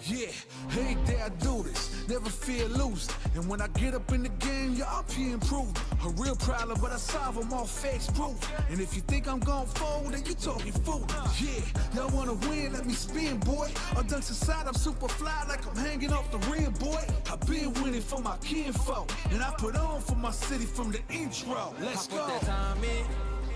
Yeah, every day I do this, never fear losing. And when I get up in the game, y'all be improving. A real problem, but I solve them all facts proof. And if you think I'm gon' fold, then you talking fool. Yeah, y'all wanna win, let me spin, boy. All dunks aside, I'm super fly like I'm hanging off the rim, boy. I been winning for my kinfolk, and I put on for my city from the intro. Let's go. I put that time in.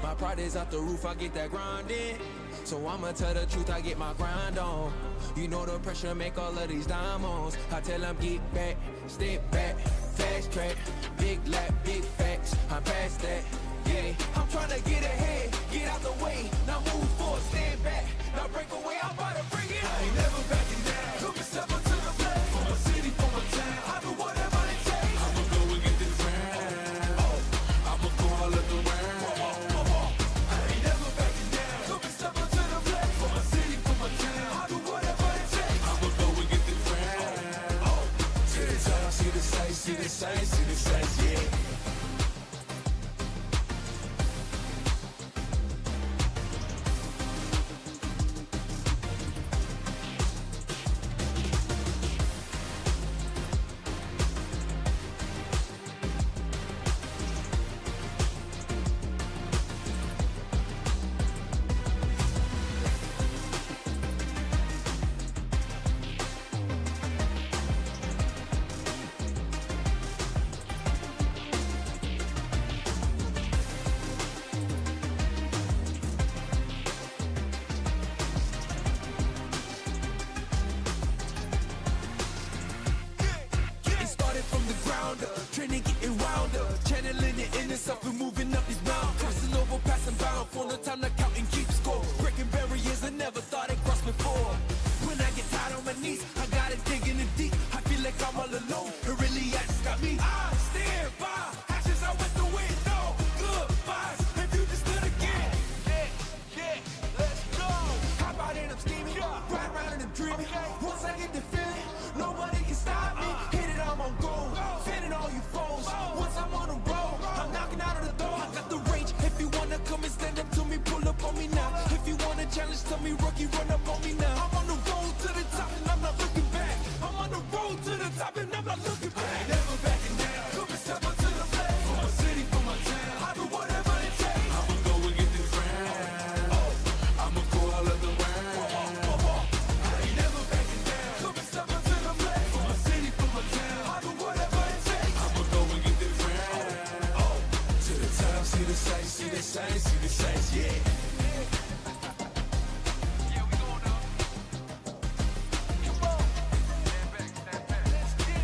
My pride is out the roof, I get that grind in. So I'ma tell the truth, I get my grind on. You know the pressure make all of these diamonds. I tell them get back, step back, fast track, big lap, big facts. I'm past that, yeah. I'm trying to get ahead, get out the way. Now move forward, stand back, now break away. I'm about to bring it. I ain't never backing down. Come and step up to the plate. For my city, for my town. I do whatever it takes. I'ma go and get this round. Oh, I'ma go all of the round. See the sights, yeah. Training getting rounder, channeling it in itself and moving up these mountains. Crossing over, passing bound, for no time to count and keep score. Breaking barriers I never thought I'd cross before. When I get tired on my knees, I gotta dig in it deep. I feel like I'm all alone, it really has got me. I stand by, actions I went the wind, no goodbyes. If you just stood again, yeah, let's go. Hop out and I'm scheming, ride around and I'm dreaming. Once I get the feeling, nobody can stop me. Hit it, I'm on goal. All you foes, once I'm on a roll, I'm knocking out of the door. I got the range. If you wanna come and stand up to me, pull up on me now. If you wanna challenge, tell me, rookie, run up on me now. I'm on the road to the top and I'm not looking back. I'm on the road to the top and I'm not looking back. I ain't never backing down. Come and step up to the plate. For my city, for my town. I do whatever it takes. I'ma go and get this round. Oh, I'ma go all of the round. I ain't never backing down. Come and step up to the plate. For my city, for my town. I do whatever it takes. See the sights, yeah. Yeah, we going up. Come on. Stand back. Let's get it.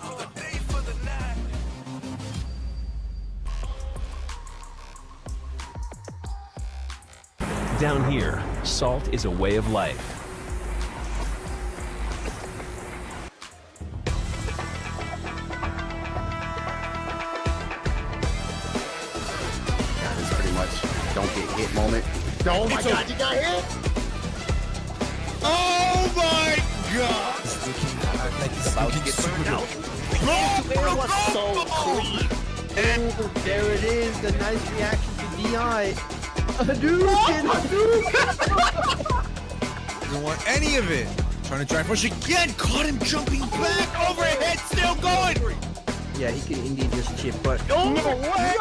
On the day for the night. Down here, salt is a way of life. Don't get hit moment. Oh my god, you got hit! Oh my god! Like it's about to get screwed out. It was so clean. And there it is, the nice reaction to DI. Hadouken! Doesn't want any of it. Trying to drive push again. Caught him jumping back. Overhead, still going. Yeah, he could indeed just chip, but Oh no way!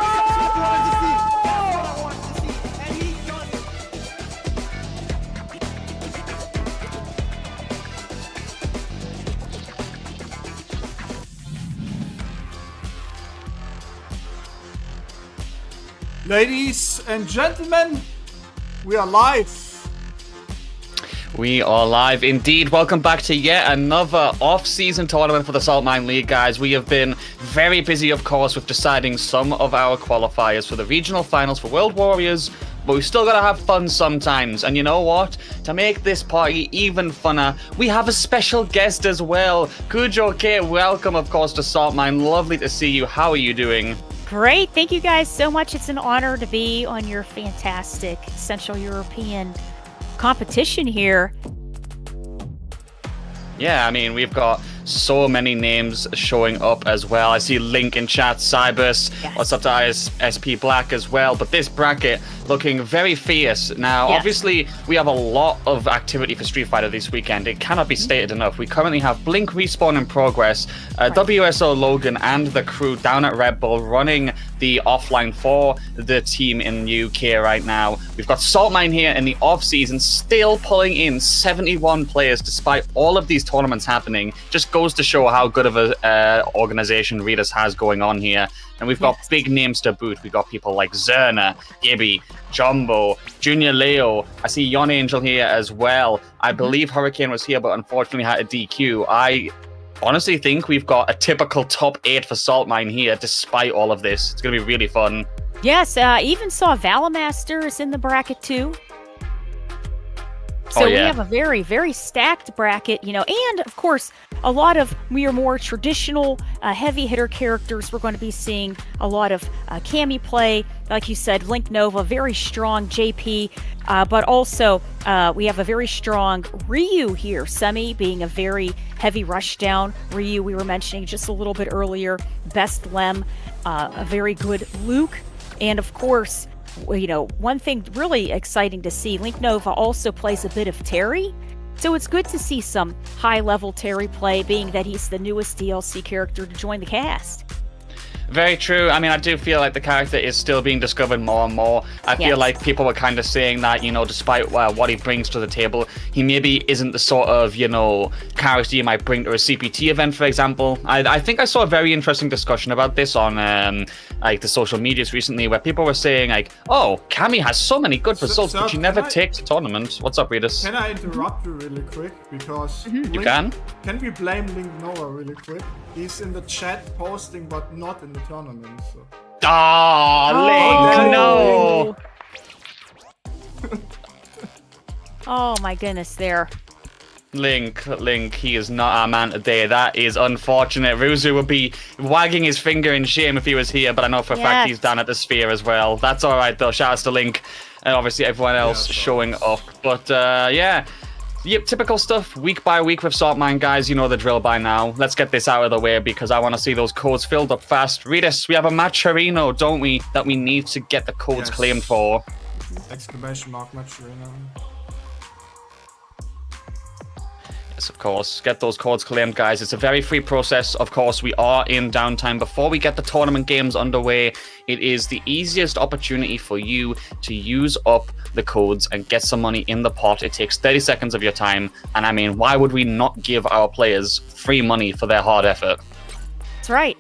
Ladies and gentlemen, we are live. We are live indeed. Welcome back to yet another off-season tournament for the Saltmine League, guys. We have been very busy, of course, with deciding some of our qualifiers for the regional finals for World Warriors, but we've still got to have fun sometimes. And you know what? To make this party even funner, we have a special guest as well. Kujo K, welcome, of course, to Saltmine. Lovely to see you. How are you doing? Great. Thank you guys so much. It's an honor to be on your fantastic Central European competition here. Yeah, I mean, we've got So many names showing up as well. I see Link in chat, Cybus, what's up to ISP Black as well. But this bracket looking very fierce. Now, obviously, we have a lot of activity for Street Fighter this weekend. It cannot be stated enough. We currently have Blink Respawn in progress, WSO Logan and the crew down at Red Bull running the offline for the team in the UK right now. We've got Saltmine here in the off-season, still pulling in 71 players despite all of these tournaments happening. Just goes to show how good of a organization Redis has going on here. And we've got big names to boot. We've got people like Zerna, Gibby, Jumbo, Junior Leo. I see Yon Angel here as well. I believe Hurricane was here, but unfortunately had a DQ. I honestly think we've got a typical top 8 for Saltmine here, despite all of this. It's going to be really fun. Yes, even saw Valamaster is in the bracket too. So we have a very, very stacked bracket, you know, and of course, a lot of your more traditional heavy hitter characters. We're going to be seeing a lot of Cammy play, like you said, Link Nova, very strong JP, but also we have a very strong Ryu here, Semi being a very heavy rushdown. Ryu, we were mentioning just a little bit earlier, best Lem, a very good Luke, and of course, you know, one thing really exciting to see, Link Nova also plays a bit of Terry. So it's good to see some high-level Terry play, being that he's the newest DLC character to join the cast. Very true. I mean, I do feel like the character is still being discovered more and more. I feel like people were kind of saying that, you know, despite what he brings to the table, he maybe isn't the sort of, you know, character you might bring to a CPT event, for example. I think I saw a very interesting discussion about this on like the social medias recently, where people were saying like, oh, Cammy has so many good results, but she never takes a tournament. What's up, Redis? Can I interrupt you really quick? Because you can we blame Link Nova really quick? He's in the chat posting, but not in the tournament. So. Link, no! Oh my goodness, there. Link, he is not our man today. That is unfortunate. Ruzu would be wagging his finger in shame if he was here, but I know for a fact he's down at the Sphere as well. That's all right, though. Shout out to Link and obviously everyone else showing up. But Yep, typical stuff, week by week with Saltmine, guys. You know the drill by now. Let's get this out of the way because I want to see those codes filled up fast. Redis, we have a Matcherino, don't we, that we need to get the codes claimed for. Exclamation mark Matcherino. Yes, of course. Get those codes claimed, guys. It's a very free process. Of course, we are in downtime before we get the tournament games underway. It is the easiest opportunity for you to use up the codes and get some money in the pot. It takes 30 seconds of your time. And I mean, why would we not give our players free money for their hard effort? That's right.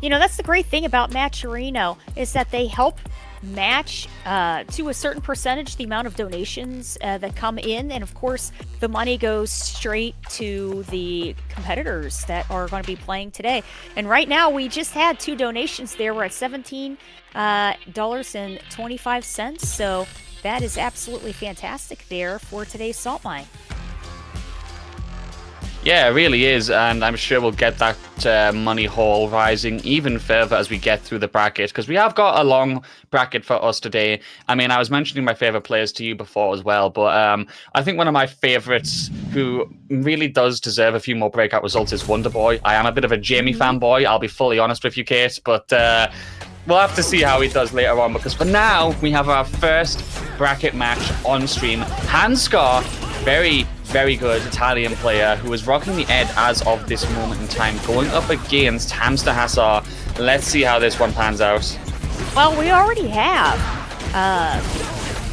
You know, that's the great thing about Matcherino is that they help match to a certain percentage the amount of donations that come in, and of course the money goes straight to the competitors that are going to be playing today. And right now we just had 2 donations there. We're at $17.25, so that is absolutely fantastic there for today's Saltmine. Yeah, it really is, and I'm sure we'll get that money haul rising even further as we get through the bracket, because we have got a long bracket for us today. I mean, I was mentioning my favorite players to you before as well, but I think one of my favorites who really does deserve a few more breakout results is Wonderboy. I am a bit of a Jamie fanboy, I'll be fully honest with you, Kate, but we'll have to see how he does later on, because for now, we have our first bracket match on stream. Hanskar, very good Italian player who is rocking the Ed as of this moment in time, going up against Hamster Hassar. Let's see how this one pans out. Well, we already have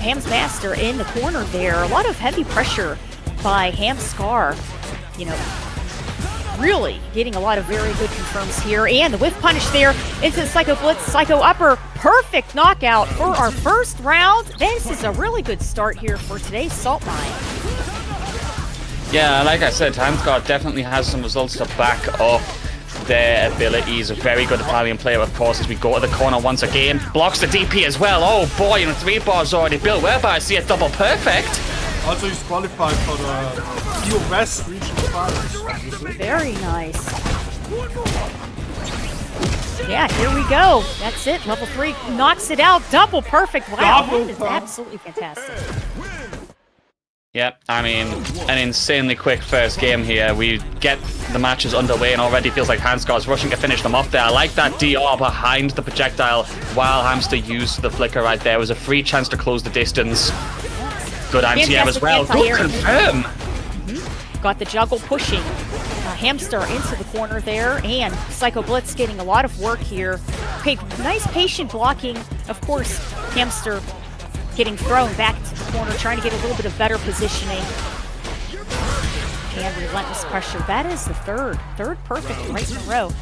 Ham's Master in the corner there. A lot of heavy pressure by Hamskar. You know, really getting a lot of very good confirms here. And the whiff punish there into the Psycho Blitz, Psycho Upper. Perfect knockout for our first round. This is a really good start here for today's Saltmine. Yeah, like I said, Hamskar definitely has some results to back up their abilities. A very good Italian player, of course, as we go to the corner once again. Blocks the DP as well. Oh boy, and 3 bars already built, whereby I see a double perfect. Also, he's qualified for the US regional finals. Very nice. Yeah, here we go. That's it. Level 3 knocks it out. Double perfect. Wow, that is absolutely fantastic. Yeah, I mean, an insanely quick first game here. We get the matches underway and already feels like Handscar's rushing to finish them off there. I like that DR behind the projectile while Hamster used the flicker right there. It was a free chance to close the distance. Good anti-air as well. Good confirm. Got the juggle pushing. Hamster into the corner there, and Psycho Blitz getting a lot of work here. Okay, nice patient blocking. Of course, Hamster getting thrown back to the corner, trying to get a little bit of better positioning. And relentless pressure. That is the third perfect right in a row.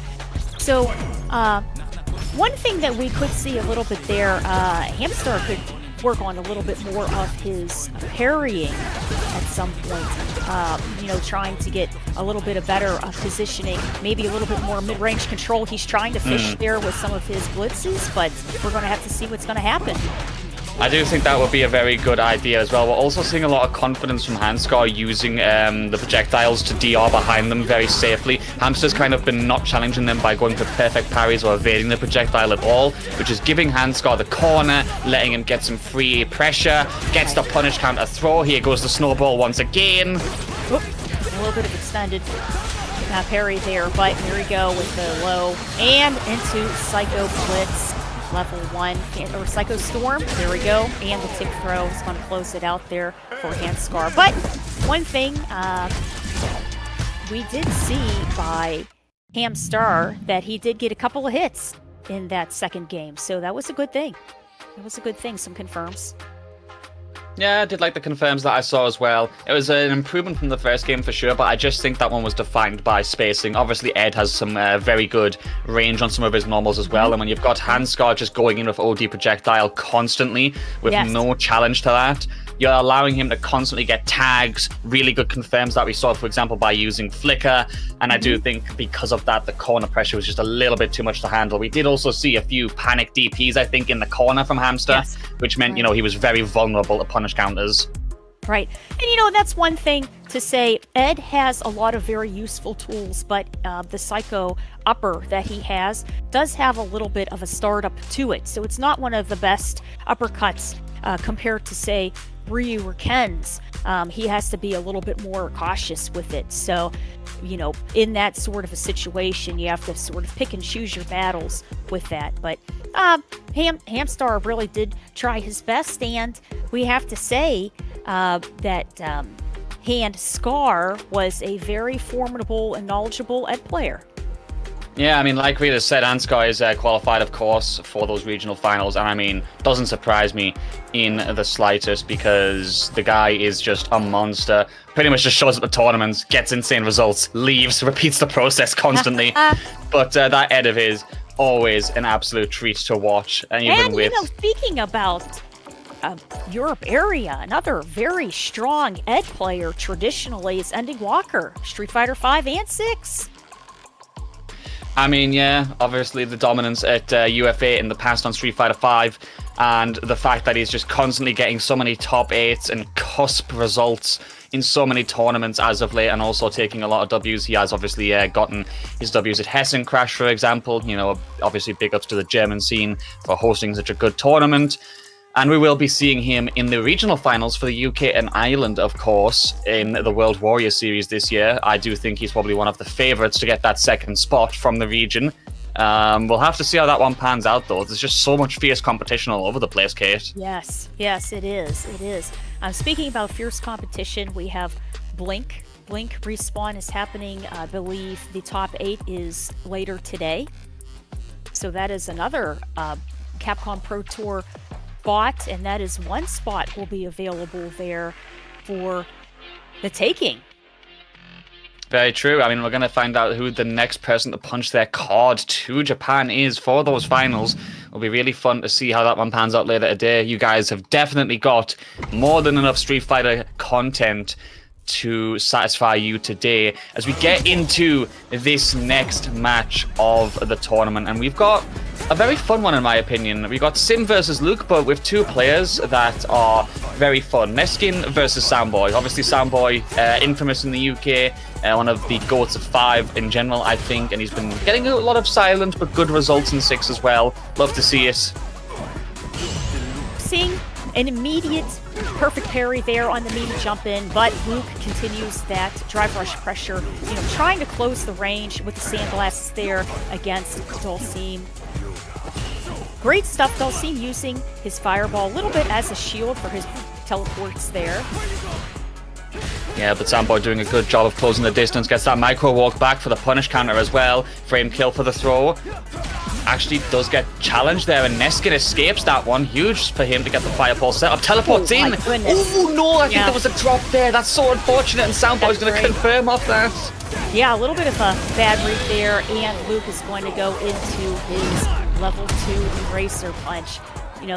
So, one thing that we could see a little bit there, Hamster could work on a little bit more of his parrying at some point. You know, trying to get a little bit of better positioning, maybe a little bit more mid-range control. He's trying to fish there with some of his blitzes, but we're going to have to see what's going to happen. I do think that would be a very good idea as well. We're also seeing a lot of confidence from Handscar using the projectiles to DR behind them very safely. Hamster's kind of been not challenging them by going for perfect parries or evading the projectile at all, which is giving Handscar the corner, letting him get some free pressure, gets the punish counter throw. Here goes the snowball once again. Oop, a little bit of extended parry there, but here we go with the low and into Psycho Blitz. Level 1, or Psycho Storm, there we go, and the tick throw is going to close it out there for Handscar. But one thing we did see by Hamstar that he did get a couple of hits in that second game, so that was a good thing. It was a good thing, some confirms. Yeah, I did like the confirms that I saw as well. It was an improvement from the first game for sure, but I just think that one was defined by spacing. Obviously, Ed has some very good range on some of his normals as well, and when you've got Handscar just going in with OD projectile constantly with no challenge to that, you're allowing him to constantly get tags, really good confirms that we saw, for example, by using flicker, and I do think because of that, the corner pressure was just a little bit too much to handle. We did also see a few panic DPs, I think, in the corner from Hamster, which meant, you know, he was very vulnerable to punish counters. Right. And, you know, that's one thing to say. Ed has a lot of very useful tools, but the Psycho upper that he has does have a little bit of a startup to it. So it's not one of the best uppercuts compared to, say, Ryu or Ken's. He has to be a little bit more cautious with it. So, you know, in that sort of a situation, you have to sort of pick and choose your battles with that. But Hamstar really did try his best, and we have to say that Handscar was a very formidable and knowledgeable Ed player. Yeah, I mean, like Rita said, Handscar is qualified, of course, for those regional finals. And I mean, doesn't surprise me in the slightest because the guy is just a monster. Pretty much just shows up at tournaments, gets insane results, leaves, repeats the process constantly. But that Ed of his, always an absolute treat to watch. And even with... you know, speaking about Europe area, another very strong Ed player traditionally is Ending Walker, Street Fighter 5 and 6. I mean, yeah, obviously the dominance at UFA in the past on Street Fighter 5, and the fact that he's just constantly getting so many top 8s and cusp results in so many tournaments as of late, and also taking a lot of Ws. He has obviously gotten his Ws at Hessen Crash, for example. You know, obviously big ups to the German scene for hosting such a good tournament. And we will be seeing him in the regional finals for the UK and Ireland, of course, in the World Warrior Series this year. I do think he's probably one of the favourites to get that second spot from the region. We'll have to see how that one pans out, though. There's just so much fierce competition all over the place, Kate. Yes, it is. It is. Speaking about fierce competition, we have Blink. Blink Respawn is happening. I believe the top 8 is later today. So that is another Capcom Pro Tour spot, and that is one spot will be available there for the taking. Very true. I mean, we're going to find out who the next person to punch their card to Japan is for those finals. It'll be really fun to see how that one pans out later today. You guys have definitely got more than enough Street Fighter content to satisfy you today as we get into this next match of the tournament. And we've got a very fun one, in my opinion. We've got Sim versus Luke, but with two players that are very fun. Meskin versus Soundboy. Obviously, Soundboy, infamous in the UK, one of the GOATs of 5 in general, I think, and he's been getting a lot of silent but good results in 6 as well. Love to see it. Seeing an immediate perfect parry there on the meaty jump in, but Luke continues that drive rush pressure, trying to close the range with the sandblasts there against Dulcine. Great stuff, Dulcine using his fireball a little bit as a shield for his teleports there. Yeah, but Samboy doing a good job of closing the distance. Gets that micro walk back for the punish counter as well. Frame kill for the throw. Actually does get challenged there, and Neskin escapes that one. Huge for him to get the fireball set up. Teleports in. Oh no, I think there was a drop there. That's so unfortunate, and Samboy's going to confirm off that. Yeah, a little bit of a bad read there, and Luke is going to go into his level 2 Eraser Punch.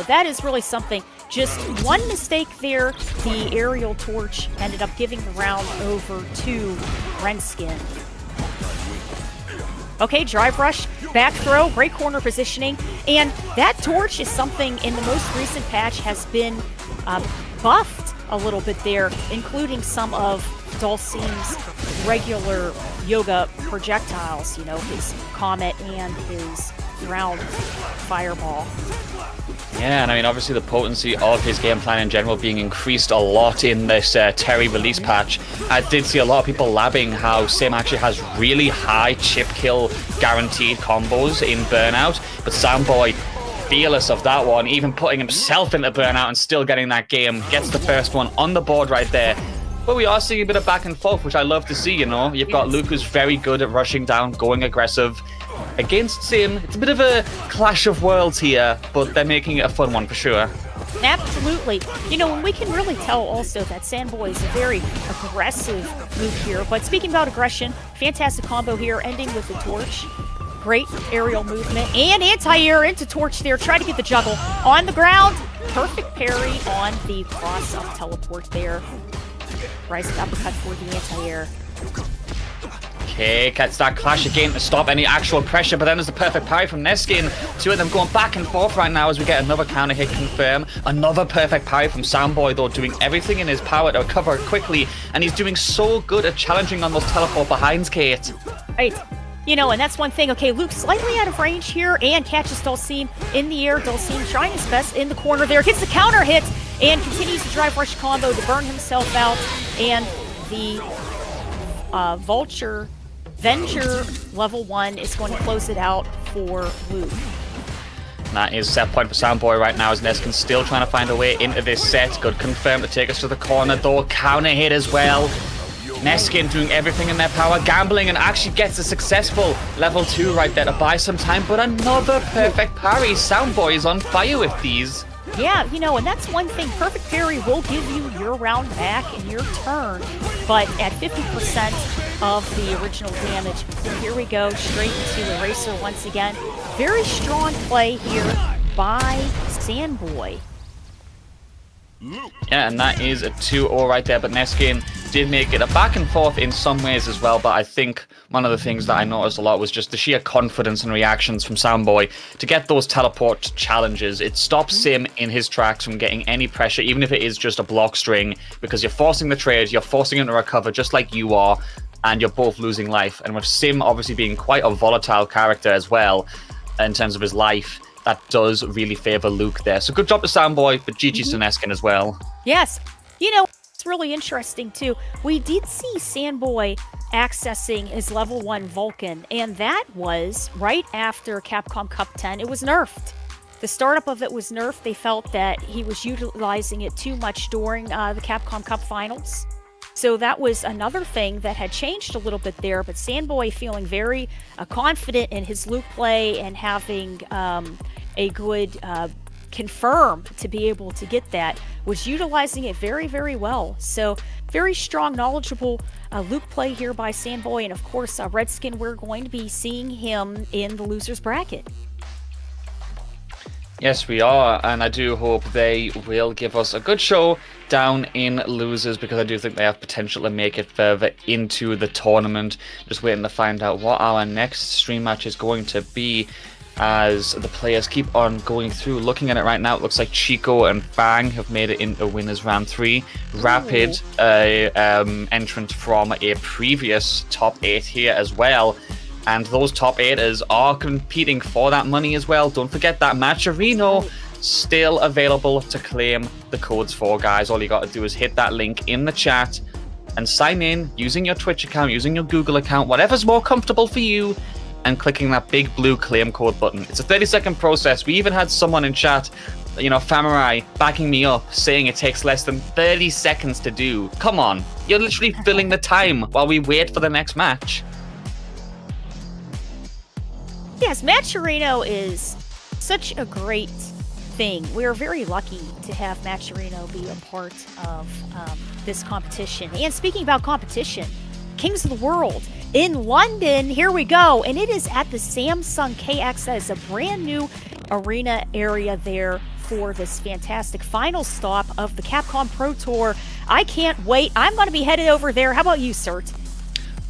That is really something. Just one mistake there, the aerial torch ended up giving the round over to Renskin. Okay, drive rush, back throw, great corner positioning, and that torch is something in the most recent patch has been buffed a little bit there, including some of Dulcine's regular yoga projectiles, his comet and his round fireball. Yeah, and I mean, obviously the potency of his game plan in general being increased a lot in this Terry release patch. I did see a lot of people labbing how Sim actually has really high chip kill guaranteed combos in Burnout, but Samboy, fearless of that one, even putting himself into Burnout and still getting that game, gets the first one on the board right there. But we are seeing a bit of back and forth, which I love to see, You've got Luke, who's very good at rushing down, going aggressive. Against Sim, it's a bit of a clash of worlds here, but they're making it a fun one for sure. Absolutely. And we can really tell also that Sandboy is a very aggressive Luke here. But speaking about aggression, fantastic combo here, ending with the torch. Great aerial movement and anti-air into torch there. Try to get the juggle on the ground. Perfect parry on the cross-up teleport there. Rising uppercut for the anti-air. Okay, gets that clash again to stop any actual pressure, but then there's the perfect parry from Neskin. Two of them going back and forth right now as we get another counter hit confirm. Another perfect parry from Samboy, though, doing everything in his power to recover quickly, and he's doing so good at challenging on those teleport behinds, Kate. Right. And that's one thing. Okay, Luke slightly out of range here and catches Dulcine in the air. Dulcine trying his best in the corner there. Gets the counter hit and continues to drive rush combo to burn himself out. And the Venger level 1 is going to close it out for Luke. That is set point for Samboy right now as Neskin's still trying to find a way into this set. Good confirm to take us to the corner though. Counter hit as well. Neskin doing everything in their power, gambling, and actually gets a successful level 2 right there to buy some time, but another perfect parry. Samboy is on fire with these. Yeah, and that's one thing. Perfect parry will give you your round back and your turn, but at 50% of the original damage. And here we go, straight into Eraser once again. Very strong play here by Sandboy. Yeah, and that is a 2-0 right there, but Neskin did make it a back and forth in some ways as well, but I think one of the things that I noticed a lot was just the sheer confidence and reactions from Samboy to get those teleport challenges. It stops Sim in his tracks from getting any pressure, even if it is just a block string, because you're forcing the trade, you're forcing him to recover just like you are, and you're both losing life. And with Sim obviously being quite a volatile character as well, in terms of his life, that does really favor Luke there. So good job to Samboy, but GG's to Neskin as well. Yes. It's really interesting too. We did see Sandboy accessing his level 1 Vulcan, and that was right after Capcom Cup 10. It was nerfed. The startup of it was nerfed. They felt that he was utilizing it too much during the Capcom Cup finals. So that was another thing that had changed a little bit there, but Sandboy feeling very confident in his Luke play and having a good confirm to be able to get that, was utilizing it very, very well. So very strong, knowledgeable Luke play here by Sandboy, and of course Redskin, we're going to be seeing him in the losers bracket. Yes, we are, and I do hope they will give us a good show down in losers, because I do think they have potential to make it further into the tournament. Just waiting to find out what our next stream match is going to be as the players keep on going through. Looking at it right now, it looks like Chico and Fang have made it into winners round 3. Rapid, entrant from a previous top 8 here as well. And those top 8ers are competing for that money as well. Don't forget that Matcherino still available to claim the codes for, guys. All you got to do is hit that link in the chat and sign in using your Twitch account, using your Google account, whatever's more comfortable for you, and clicking that big blue claim code button. It's a 30-second process. We even had someone in chat, Famurai, backing me up, saying it takes less than 30 seconds to do. Come on, you're literally filling the time while we wait for the next match. Yes, Matcherino is such a great thing. We're very lucky to have Matcherino be a part of this competition. And speaking about competition, Kings of the World in London, here we go. And it is at the Samsung KX. That is a brand new arena area there for this fantastic final stop of the Capcom Pro Tour. I can't wait. I'm going to be headed over there. How about you, Cert?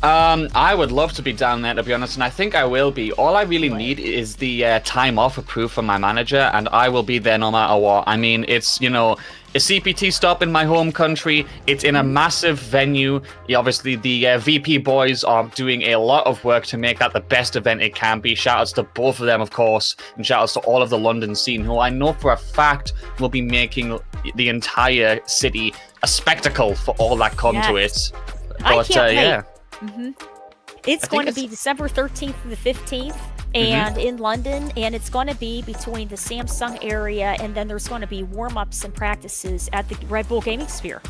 I would love to be down there, to be honest, and I think I will be. All I really need is the time off approved from my manager, and I will be there no matter what. I mean, it's, a CPT stop in my home country. It's in a massive venue. Obviously, the VP boys are doing a lot of work to make that the best event it can be. Shoutouts to both of them, of course, and shoutouts to all of the London scene, who I know for a fact will be making the entire city a spectacle for all that come to it. But, I can't wait. Yeah. It's going to be December 13th to the 15th and in London, and it's going to be between the Samsung area, and then there's going to be warm-ups and practices at the Red Bull Gaming Sphere.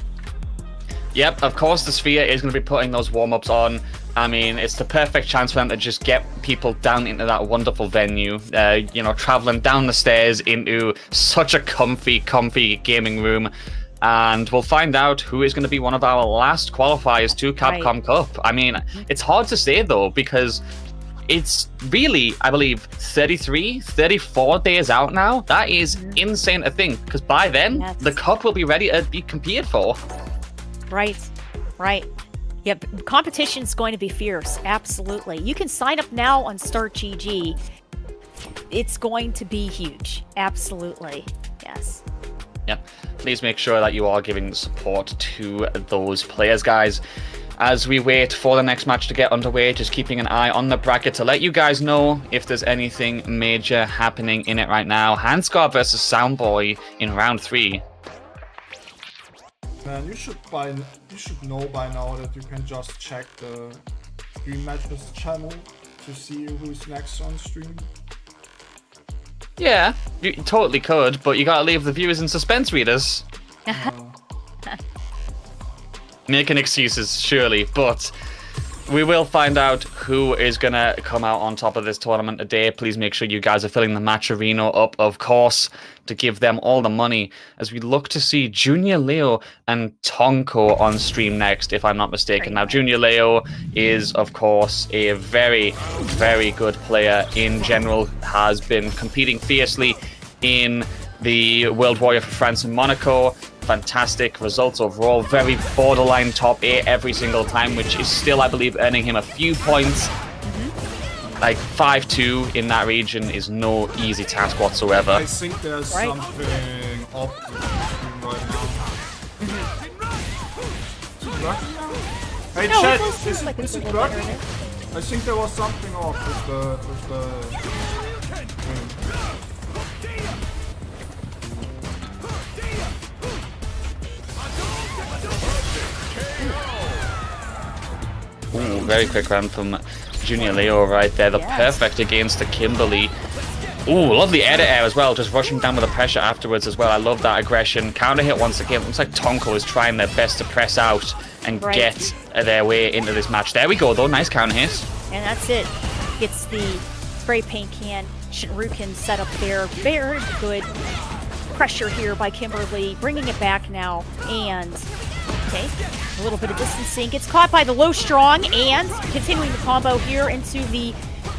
Yep, of course the Sphere is going to be putting those warm-ups on. I mean, it's the perfect chance for them to just get people down into that wonderful venue, traveling down the stairs into such a comfy gaming room. And we'll find out who is going to be one of our last qualifiers to Capcom Cup. I mean, it's hard to say, though, because it's really, I believe, 34 days out now. That is insane to think, because by then, the Cup will be ready to be competed for. Right. Yep, competition's going to be fierce, absolutely. You can sign up now on StartGG. It's going to be huge, absolutely, yes. Yep. Please make sure that you are giving support to those players, guys. As we wait for the next match to get underway, just keeping an eye on the bracket to let you guys know if there's anything major happening in it right now. Handscar versus Soundboy in round 3. Man, you should know by now that you can just check the Stream Matches channel to see who's next on stream. Yeah, you totally could, but you gotta leave the viewers in suspense, readers. Making excuses, surely, but we will find out who is gonna come out on top of this tournament today. Please make sure you guys are filling the match arena up, of course, to give them all the money as we look to see Junior Leo and Tonko on stream next, if I'm not mistaken. Now, Junior Leo is, of course, a very, very good player in general, has been competing fiercely in the World Warrior for France and Monaco. Fantastic results overall, very borderline top 8 every single time, which is still, I believe, earning him a few points. Like 5-2 in that region is no easy task whatsoever. I think there's something up the screen right now. Hey, No, chat, it is like it a working? internet. I think there was something off with the Ooh, very quick round from Junior Leo right there. The perfect against the Kimberly. Ooh, lovely air to air as well. Just rushing down with the pressure afterwards as well. I love that aggression. Counter hit once again. Looks like Tonko is trying their best to press out and get their way into this match. There we go, though. Nice counter hit. And that's it. Gets the spray paint can. Shinrukin set up there. Very good pressure here by Kimberly. Bringing it back now. And, okay, a little bit of distancing. Gets caught by the low strong. And continuing the combo here into the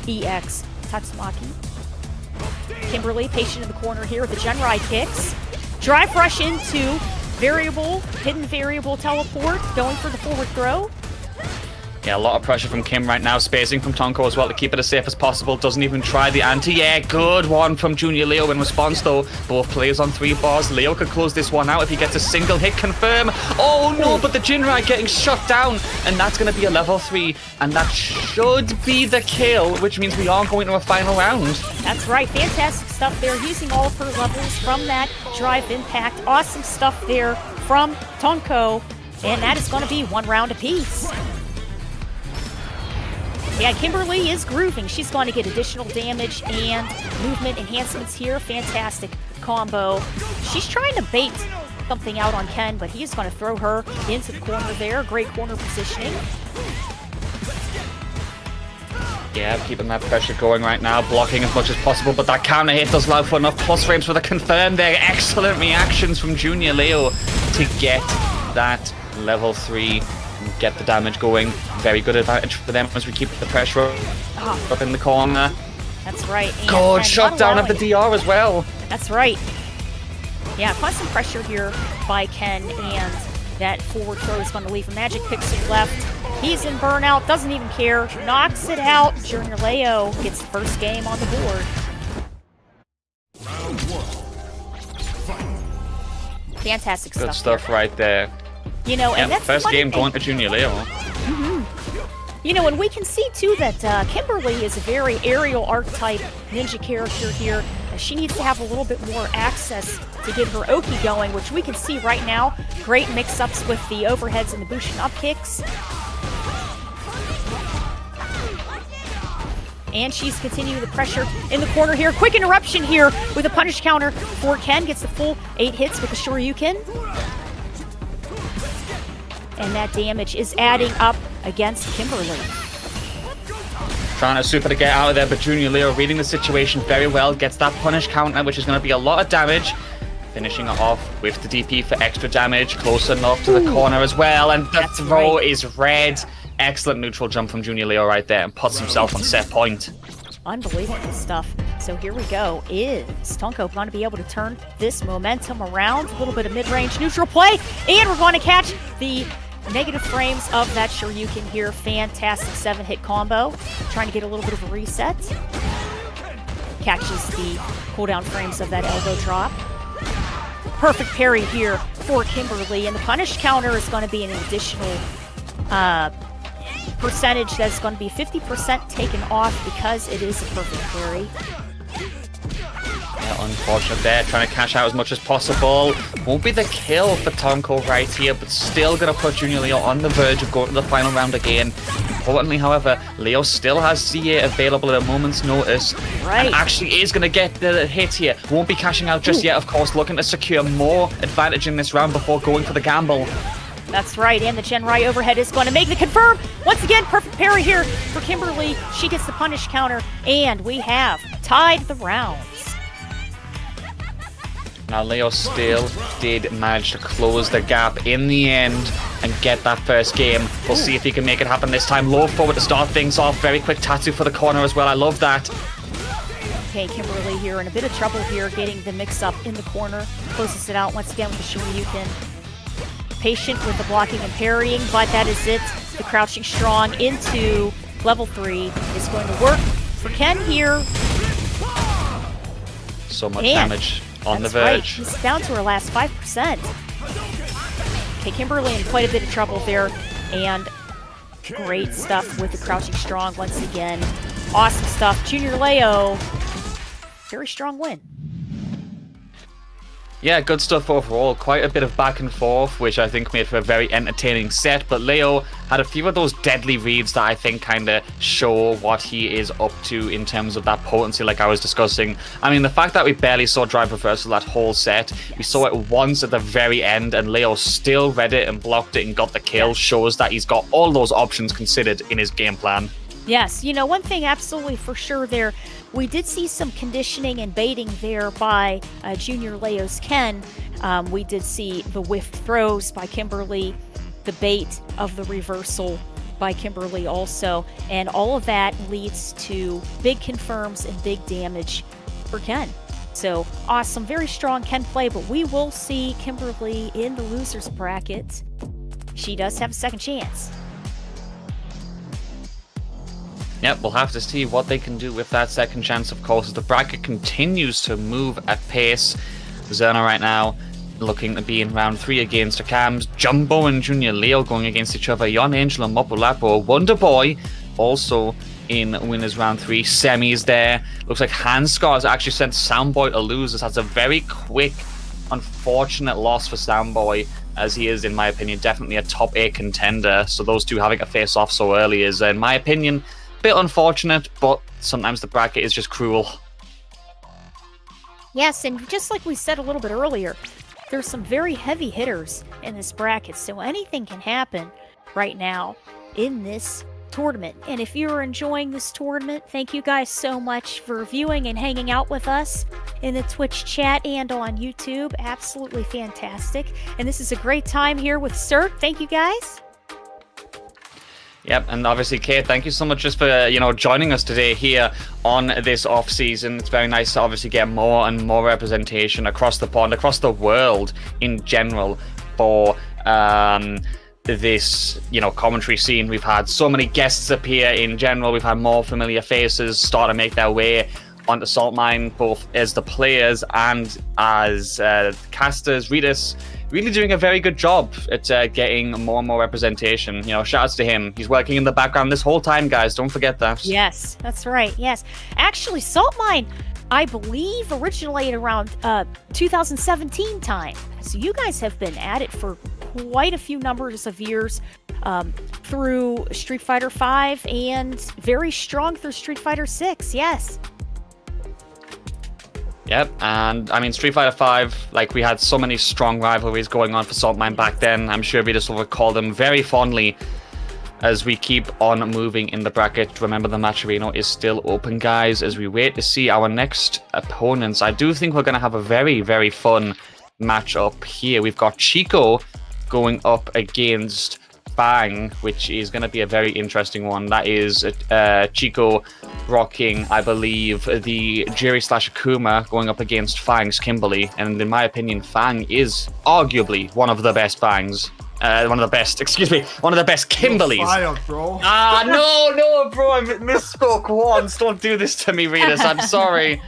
EX. Tatsumaki. Kimberly, patient in the corner here with the Genrai kicks. Drive rush into variable, hidden variable teleport. Going for the forward throw. Yeah, a lot of pressure from Kim right now. Spacing from Tonko as well to keep it as safe as possible. Doesn't even try the anti-air. Good one from Junior Leo in response, though. Both players on 3 bars. Leo could close this one out if he gets a single hit. Confirm. Oh, no, but the Jinrai getting shut down. And that's going to be a level 3. And that should be the kill, which means we are going to a final round. That's right. Fantastic stuff there. Using all of her levels from that drive impact. Awesome stuff there from Tonko. And that is going to be 1 round apiece. Yeah, Kimberly is grooving. She's going to get additional damage and movement enhancements here. Fantastic combo. She's trying to bait something out on Ken, but he's going to throw her into the corner there. Great corner positioning. Yeah, keeping that pressure going right now, blocking as much as possible, but that counter hit does allow for enough plus frames for the confirm there. Excellent reactions from Junior Leo to get that level 3. Get the damage going. Very good advantage for them as we keep the pressure up in the corner. That's right. And, good shot down of the DR as well. That's right. Yeah, constant pressure here by Ken, and that forward throw is going to leave a magic pixel left. He's in burnout, doesn't even care, knocks it out. Junior Leo gets the first game on the board. Fantastic stuff. Good stuff right there. You know, and that's first game going to Junior Leo. You know, and we can see too that Kimberly is a very aerial archetype ninja character here. She needs to have a little bit more access to get her Oki going, which we can see right now. Great mix-ups with the overheads and the Bushin up kicks. And she's continuing the pressure in the corner here. Quick interruption here with a punish counter for Ken. Gets the full 8 hits with the Shoryuken. And that damage is adding up against Kimberly. Trying to super to get out of there, but Junior Leo reading the situation very well. Gets that punish counter, which is going to be a lot of damage. Finishing it off with the DP for extra damage. Close enough to the corner as well. And the throw is red. Excellent neutral jump from Junior Leo right there, and puts himself on set point. Unbelievable stuff. So here we go. Is Tonko going to be able to turn this momentum around? A little bit of mid-range neutral play, and we're going to catch the negative frames of that Shoryuken here. Fantastic 7-hit combo. Trying to get a little bit of a reset. Catches the cooldown frames of that elbow drop. Perfect parry here for Kimberly, and the punish counter is going to be an additional percentage that's going to be 50% taken off because it is a perfect parry. Yeah, unfortunate there, trying to cash out as much as possible. Won't be the kill for Tonko right here, but still going to put Junior Leo on the verge of going to the final round again. Importantly, however, Leo still has CA available at a moment's notice. Right. And actually is going to get the hit here. Won't be cashing out just yet, of course, looking to secure more advantage in this round before going for the gamble. That's right, and the Jinrai overhead is going to make the confirm. Once again, perfect parry here for Kimberly. She gets the punish counter, and we have tied the rounds. Now, Leo still did manage to close the gap in the end and get that first game. We'll see if he can make it happen this time. Low forward to start things off. Very quick tattoo for the corner as well. I love that. Okay, Kimberly here in a bit of trouble here, getting the mix-up in the corner. Closes it out once again with the Shoryuken. Patient with the blocking and parrying, but that is it. The crouching strong into level 3 is going to work for Ken here. So much damage on the verge. Right. He's down to her last 5%. Okay, Kimberly in quite a bit of trouble there, and great stuff with the crouching strong once again. Awesome stuff. Junior Leo, very strong win. Yeah, good stuff overall. Quite a bit of back and forth, which I think made for a very entertaining set. But Leo had a few of those deadly reads that I think kind of show what he is up to in terms of that potency, like I was discussing. I mean, the fact that we barely saw drive reversal that whole set, we saw it once at the very end, and Leo still read it and blocked it and got the kill, shows that he's got all those options considered in his game plan. Yes, you know, one thing absolutely for sure there, we did see some conditioning and baiting there by Junior Leo's Ken. We did see the whiff throws by Kimberly, the bait of the reversal by Kimberly also, and all of that leads to big confirms and big damage for Ken. So awesome, very strong Ken play, but we will see Kimberly in the losers bracket. She does have a second chance. Yep, we'll have to see what they can do with that second chance, of course, as the bracket continues to move at pace. Zerna right now looking to be in round 3 against the Cams. Jumbo and Junior Leo going against each other. Yon Angel and Mopulapo. Wonder Boy also in winners round 3. Semis there. Looks like Handscar has actually sent Soundboy to losers. That's a very quick, unfortunate loss for Soundboy, as he is, in my opinion, definitely a top 8 contender. So those two having a face off so early is, in my opinion, a bit unfortunate, but sometimes the bracket is just cruel. Yes, and just like we said a little bit earlier, there's some very heavy hitters in this bracket, so anything can happen right now in this tournament. And if you're enjoying this tournament, thank you guys so much for viewing and hanging out with us in the Twitch chat and on YouTube. Absolutely fantastic. And this is a great time here with Cert. Thank you guys. Yep, and obviously, Kate, thank you so much just for, joining us today here on this off-season. It's very nice to obviously get more and more representation across the pond, across the world in general for this, commentary scene. We've had so many guests appear in general. We've had more familiar faces start to make their way onto Saltmine, both as the players and as casters. Reedus really doing a very good job at getting more and more representation. Shout outs to him. He's working in the background this whole time, guys. Don't forget that. Yes, that's right. Yes. Actually, Saltmine, I believe, originated around 2017 time. So you guys have been at it for quite a few numbers of years through Street Fighter V and very strong through Street Fighter 6. Yes. Yep, and I mean, Street Fighter V, we had so many strong rivalries going on for Saltmine back then. I'm sure Vitas will recall them very fondly as we keep on moving in the bracket. Remember, the match arena is still open, guys, as we wait to see our next opponents. I do think we're going to have a very, very fun matchup here. We've got Chico going up against Fang, which is going to be a very interesting one. That is Chico rocking, I believe, the Jerry/Akuma going up against Fang's Kimberly. And in my opinion, Fang is arguably one of the best Fangs. One of the best Kimberlys. You're fired, bro. No, bro, I misspoke once. Don't do this to me, Reedus. I'm sorry.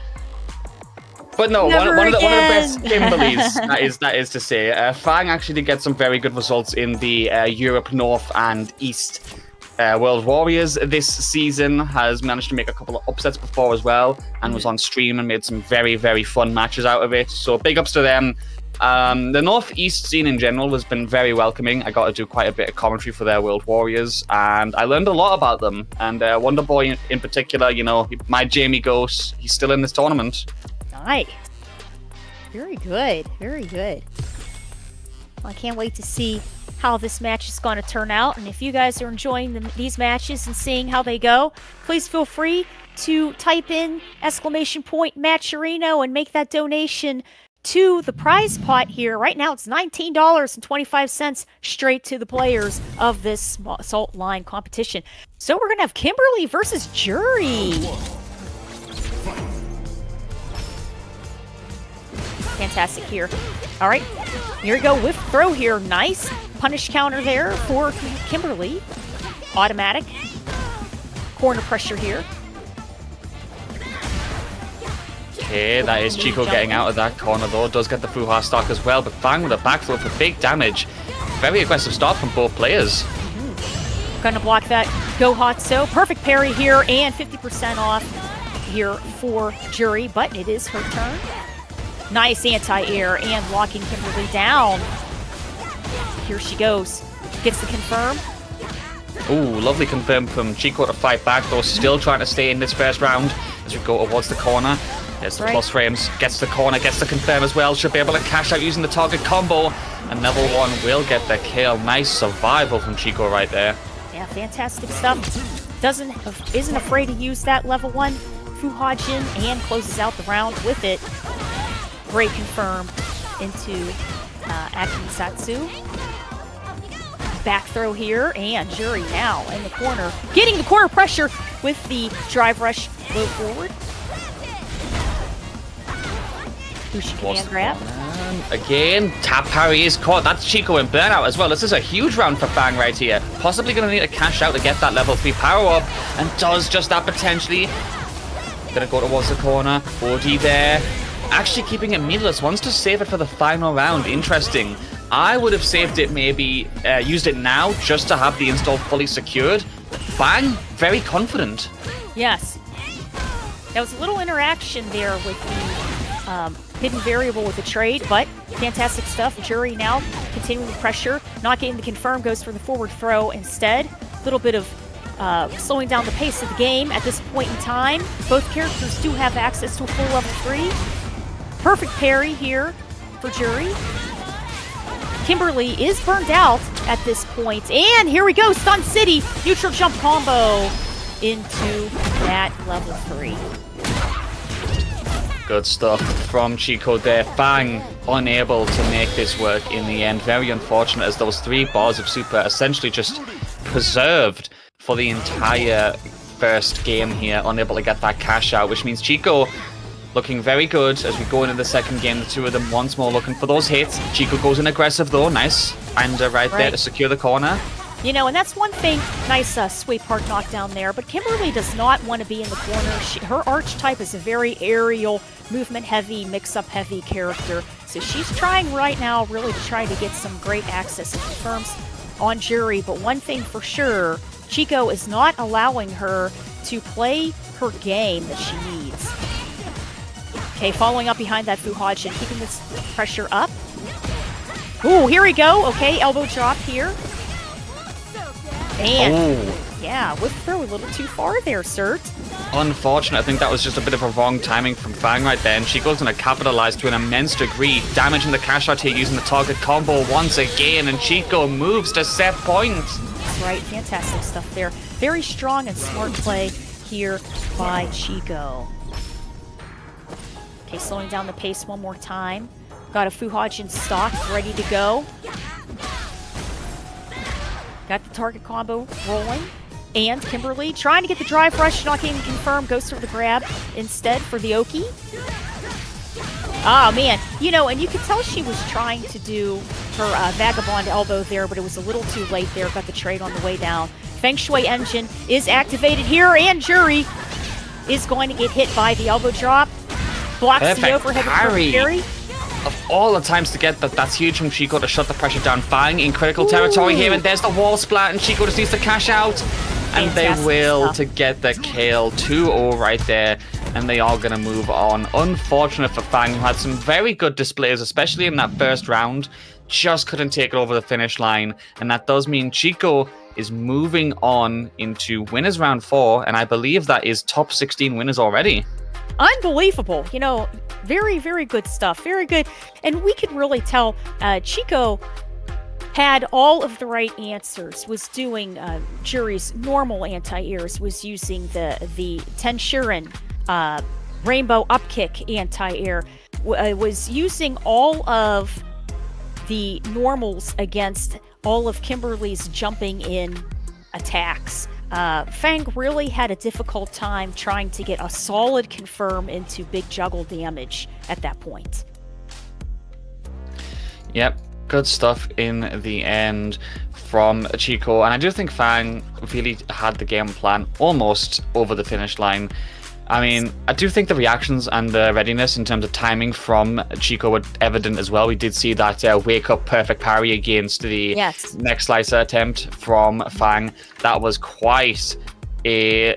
But no, one of the best Kimberlys, that is to say. Fang actually did get some very good results in the Europe North and East World Warriors this season. Has managed to make a couple of upsets before as well, and was on stream and made some very, very fun matches out of it. So big ups to them. The Northeast scene in general has been very welcoming. I got to do quite a bit of commentary for their World Warriors, and I learned a lot about them. And Wonder Boy in particular, my Jamie Ghost, he's still in this tournament. Nice. Very good. Very good. Well, I can't wait to see how this match is going to turn out. And if you guys are enjoying these matches and seeing how they go, please feel free to type in !Matcherino and make that donation to the prize pot here. Right now it's $19.25 straight to the players of this Saltmine competition. So we're going to have Kimberly versus Jury. Fantastic here. All right, here we go. Whiff throw here. Nice punish counter there for Kimberly. Automatic. Corner pressure here. Okay, that is Chico getting out of that corner though. Does get the Fuha stock as well, but Fang with a back throw for big damage. Very aggressive start from both players. Gonna block that Go Hotso. Perfect parry here and 50% off here for Jury, but it is her turn. Nice anti-air and locking Kimberly down. Here she goes. Gets the confirm. Ooh, lovely confirm from Chico to fight back, though still trying to stay in this first round as we go towards the corner. There's the plus frames. Gets the corner, gets the confirm as well. Should be able to cash out using the target combo. And level 1 will get the kill. Nice survival from Chico right there. Yeah, fantastic stuff. Isn't afraid to use that level 1 Fuhajin and closes out the round with it. Great confirm into Akimisatsu. Back throw here, and Jury now in the corner. Getting the corner pressure with the drive rush low forward. Bushi command grab. down again. Tap parry is caught. That's Chico in burnout as well. This is a huge round for Fang right here. Possibly going to need to cash out to get that level 3 power up. And does just that potentially. Gonna go towards the corner. OD there. Actually keeping it meatless. Wants to save it for the final round. Interesting. I would have saved it, maybe used it now just to have the install fully secured. Fang, very confident. Yes. There was a little interaction there with the hidden variable with the trade, but fantastic stuff. Jury now continuing the pressure, not getting the confirm, goes for the forward throw instead. A little bit of slowing down the pace of the game at this point in time. Both characters do have access to a full level 3. Perfect parry here for Jury. Kimberly is burned out at this point. And here we go, Stun City, neutral jump combo into that level 3. Good stuff from Chico there. Fang unable to make this work in the end. Very unfortunate, as those 3 bars of super essentially just preserved for the entire first game here. Unable to get that cash out, which means Chico looking very good as we go into the second game. The two of them once more looking for those hits. Chico goes in aggressive though. Nice. And right there to secure the corner. You know, and that's one thing. Nice sweetheart knockdown there. But Kimberly does not want to be in the corner. Her archetype is a very aerial, movement-heavy, mix-up-heavy character. So she's trying right now really to try to get some great access and confirms on Jury. But one thing for sure, Chico is not allowing her to play her game that she needs. Okay, following up behind that Fuhaj and keeping this pressure up. Ooh, here we go. Okay, elbow drop here. And, yeah, whip throw a little too far there, Cert. Unfortunate. I think that was just a bit of a wrong timing from Fang right there. And Chico's going to capitalize to an immense degree, damaging the cash out here using the target combo once again. And Chico moves to set point. That's right. Fantastic stuff there. Very strong and smart play here by Chico. Okay, slowing down the pace one more time. Got a Fuhaj in stock, ready to go. Got the target combo rolling. And Kimberly trying to get the drive rush, not getting confirmed, goes for the grab instead for the Oki. Oh, man. You know, and you could tell she was trying to do her Vagabond elbow there, but it was a little too late there. Got the trade on the way down. Feng Shui engine is activated here, and Jury is going to get hit by the elbow drop. Blocks the overhead parry. Of all the times to get that, that's huge from Chico to shut the pressure down. Fang in critical territory here, and there's the wall splat, and Chico just needs to cash out. And Fantastic they will stuff. to get the kill. 2-0 right there, and they are going to move on. Unfortunate for Fang, who had some very good displays, especially in that first round. Just couldn't take it over the finish line, and that does mean Chico is moving on into winners round 4, and I believe that is top 16 winners already. Unbelievable. You know, very, very good stuff. Very good. And we could really tell Chico had all of the right answers, was doing Jury's normal anti-airs, was using the Tenshurin rainbow upkick anti-air, was using all of the normals against all of Kimberly's jumping in attacks. Fang really had a difficult time trying to get a solid confirm into big juggle damage at that point. Yep, good stuff in the end from Chico. And I do think Fang really had the game plan almost over the finish line. I mean, I do think the reactions and the readiness in terms of timing from Chico were evident as well. We did see that wake up perfect parry against the next slicer attempt from Fang. That was quite a,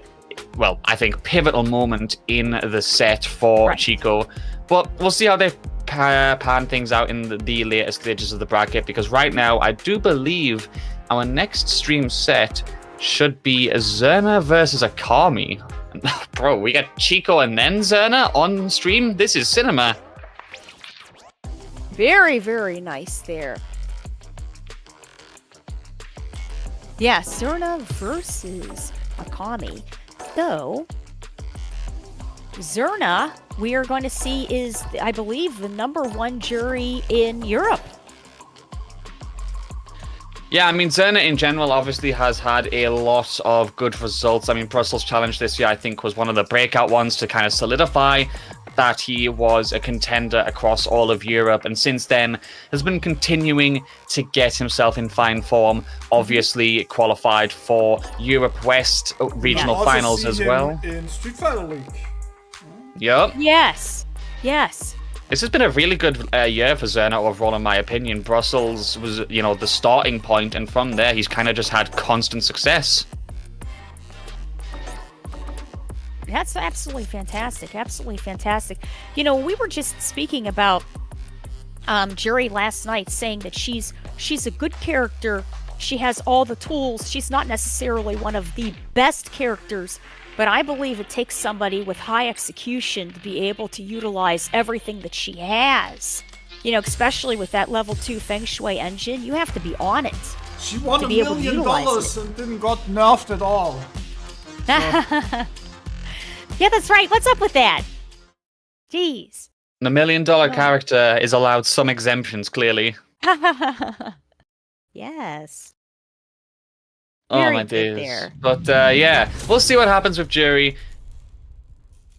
well, I think pivotal moment in the set for Chico. But we'll see how they pan things out in the later stages of the bracket, because right now I do believe our next stream set should be a Zerna versus Akami. Bro, we got Chico and then Zerna on stream? This is cinema. Very, very nice there. Yeah, Zerna versus Akami. So, Zerna, we are going to see, is, I believe, the #1 jury in Europe. Yeah, I mean, Zerna in general obviously has had a lot of good results. I mean, Brussels Challenge this year, I think, was one of the breakout ones to kind of solidify that he was a contender across all of Europe, and since then has been continuing to get himself in fine form. Obviously qualified for Europe West regional finals as well. In Street Fighter League. Yep. Yes. This has been a really good year for Zerna overall, in my opinion. Brussels was, the starting point, and from there, he's kind of just had constant success. That's absolutely fantastic. Absolutely fantastic. We were just speaking about Jury last night, saying that she's a good character. She has all the tools. She's not necessarily one of the best characters, but I believe it takes somebody with high execution to be able to utilize everything that she has. Especially with that level 2 Feng Shui engine, you have to be on it. She won to $1 be able to million utilize and didn't got nerfed at all. Yeah, that's right. What's up with that? Jeez. The $1 million character is allowed some exemptions, clearly. Yes. Oh Very my good days. there. But yeah, we'll see what happens with Jury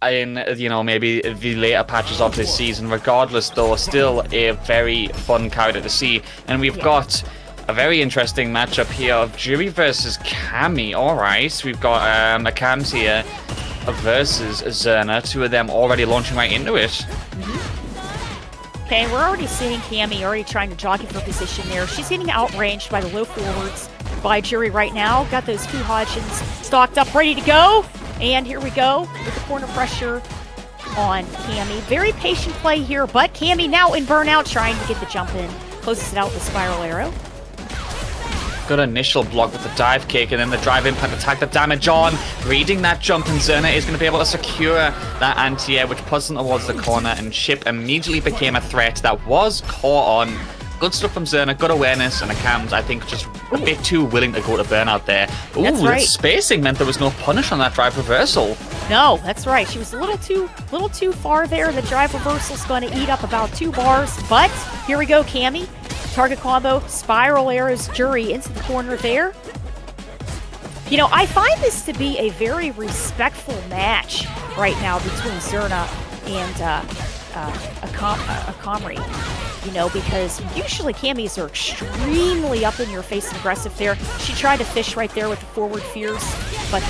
in, maybe the later patches of this season. Regardless, though, still a very fun character to see. And we've got a very interesting matchup here of Jury versus Cammy. Alright, we've got Akams here versus Zerna. Two of them already launching right into it. Okay, we're already seeing Cammy already trying to jockey for position there. She's getting outranged by the low forwards by Jury right now. Got those Fu Hodgins stocked up, ready to go. And here we go with the corner pressure on Cammy. Very patient play here, but Cammy now in burnout, trying to get the jump in. Closes it out with Spiral Arrow. Good initial block with the dive kick, and then the drive impact attack, the damage on. Reading that jump, and Zerna is going to be able to secure that anti-air, which puts them towards the corner, and Chip immediately became a threat that was caught on. Good stuff from Zerna, good awareness, and Akams, I think, just a bit too willing to go to burnout there. Ooh, That's right. That spacing meant there was no punish on that drive reversal. No, that's right. She was a little too far there. The drive reversal's going to eat up about 2 bars, but here we go, Cammy. Target combo, Spiral Arrows, Jury into the corner there. I find this to be a very respectful match right now between Zerna and Akamri. Because usually Cammys are extremely up in your face and aggressive there. She tried to fish right there with the forward fears, but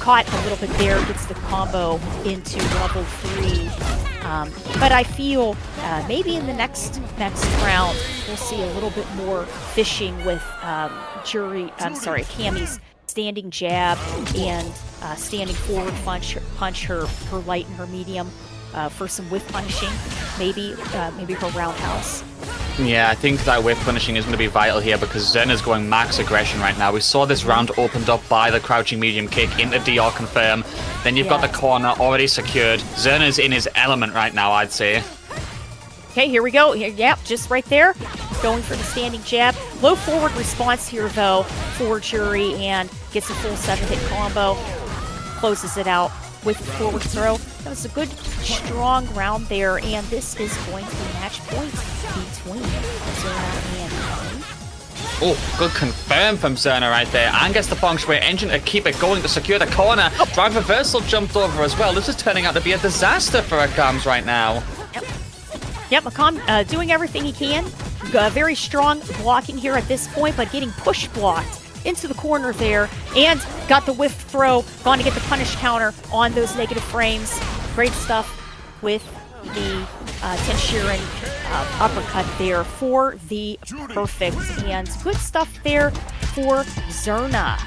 caught a little bit there, gets the combo into level 3. But I feel maybe in the next round we'll see a little bit more fishing with Cammy's standing jab and standing forward punch her light and her medium for some whiff punishing, maybe her roundhouse. Yeah, I think that whiff punishing is going to be vital here because Zerna's going max aggression right now. We saw this round opened up by the crouching medium kick into DR confirm. Then you've got the corner already secured. Zerna's in his element right now, I'd say. Okay, here we go. Yep, just right there. Going for the standing jab. Low forward response here, though, for Jury, and gets a full 7-hit combo. Closes it out with the forward throw. That was a good, strong round there, and this is going to be match point between Zerna and Cammy. Oh, good confirm from Zerna right there. And gets the Feng Shui engine to keep it going to secure the corner. Drive reversal jumped over as well. This is turning out to be a disaster for Akams right now. Yep, Akam doing everything he can. Very strong blocking here at this point, but getting push blocked into the corner there, and got the whiff throw, going to get the punish counter on those negative frames. Great stuff with the Tenshirin uppercut there for the perfect, and good stuff there for Zerna.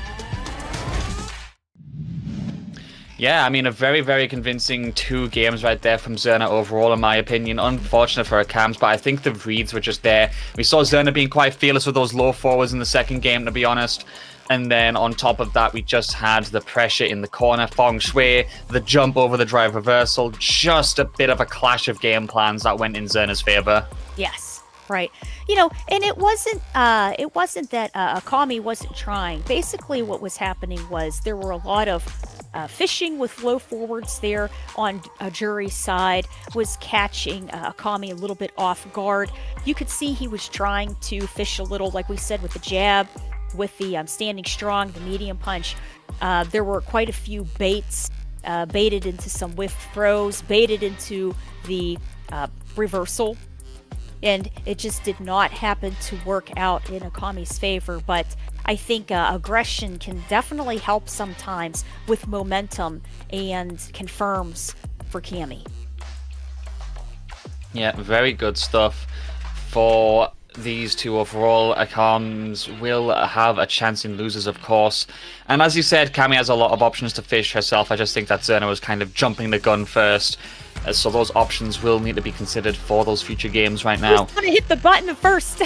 Yeah, I mean, a very, very convincing 2 games right there from Zerna overall, in my opinion. Unfortunate for Akams, but I think the reads were just there. We saw Zerna being quite fearless with those low forwards in the second game, to be honest. And then on top of that, we just had the pressure in the corner, Feng Shui, the jump over the drive reversal, just a bit of a clash of game plans that went in Zerna's favor. Yes, right. And it wasn't that Akami wasn't trying. Basically, what was happening was there were a lot of fishing with low forwards there on Jury's side, was catching Akami a little bit off guard. You could see he was trying to fish a little, like we said, with the jab, with the standing strong, the medium punch. There were quite a few baits baited into some whiff throws, baited into the reversal, and it just did not happen to work out in Akami's favor. But I think aggression can definitely help sometimes with momentum and confirms for Cammy. Yeah, very good stuff for these two overall. Akams will have a chance in losers, of course. And as you said, Cammy has a lot of options to fish herself. I just think that Zerna was kind of jumping the gun first. So those options will need to be considered for those future games right now. Just want to hit the button first.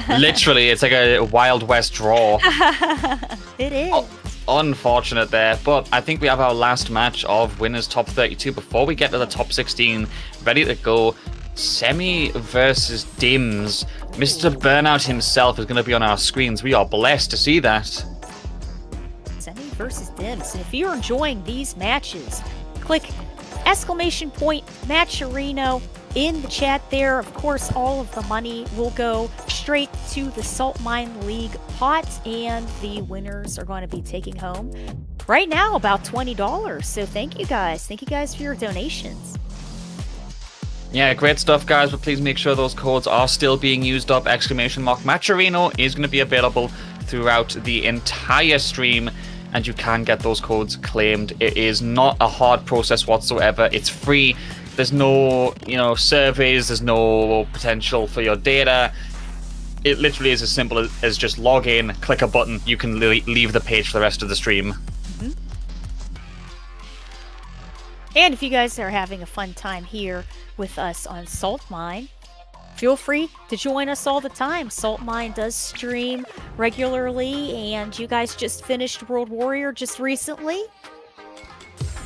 Literally, it's like a Wild West draw. It is. Oh, unfortunate there, but I think we have our last match of winners top 32 before we get to the top 16 ready to go. Semi versus Dims. Mr. Burnout himself is going to be on our screens. We are blessed to see that. Semi versus Dims. And if you're enjoying these matches, click !Matcherino in the chat there. Of course, all of the money will go straight to the Saltmine League pot, and the winners are going to be taking home right now about $20. So thank you guys. Thank you guys for your donations. Yeah, great stuff, guys, but please make sure those codes are still being used up. ! Matcherino is going to be available throughout the entire stream, and you can get those codes claimed. It is not a hard process whatsoever. It's free. There's no, surveys. There's no potential for your data. It literally is as simple as just log in, click a button. You can leave the page for the rest of the stream. Mm-hmm. And if you guys are having a fun time here with us on Saltmine, feel free to join us all the time. Saltmine does stream regularly, and you guys just finished World Warrior just recently.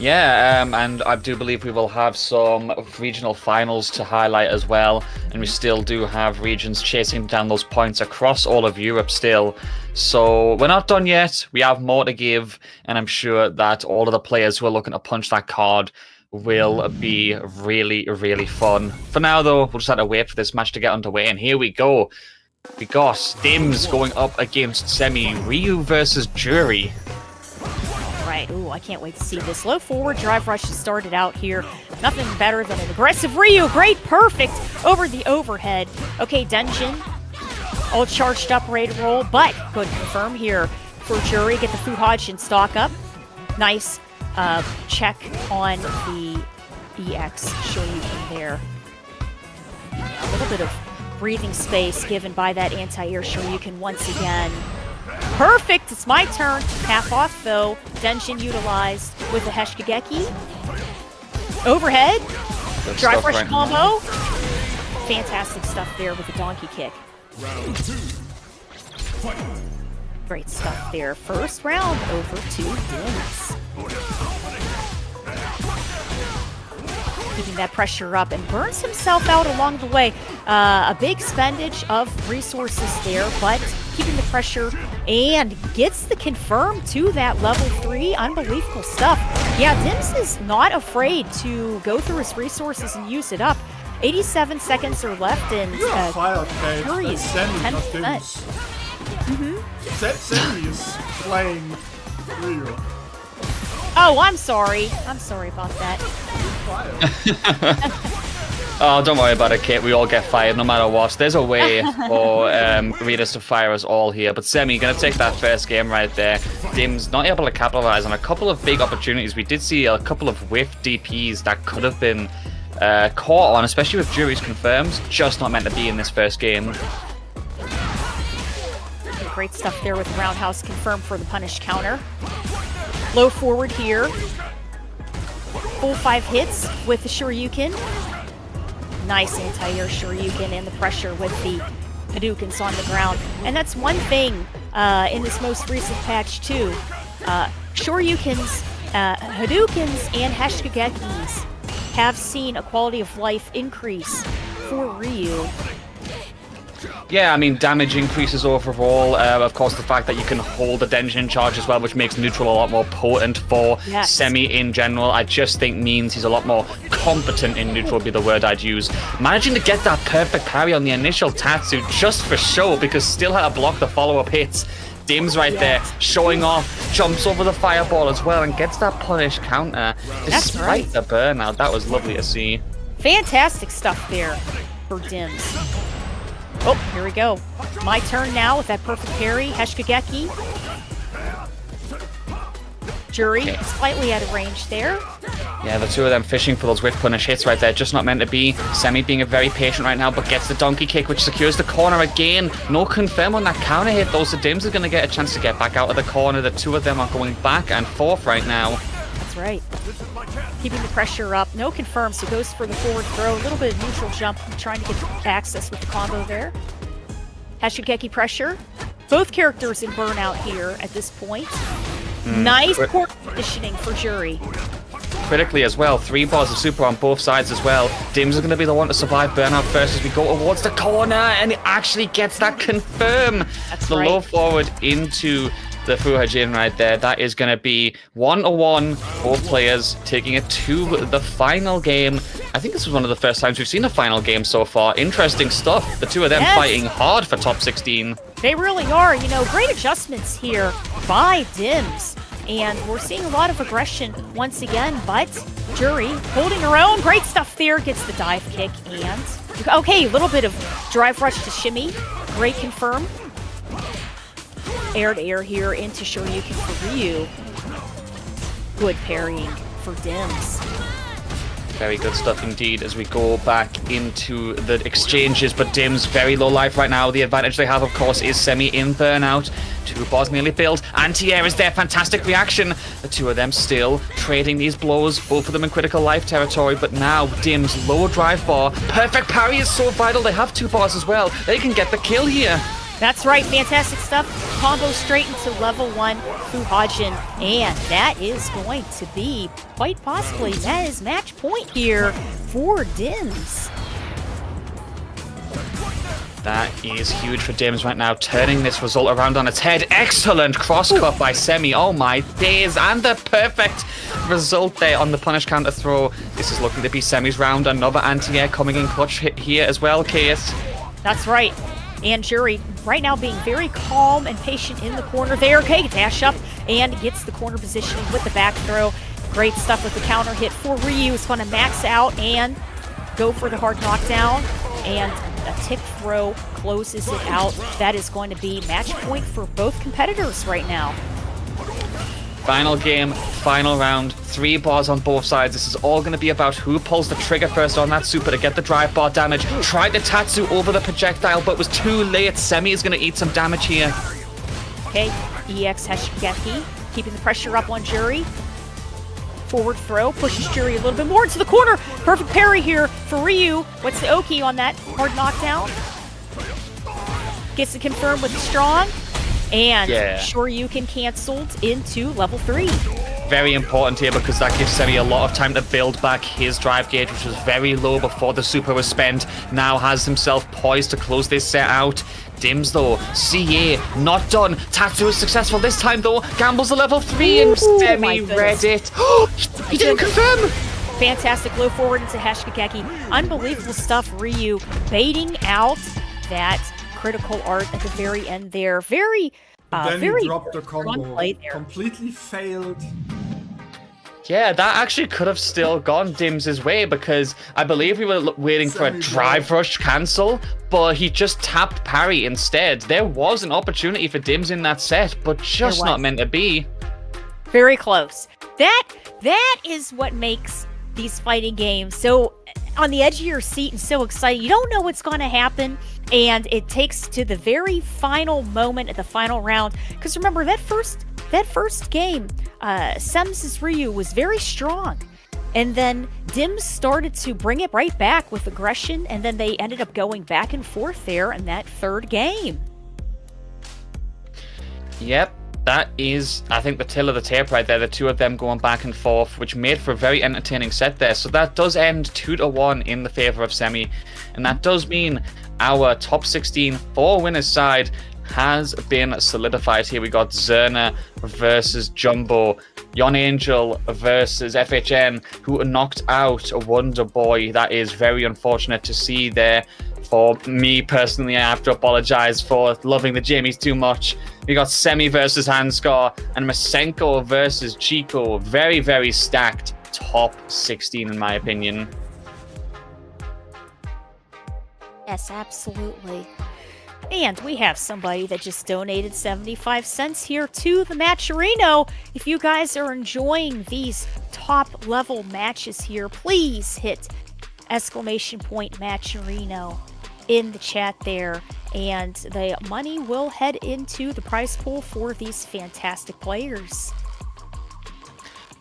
Yeah, and I do believe we will have some regional finals to highlight as well, and we still do have regions chasing down those points across all of Europe still. So we're not done yet. We have more to give, and I'm sure that all of the players who are looking to punch that card will be really, really fun. For now, though, we'll just have to wait for this match to get underway, and here we go. We got Dims going up against Semi. Ryu versus Jury. Right. Ooh, I can't wait to see this. Low forward drive rush has started out here. Nothing better than an aggressive Ryu. Great, perfect over the overhead. Okay, Dungeon all charged up, ready to roll, but good confirm here for Jury. Get the Fuhaj and stock up. Nice check on the EX Shoryuken there. A little bit of breathing space given by that anti-air Shoryuken once again. Perfect! It's my turn. Half off, though. Denshin utilized with the Heshigeki. Overhead. Drive rush combo. Fantastic stuff there with the donkey kick. Great stuff there. First round over to Dims. Keeping that pressure up, and burns himself out along the way. A big spendage of resources there, but keeping the pressure and gets the confirm to that level 3. Unbelievable stuff. Yeah, Dims is not afraid to go through his resources and use it up. 87 seconds are left, and Jury is 10%. Semi is playing Ryu. Oh, I'm sorry. I'm sorry about that. Oh, don't worry about it, Kate. We all get fired no matter what. There's a way for readers to fire us all here. But Semi, going to take that first game right there. Dims not able to capitalize on a couple of big opportunities. We did see a couple of whiff DPs that could have been caught on, especially with Jury's confirms. Just not meant to be in this first game. Great stuff there with the roundhouse confirmed for the punish counter. Low forward here. Full 5 hits with the Shoryuken. Nice anti-air Shoryuken, and the pressure with the Hadoukens on the ground. And that's one thing in this most recent patch too. Shoryukens, Hadoukens, and Heshigekis have seen a quality of life increase for Ryu. Yeah, I mean, damage increases overall. Of course, the fact that you can hold the Denshin charge as well, which makes neutral a lot more potent for Semi in general, I just think means he's a lot more competent in neutral would be the word I'd use. Managing to get that perfect parry on the initial Tatsu just for show, because still had to block the follow-up hits. Dims right there, showing off, jumps over the fireball as well, and gets that punish counter. Despite the burnout, that was lovely to see. Fantastic stuff there for Dims. Oh, here we go. My turn now with that perfect parry. Heshkageki. Jury slightly out of range there. Yeah, the two of them fishing for those whip punish hits right there. Just not meant to be. Semi being very patient right now, but gets the donkey kick, which secures the corner again. No confirm on that counter hit, though, so Dims are going to get a chance to get back out of the corner. The two of them are going back and forth right now. That's right. Keeping the pressure up. No confirm, so goes for the forward throw. A little bit of neutral jump, trying to get access with the combo there. Heshkageki pressure. Both characters in burnout here at this point. Nice court positioning for Jury. Critically as well, 3 bars of super on both sides as well. Dims is going to be the one to survive burnout first as we go towards the corner, and it actually gets that confirm. That's the right. low forward into the Fuhajin right there. That is going to be 1-1, both players taking it to the final game. I think this was one of the first times we've seen a final game so far. Interesting stuff. The two of them fighting hard for top 16. They really are. You know, great adjustments here by Dims. And we're seeing a lot of aggression once again, but Jury holding her own. Great stuff there. Gets the dive kick and... Okay, a little bit of drive rush to shimmy. Great confirm. Air to air here into Shoryuken for Ryu. Good parrying for Dims. Very good stuff indeed as we go back into the exchanges, but Dims very low life right now. The advantage they have, of course, is Semi in burnout. 2 bars nearly filled. Anti-air is there. Fantastic reaction. The two of them still trading these blows, both of them in critical life territory, but now Dims low drive bar. Perfect parry is so vital. They have 2 bars as well. They can get the kill here. That's right, fantastic stuff. Combo straight into level 1 Fuhajin, and that is going to be, quite possibly, that is match point here for Dims. That is huge for Dims right now, turning this result around on its head. Excellent cross-cut by Semi. Oh my days, and the perfect result there on the punish counter throw. This is looking to be Semi's round. Another anti-air coming in clutch hit here as well, Case. That's right. And Jury right now being very calm and patient in the corner there. Okay, dash up and gets the corner positioning with the back throw. Great stuff with the counter hit for Ryu. Is going to max out and go for the hard knockdown. And a tick throw closes it out. That is going to be match point for both competitors right now. Final game, final round, 3 bars on both sides. This is all going to be about who pulls the trigger first on that super to get the drive bar damage. Tried the Tatsu over the projectile, but was too late. Semi is going to eat some damage here. Okay, EX Heshkageki keeping the pressure up on Jury. Forward throw pushes Jury a little bit more into the corner. Perfect parry here for Ryu. What's the Oki on that hard knockdown? Gets it confirmed with the strong. And Shoryuken canceled into level 3. Very important here because that gives Semi a lot of time to build back his drive gauge, which was very low before the super was spent. Now has himself poised to close this set out. Dims though, CA not done. Tatsu is successful this time though. Gambles a level 3 and Semi read it. He didn't confirm. Fantastic low forward into Heshkageki. Unbelievable stuff. Ryu baiting out that critical art at the very end there. Very very dropped the combo. play there. Completely failed. Yeah, that actually could have still gone Dims' way because I believe we were waiting for a drive rush cancel, but he just tapped parry instead. There was an opportunity for Dims in that set, but just not meant to be. Very close. That is what makes these fighting games so on the edge of your seat and so exciting. You don't know what's going to happen, and it takes to the very final moment at the final round. Because remember, that first game, Sems' Ryu was very strong. And then Dims started to bring it right back with aggression, and then they ended up going back and forth there in that third game. Yep. That is, I think, the tail of the tape right there. The two of them going back and forth, which made for a very entertaining set there. So that does end 2-1 in the favor of Semi. And that does mean our top 16 for winners side has been solidified here. We got Zerna versus Jumbo. Yon Angel versus FHN, who knocked out Wonder Boy. That is very unfortunate to see there. For me personally, I have to apologize for loving the Jamies too much. We got Semi versus Handskar and Masenko versus Chico. Very, very stacked top 16 in my opinion. Yes, absolutely. And we have somebody that just donated 75 cents here to the Matcherino. If you guys are enjoying these top level matches here, please hit !Matcherino in the chat there. And the money will head into the prize pool for these fantastic players.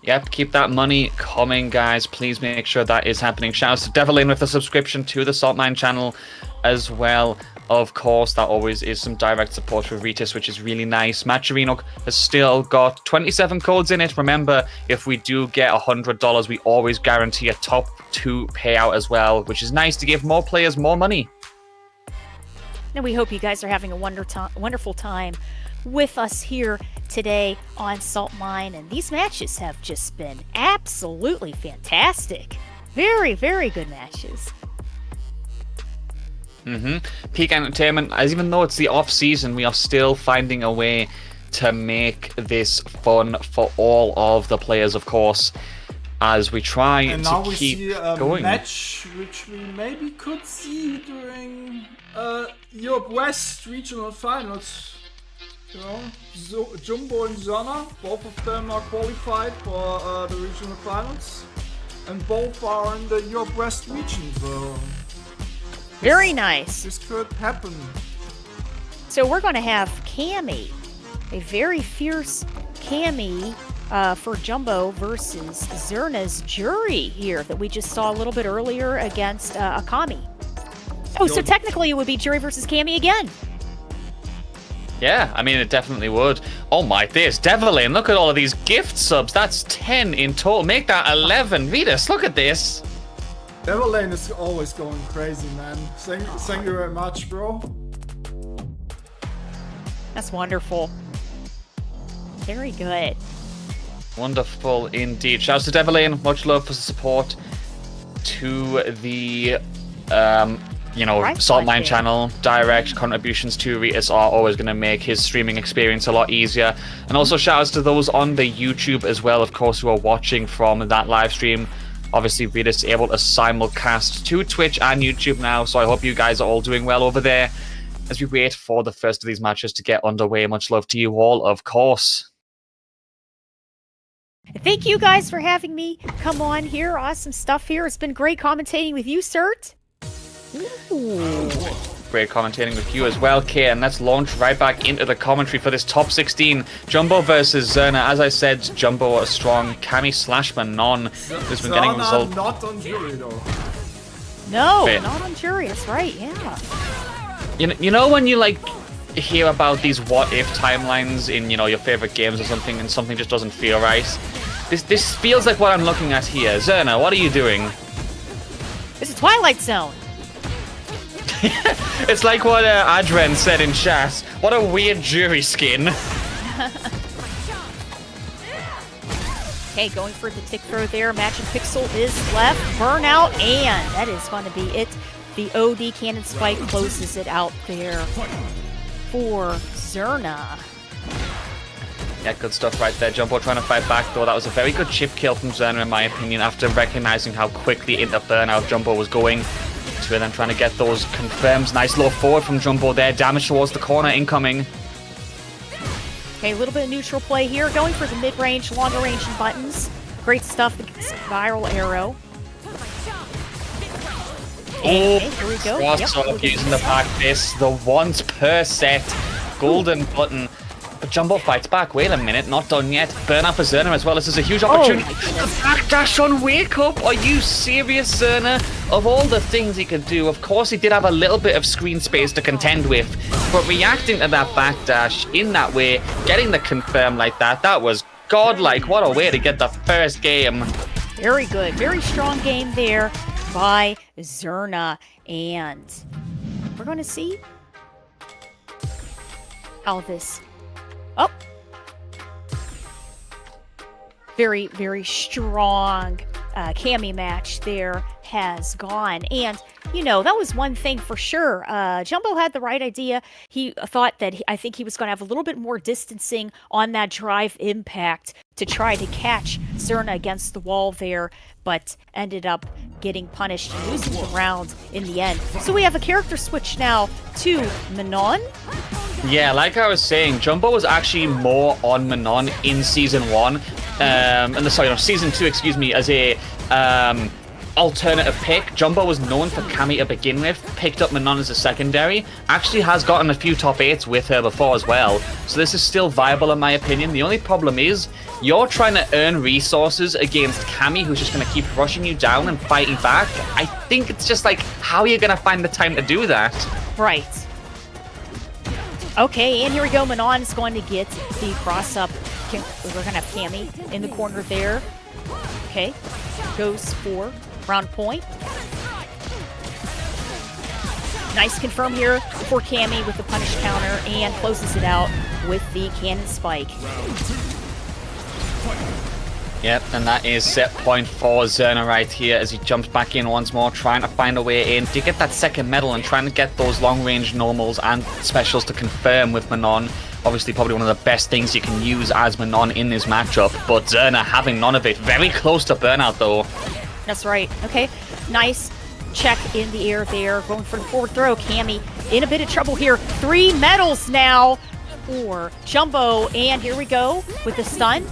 Yep, keep that money coming, guys. Please make sure that is happening. Shout out to Devilin with the subscription to the Saltmine channel as well. Of course, that always is some direct support for Ritus, which is really nice. Matcherino has still got 27 codes in it. Remember, if we do get $100, we always guarantee a top 2 payout as well, which is nice to give more players more money. And we hope you guys are having a wonderful time with us here today on Saltmine. And these matches have just been absolutely fantastic. Very, very good matches. Peak Entertainment, as even though it's the off season, we are still finding a way to make this fun for all of the players, of course, as we try and to now we keep see a going. match which we maybe could see during Europe West regional finals. You know, Jumbo and Zana, both of them are qualified for the regional finals, and both are in the Europe West region. So very nice. This could happen. So we're going to have Cammy, a very fierce Cammy for Jumbo versus Zerna's Jury here that we just saw a little bit earlier against Akami. Oh, so technically it would be Jury versus Cammy again. Yeah, I mean, it definitely would. Oh my, there's Devilin. Look at all of these gift subs. That's 10 in total. Make that 11. Ritus, look at this. Devil Lane is always going crazy, man. Thank you very much, bro. That's wonderful. Very good. Wonderful indeed. Shouts to Devilin. Much love for the support to the Saltmine channel. Direct contributions to Ritus are always going to make his streaming experience a lot easier. And also shout outs to those on the YouTube as well, of course, who are watching from that live stream. Obviously, Ritus is able to simulcast to Twitch and YouTube now, so I hope you guys are all doing well over there as we wait for the first of these matches to get underway. Much love to you all, of course. Thank you guys for having me come on here. Awesome stuff here. It's been great commentating with you, Cert. Ooh. Great commentating with you as well, Kay, and let's launch right back into the commentary for this top 16. Jumbo versus Zerna. As I said, Jumbo a strong. Cammy / Manon has been getting results. Not on Jury though. No, not on Jury. That's right. Yeah. You know when you like hear about these what if timelines in your favorite games or something, and something just doesn't feel right. This feels like what I'm looking at here. Zerna, what are you doing? It's a Twilight Zone. It's like what Adren said in chat. What a weird Jury skin. Okay, going for the tick throw there. Matching Pixel is left. Burnout, and that is going to be it. The OD Cannon Spike closes it out there for Zerna. Yeah, good stuff right there. Jumbo trying to fight back, though. That was a very good chip kill from Zerna, in my opinion, after recognizing how quickly into burnout Jumbo was going. So then trying to get those confirms. Nice low forward from Jumbo there. Damage towards the corner incoming. Okay, a little bit of neutral play here. Going for the mid-range, longer range buttons. Great stuff. The spiral arrow. Oh, okay, here we go. Cross up using the back fist. The once per set golden button. But Jumbo fights back. Wait a minute, not done yet. Burnout for Zerna as well. This is a huge opportunity. The backdash on Wake Up. Are you serious, Zerna? Of all the things he could do, of course he did have a little bit of screen space to contend with. But reacting to that backdash in that way, getting the confirm like that, that was godlike. What a way to get the first game. Very good. Very strong game there by Zerna. And we're going to see how this... Oh! Very, very strong Cammy match there has gone. And that was one thing for sure. Jumbo had the right idea. He thought that I think he was going to have a little bit more distancing on that drive impact to try to catch Zerna against the wall there, but ended up getting punished and losing the round in the end. So we have a character switch now to Manon. Yeah, like I was saying, Jumbo was actually more on Manon in Season 1, Season 2, excuse me, as a alternative pick. Jumbo was known for Cammy to begin with, picked up Manon as a secondary, actually has gotten a few top 8s with her before as well, so this is still viable in my opinion. The only problem is, you're trying to earn resources against Cammy, who's just going to keep rushing you down and fighting back. I think it's just like, how are you going to find the time to do that? Right. Okay, and here we go. Manon is going to get the cross-up. We're going to have Cammy in the corner there. Okay, goes for round point. Nice confirm here for Cammy with the punish counter and closes it out with the cannon spike. Yep, and that is set point for Zerna right here as he jumps back in once more, trying to find a way in to get that second medal and trying to get those long-range normals and specials to confirm with Manon. Obviously, probably one of the best things you can use as Manon in this matchup, but Zerna having none of it. Very close to burnout, though. That's right. Okay, nice check in the air there. Going for the forward throw. Cammy in a bit of trouble here. 3 medals now for Jumbo, and here we go with the stun.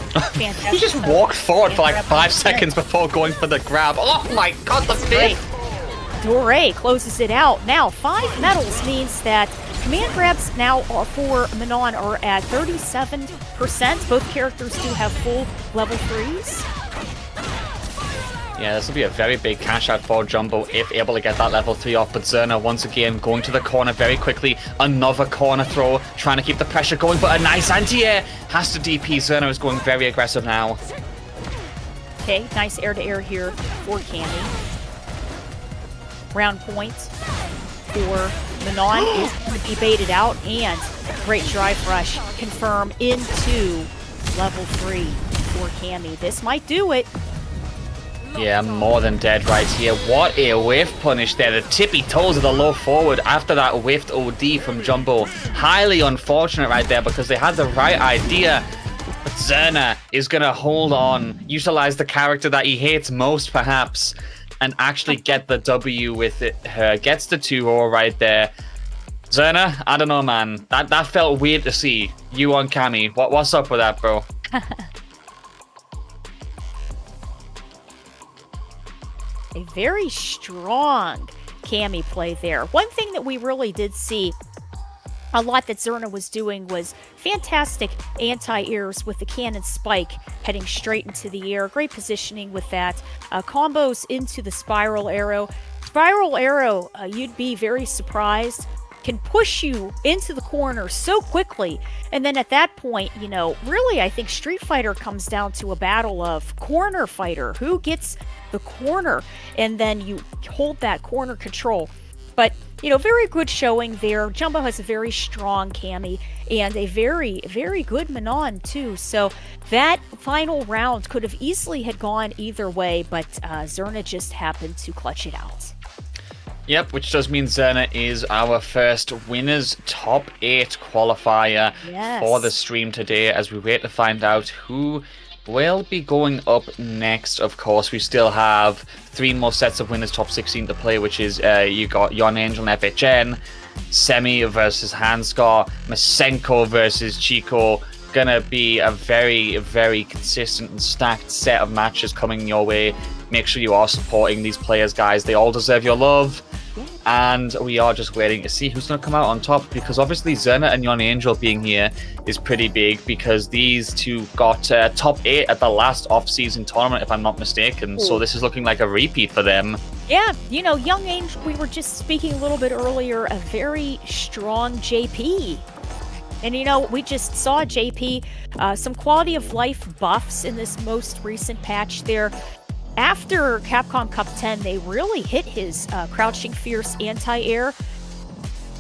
Fantastic. He just walked forward for like 5 seconds before going for the grab. Oh my god, the fifth! Doré closes it out. Now, 5 medals means that command grabs now for Manon are at 37%. Both characters do have full level 3s. Yeah, this will be a very big cash out for Jumbo if able to get that level 3 off. But Zerna once again going to the corner very quickly. Another corner throw, trying to keep the pressure going, but a nice anti-air. Has to DP. Zerna is going very aggressive now. Okay, nice air-to-air here for Cammy. Round point for Manon is going to be baited out, and great drive rush confirm into level 3 for Cammy. This might do it. Yeah, more than dead right here. What a whiff punish there. The tippy toes of the low forward after that whiffed OD from Jumbo. Highly unfortunate right there because they had the right idea. But Zerna is going to hold on, utilize the character that he hates most perhaps, and actually get the W with it. Gets the 2-0 right there. Zerna, I don't know, man. That felt weird to see. You on Cammy. What's up with that, bro? A very strong Cammy play there. One thing that we really did see a lot that Zerna was doing was fantastic anti-airs with the cannon spike heading straight into the air. Great positioning with that. Combos into the spiral arrow. Spiral arrow, you'd be very surprised, can push you into the corner so quickly. And then at that point, really I think Street Fighter comes down to a battle of corner fighter. Who gets the corner? And then you hold that corner control. But, very good showing there. Jumbo has a very strong Cammy and a very, very good Manon too. So that final round could have easily had gone either way, but Zerna just happened to clutch it out. Yep, which does mean Zerna is our first winners top 8 qualifier for the stream today as we wait to find out who will be going up next. Of course, we still have 3 more sets of winners top 16 to play, which is you got Yon Angel and FHN, Semi versus Hanskar, Masenko versus Chico. Gonna be a very, very consistent and stacked set of matches coming your way. Make sure you are supporting these players, guys. They all deserve your love. And we are just waiting to see who's going to come out on top, because obviously Zerna and Yon Angel being here is pretty big, because these two got top 8 at the last off-season tournament, if I'm not mistaken. So this is looking like a repeat for them. Yeah, Young Angel, we were just speaking a little bit earlier, a very strong JP. And we just saw JP, some quality of life buffs in this most recent patch there. After Capcom Cup 10, they really hit his Crouching Fierce anti-air.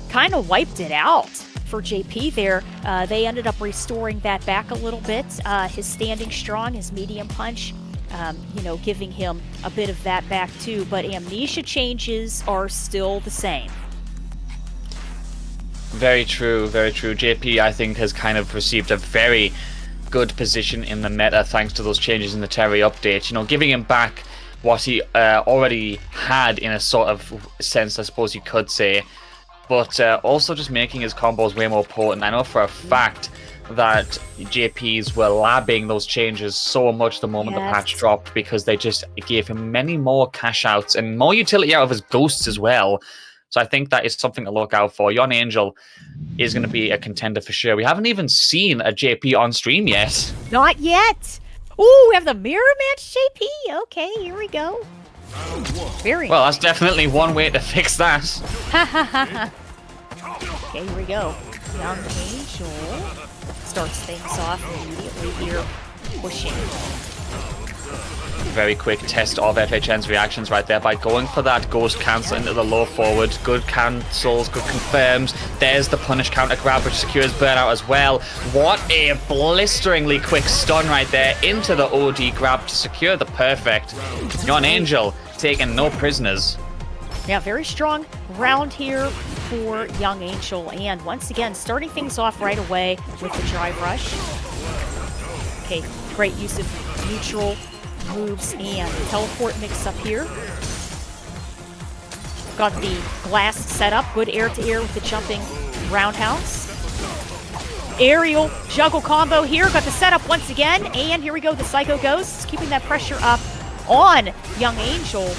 Kind of wiped it out for JP there. They ended up restoring that back a little bit. His Standing Strong, his medium punch, giving him a bit of that back too. But amnesia changes are still the same. Very true, very true. JP, I think, has kind of received a very good position in the meta thanks to those changes in the Terry update. Giving him back what he already had in a sort of sense, I suppose you could say. But also just making his combos way more potent. I know for a fact that JPs were labbing those changes so much the moment the patch dropped, because they just gave him many more cash outs and more utility out of his ghosts as well. So I think that is something to look out for. Yon Angel is going to be a contender for sure. We haven't even seen a JP on stream yet. Not yet. Ooh, we have the mirror match JP. Okay, here we go. Very well, that's definitely one way to fix that. Okay, here we go. Young Angel starts things off immediately here, pushing. Very quick test of FHN's reactions right there by going for that ghost cancel into the low forward. Good cancels, good confirms. There's the punish counter grab, which secures burnout as well. What a blisteringly quick stun right there into the OD grab to secure the perfect. Yon Angel taking no prisoners. Yeah, very strong round here for Young Angel. And once again, starting things off right away with the drive rush. Okay, great use of neutral moves and teleport mix up here. Got the glass set up, good air to air with the jumping roundhouse. Aerial juggle combo here, got the setup once again, and here we go, the Psycho Ghosts, keeping that pressure up on Young Angel.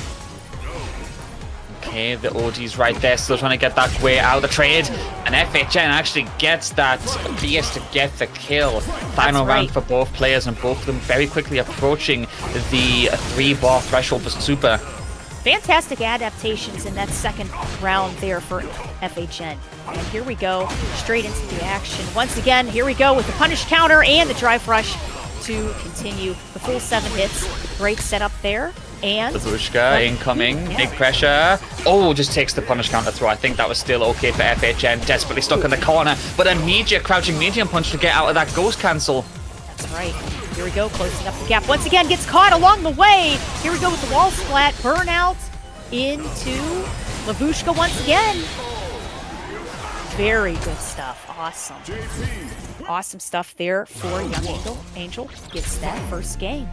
Okay, the OD's right there, still trying to get that way out of the trade. And FHN actually gets that base to get the kill. Final round for both players, and both of them very quickly approaching the 3-bar threshold for Super. Fantastic adaptations in that second round there for FHN. And here we go, straight into the action. Once again, here we go with the punish counter and the drive rush to continue the full 7 hits. Great setup there. And Babushka incoming, big pressure. Oh, just takes the punish counter through. I think that was still okay for FHN. Desperately stuck in the corner, but immediate crouching medium punch to get out of that ghost cancel. That's right. Here we go, closing up the gap. Once again, gets caught along the way. Here we go with the wall splat. Burnout into Lavushka once again. Very good stuff. Awesome. Awesome stuff there for Young Angel. Angel gets that first game.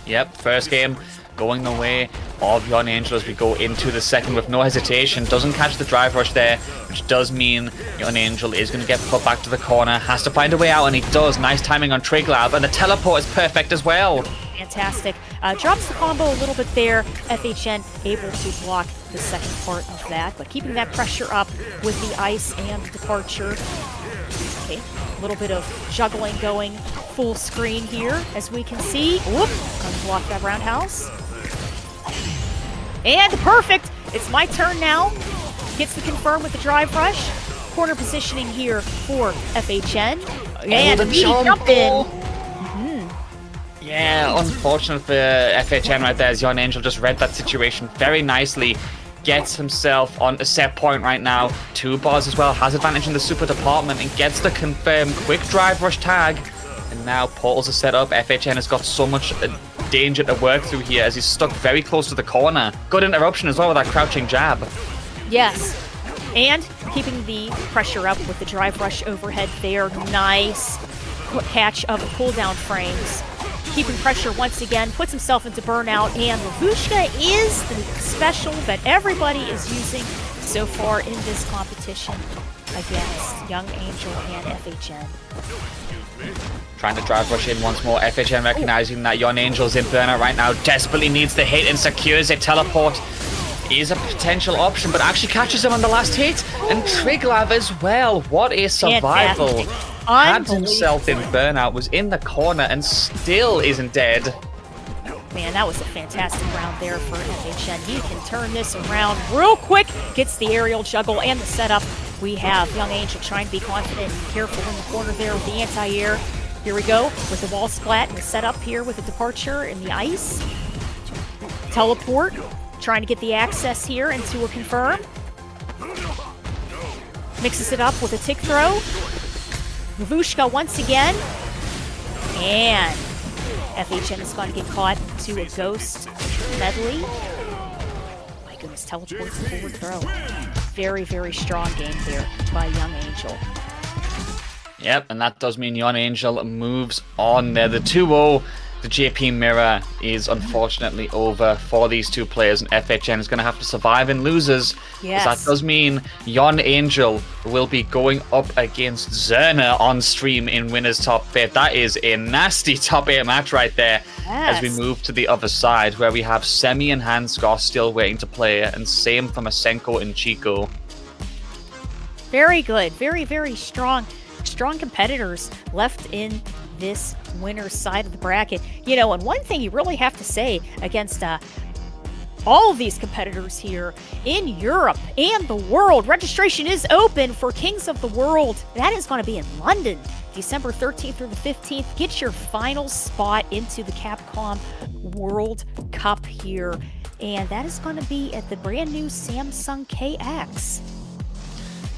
Yep, first game going the way of Yon Angel as we go into the second with no hesitation. Doesn't catch the drive rush there, which does mean Yon Angel is going to get put back to the corner. Has to find a way out, and he does. Nice timing on Triglab, and the teleport is perfect as well. Fantastic. Drops the combo a little bit there. FHN able to block the second part of that, but keeping that pressure up with the ice and the departure. Okay, a little bit of juggling going full screen here, as we can see. Whoop! Unblock that roundhouse. And perfect! It's my turn now. Gets the confirm with the drive rush. Corner positioning here for FHN. And the jump in. Yeah, unfortunate for FHN right there, as Yon Angel just read that situation very nicely. Gets himself on a set point right now. 2 bars as well, has advantage in the super department, and gets the confirmed quick drive rush tag. And now portals are set up. FHN has got so much danger to work through here, as he's stuck very close to the corner. Good interruption as well with that crouching jab. Yes, and keeping the pressure up with the drive rush overhead there. Nice catch of cooldown frames. Keeping pressure once again, puts himself into burnout, and Lavushka is the special that everybody is using so far in this competition against Young Angel and FHN. Trying to drive rush in once more. FHN recognizing that Yon Angel's in burnout right now. Desperately needs the hit and secures it. Teleport is a potential option, but actually catches him on the last hit. And Triglab as well. What a survival. Fantastic. Had himself in burnout, was in the corner, and still isn't dead. Man, that was a fantastic round there for FHN. He can turn this around real quick. Gets the aerial juggle and the setup. We have Young Angel trying to be confident and careful in the corner there with the anti-air. Here we go with the wall splat and the setup here with the departure in the ice. Teleport, trying to get the access here into a confirm. Mixes it up with a tick throw. Lavushka once again. And FHN is going to get caught to a ghost medley. My goodness, teleport forward throw. Very, very strong game there by Young Angel. Yep, and that does mean Young Angel moves on there. The 2-0, the JP Mirror is unfortunately over for these two players, and FHN is going to have to survive in losers. Yes. That does mean Young Angel will be going up against Zerna on stream in Winners Top 8. That is a nasty Top 8 match right there. Yes. As we move to the other side, where we have Semi and Hanskar still waiting to play, and same from Asenko and Chico. Very good. Very, very strong competitors left in this winner's side of the bracket. You know, and one thing you really have to say against all of these competitors here in Europe and the world, registration is open for Kings of the World. That is going to be in London, December 13th through the 15th. Get your final spot into the Capcom World Cup here. And that is going to be at the brand new Samsung KX.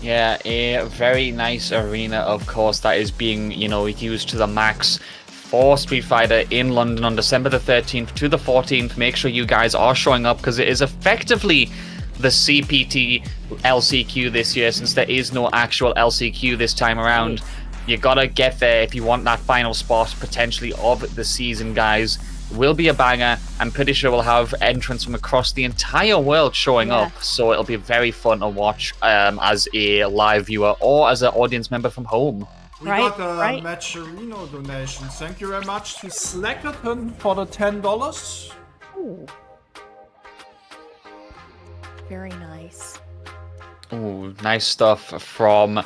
Yeah, a very nice arena, of course, that is being, used to the max for Street Fighter in London on December the 13th to the 14th. Make sure you guys are showing up, because it is effectively the CPT LCQ this year, since there is no actual LCQ this time around. You gotta get there if you want that final spot, potentially, of the season, guys. Will be a banger. I'm pretty sure we'll have entrants from across the entire world showing up, so it'll be very fun to watch as a live viewer or as an audience member from home. We got a Matcherino donation. Thank you very much to Slackerton for the $10. Ooh. Very nice. Ooh, nice stuff from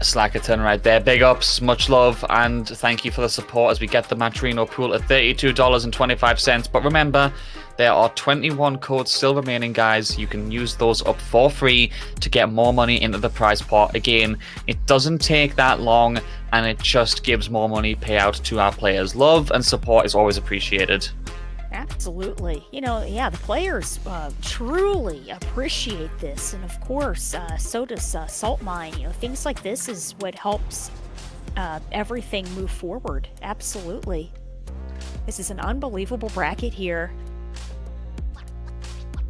Slackerton right there. Big ups, much love, and thank you for the support as we get the Matcherino pool at $32.25. But remember, there are 21 codes still remaining, guys. You can use those up for free to get more money into the prize pot. Again, it doesn't take that long, and it just gives more money payout to our players. Love and support is always appreciated. Absolutely. The players truly appreciate this. And of course, so does Saltmine. Things like this is what helps everything move forward. Absolutely. This is an unbelievable bracket here.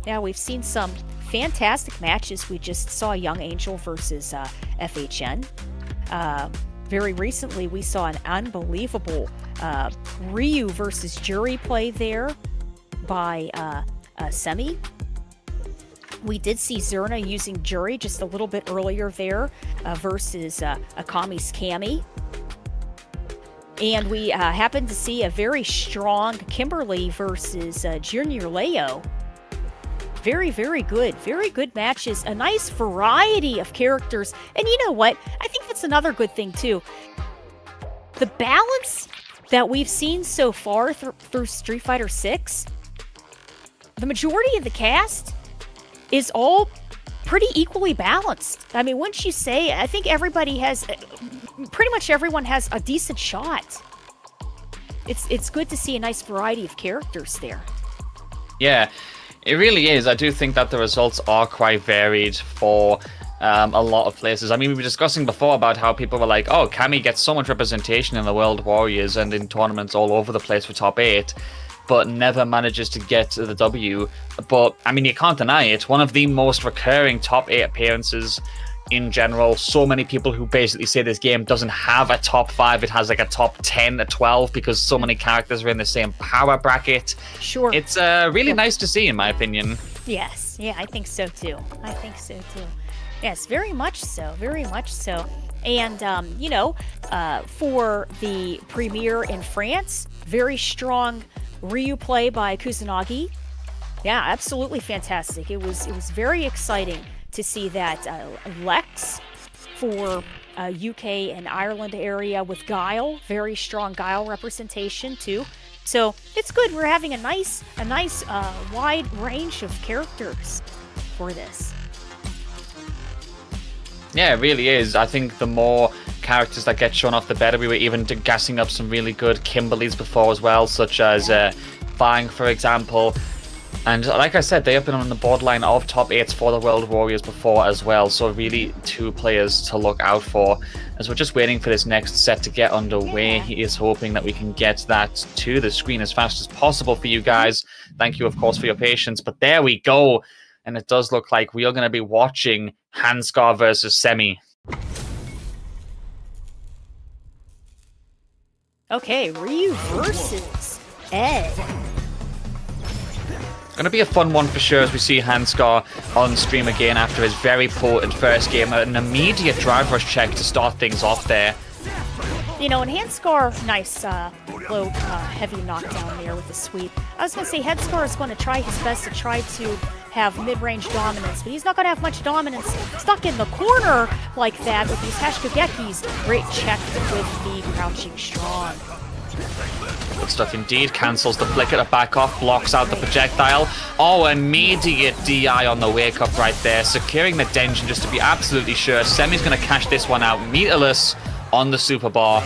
Yeah, we've seen some fantastic matches. We just saw Young Angel versus FHN. Very recently, we saw an unbelievable Ryu versus Jury play there by Semi. We did see Zerna using Jury just a little bit earlier there versus Akami's Kami. And we happened to see a very strong Kimberly versus Junior Leo. Very, very good. Very good matches. A nice variety of characters. And you know what? I think that's another good thing, too. The balance that we've seen so far through Street Fighter 6, the majority of the cast is all pretty equally balanced. I mean, wouldn't you say? I think everybody has, pretty much everyone has a decent shot. It's good to see a nice variety of characters there. Yeah. It really is. I do think that the results are quite varied for a lot of places. I mean, we were discussing before about how people were like, oh, Cammy gets so much representation in the World Warriors and in tournaments all over the place for top 8, but never manages to get to the W. But, I mean, you can't deny it. One of the most recurring top 8 appearances in general. So many people who basically say this game doesn't have a top 5. It has like a top 10, a 12, because so many characters are in the same power bracket. Sure. It's really nice to see, in my opinion. Yes. Yeah, I think so too. Yes, very much so. Very much so. And, for the premiere in France, very strong Ryu play by Kusanagi. Yeah, absolutely fantastic. It was very exciting to see that Lex for UK and Ireland area with Guile, very strong Guile representation too. So it's good. We're having a nice wide range of characters for this. Yeah, it really is. I think the more characters that get shown off, the better. We were even gassing up some really good Kimberlys before as well, such as Fang, for example. And like I said, they have been on the borderline of top 8s for the World Warriors before as well. So really 2 players to look out for. As we're just waiting for this next set to get underway, he is hoping that we can get that to the screen as fast as possible for you guys. Thank you, of course, for your patience. But there we go. And it does look like we are going to be watching Handskar versus Semi. Okay, Ryu versus Ed. Going to be a fun one for sure as we see Handskar on stream again after his very potent first game. An immediate drive rush check to start things off there. You know, and Handskar, nice low heavy knockdown there with the sweep. I was going to say Handskar is going to try his best to try to have mid-range dominance, but he's not going to have much dominance stuck in the corner like that with these Hashkagekis. Great check with the crouching strong. Good stuff indeed. Cancels the flicker to back off, blocks out the projectile. Oh, immediate DI on the wake up right there. Securing the Denjin just to be absolutely sure. Semi's going to cash this one out. Meterless on the super bar.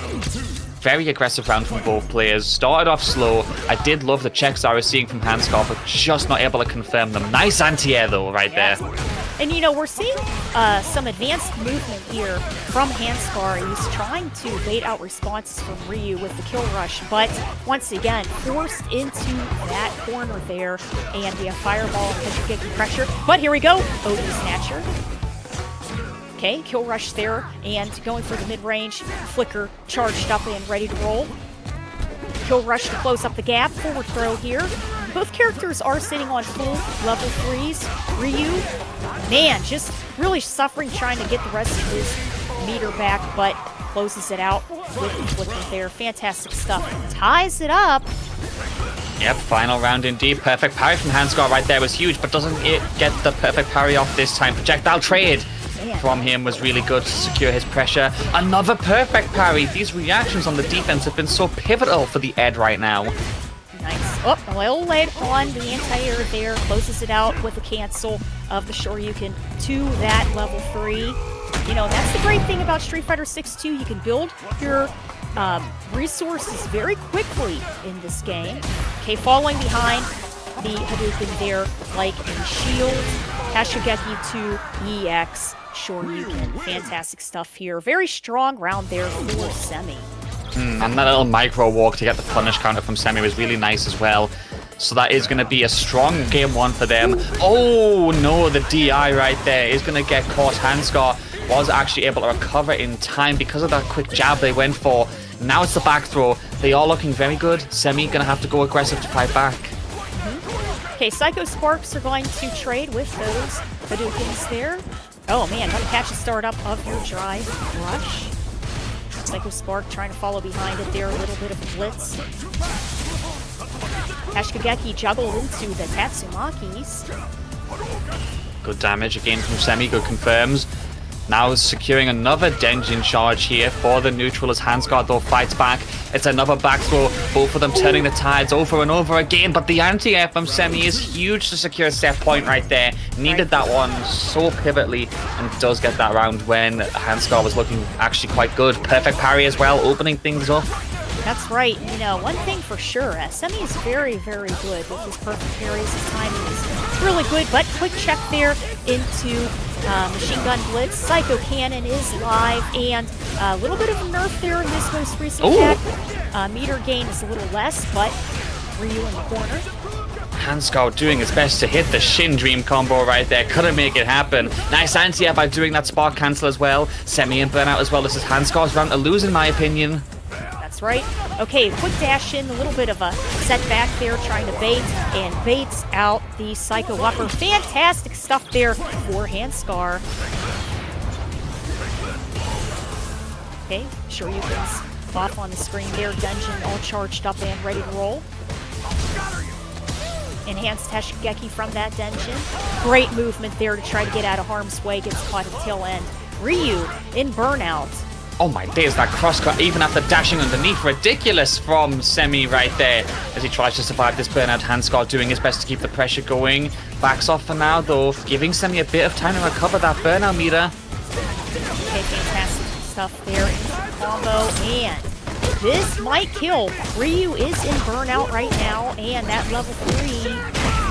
Very aggressive round from both players. Started off slow. I did love the checks I was seeing from Handskar, but just not able to confirm them. Nice anti-air though right there. And you know, we're seeing some advanced movement here from Handskar. He's trying to bait out responses from Ryu with the kill rush, but once again, forced into that corner there, and we have Fireball and Hashkageki pressure. But here we go, OD Snatcher. Okay, kill rush there, and going for the mid-range. Flicker charged up and ready to roll. Kill rush to close up the gap. Forward throw here. Both characters are sitting on full level 3s. Ryu, man, just really suffering trying to get the rest of his meter back, but closes it out with the flicker there. Fantastic stuff. Ties it up. Yep, final round indeed. Perfect parry from Handskar right there was huge, but doesn't it get the perfect parry off this time? Projectile trade from him was really good to secure his pressure. Another perfect parry. These reactions on the defense have been so pivotal for the Ed right now. Nice. Oh, well led on the anti-air there. Closes it out with a cancel of the Shoryuken to that level 3. You know, that's the great thing about Street Fighter 6 2. You can build your resources very quickly in this game. Okay, falling behind the Hadouken there like a shield. Hashkageki to EX. Shoryuken. Fantastic stuff here. Very strong round there for Semi. And that little micro walk to get the punish counter from Semi was really nice as well. So that is going to be a strong game 1 for them. Oh no, the DI right there is going to get caught. Handskar was actually able to recover in time because of that quick jab they went for. Now it's the back throw. They are looking very good. Semi going to have to go aggressive to fight back. Okay, Psycho Sparks are going to trade with those Hadoukens there. Oh man, gotta catch the start up of your drive rush. Psycho Spark trying to follow behind it there, a little bit of blitz. Hashkageki juggled into the Tatsumakis. Good damage again from Semi, good confirms. Now securing another Denjin charge here for the neutral as Handskar though fights back. It's another back throw, both of them turning the tides over and over again, but the anti-air from Semi is huge to secure a set point right there. Needed that one so pivotally and does get that round when Handskar was looking actually quite good. Perfect parry as well, opening things up. That's right. You know, one thing for sure, Semi is very, very good with his perfect parries. His timing is really good, but quick check there into Machine Gun Blitz. Psycho Cannon is live, and a little bit of a nerf there in this most recent attack. Meter gain is a little less, but Ryu in the corner. Handskar doing his best to hit the Shin Dream combo right there. Couldn't make it happen. Nice anti-air by doing that spark cancel as well. Semi and burnout as well. This is Handskar's round to lose in my opinion. That's right. Okay, quick dash in, a little bit of a setback there, trying to bait, and baits out the Psycho Upper. Fantastic stuff there for Handskar. Okay, Shoryuken's off on the screen there. Dungeon all charged up and ready to roll. Enhanced Hashkageki from that Dungeon. Great movement there to try to get out of harm's way. Gets caught at the tail end. Ryu in burnout. Oh my days, that crosscut even after dashing underneath. Ridiculous from Semi right there as he tries to survive this burnout. Handskar doing his best to keep the pressure going. Backs off for now though, giving Semi a bit of time to recover that burnout meter. Okay, fantastic stuff there. Combo, and this might kill. Ryu is in burnout right now, and that level 3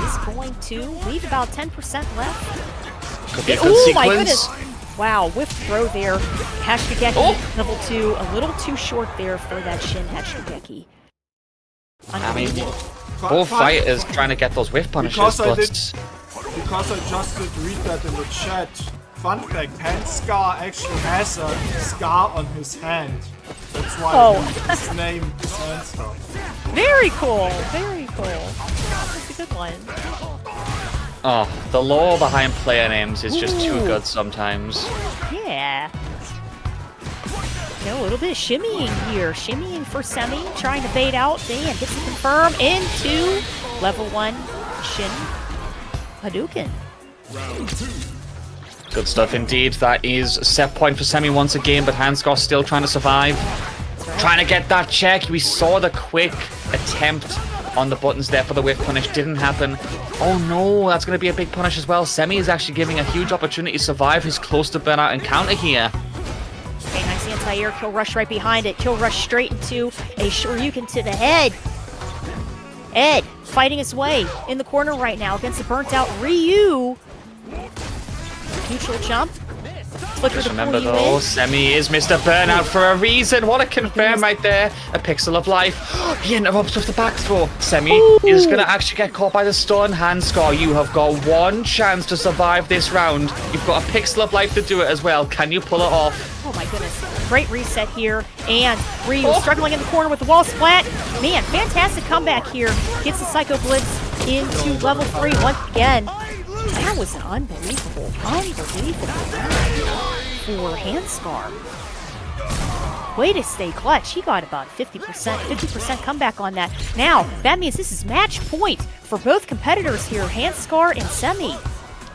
is going to leave about 10% left. Could be a good Oh sequence. my goodness! Wow, whiff throw there. Hashigeki, level 2, a little too short there for that Shin Hashigeki. I mean, both fighters trying to get those whiff punishes, Because I just did read that in the chat. Fun fact, Handscar actually has a scar on his hand. That's why his name is Handscar. Very cool, very cool. That's a good one. Oh, the lore behind player names is just too good sometimes. Yeah. A little bit of shimmying here. Shimmying for Semi, trying to bait out. Dan gets to confirm into level 1 Shin Hadouken. Good stuff indeed. That is set point for Semi once again, but Handscar still trying to survive. Right. Trying to get that check. We saw the quick attempt on the buttons there for the whiff punish. Didn't happen. Oh no, that's going to be a big punish as well. Semi is actually giving a huge opportunity to survive his close to burnout encounter here. Okay, nice anti-air kill rush right behind it. Kill rush straight into a Shoryuken to the head. Ed fighting his way in the corner right now against the burnt out Ryu. Neutral jump. Flicker Just to remember pull you though, in. Semi is Mr. Burnout for a reason. What a confirm right there. A pixel of life. He interrupts with the back throw. Semi is going to actually get caught by the stun. Handscar, you have got one chance to survive this round. You've got a pixel of life to do it as well. Can you pull it off? Oh my goodness. Great reset here. And Ryu struggling in the corner with the wall splat. Man, fantastic comeback here. Gets the Psycho Blitz into level 3 once again. That was an unbelievable round for Handscar. Way to stay clutch. He got about 50% comeback on that. Now, that means this is match point for both competitors here, Handscar and Semi.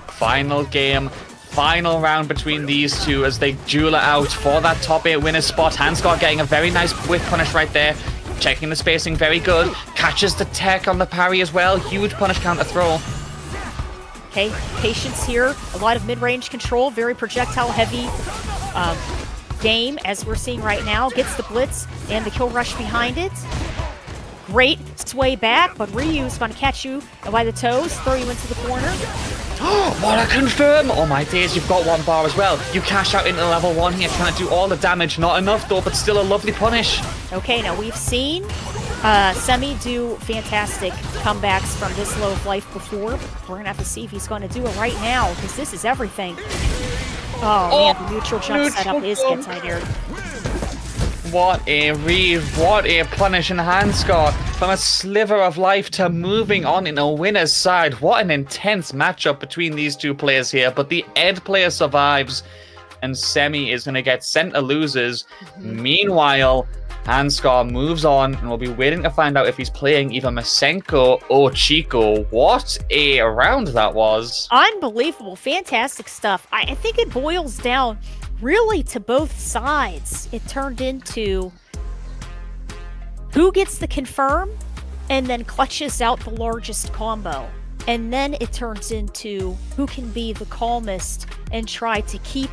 Final game. Final round between these two as they duel it out for that top 8 winner spot. Handscar getting a very nice whiff punish right there. Checking the spacing very good. Catches the tech on the parry as well. Huge punish counter throw. Okay, patience here. A lot of mid-range control. Very projectile heavy game as we're seeing right now. Gets the blitz and the kill rush behind it. Great sway back, but Ryu's going to catch you by the toes, throw you into the corner. What a confirm! Oh my days, you've got one bar as well. You cash out into level 1 here, trying to do all the damage. Not enough though, but still a lovely punish. Okay, now we've seen Semi do fantastic comebacks from this low of life before. We're going to have to see if he's going to do it right now, because this is everything. Oh man, the neutral jump setup is anti-aired. What a read, what a punish in Handscar. From a sliver of life to moving on in a winner's side. What an intense matchup between these two players here. But the Ed player survives, and Semi is going to get sent to losers. Meanwhile, Handscar moves on, and we'll be waiting to find out if he's playing either Masenko or Chico. What a round that was. Unbelievable, fantastic stuff. I think it boils down really to both sides. It turned into who gets the confirm and then clutches out the largest combo. And then it turns into who can be the calmest and try to keep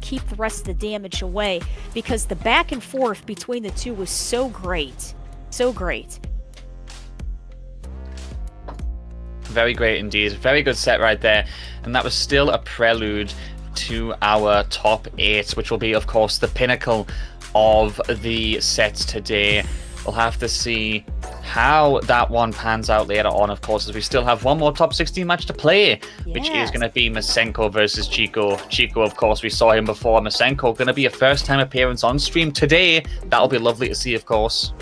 keep the rest of the damage away, because the back and forth between the two was so great. So great. Very great indeed. Very good set right there. And that was still a prelude to our top 8, which will be, of course, the pinnacle of the sets today. We'll have to see how that one pans out later on, of course, as we still have one more top 16 match to play, which is going to be Masenko versus Chico. Chico, of course, we saw him before. Masenko going to be a first-time appearance on stream today. That'll be lovely to see, of course.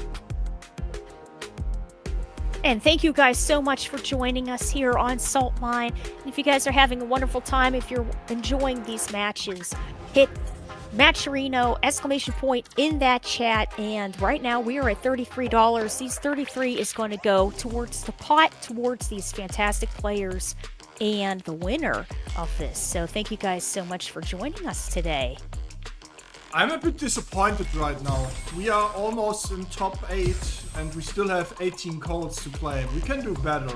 And thank you guys so much for joining us here on Saltmine. And if you guys are having a wonderful time, if you're enjoying these matches, hit Matcherino ! In that chat. And right now we are at $33. These 33 is going to go towards the pot, towards these fantastic players and the winner of this. So thank you guys so much for joining us today. I'm a bit disappointed right now. We are almost in top 8 and we still have 18 codes to play. We can do better.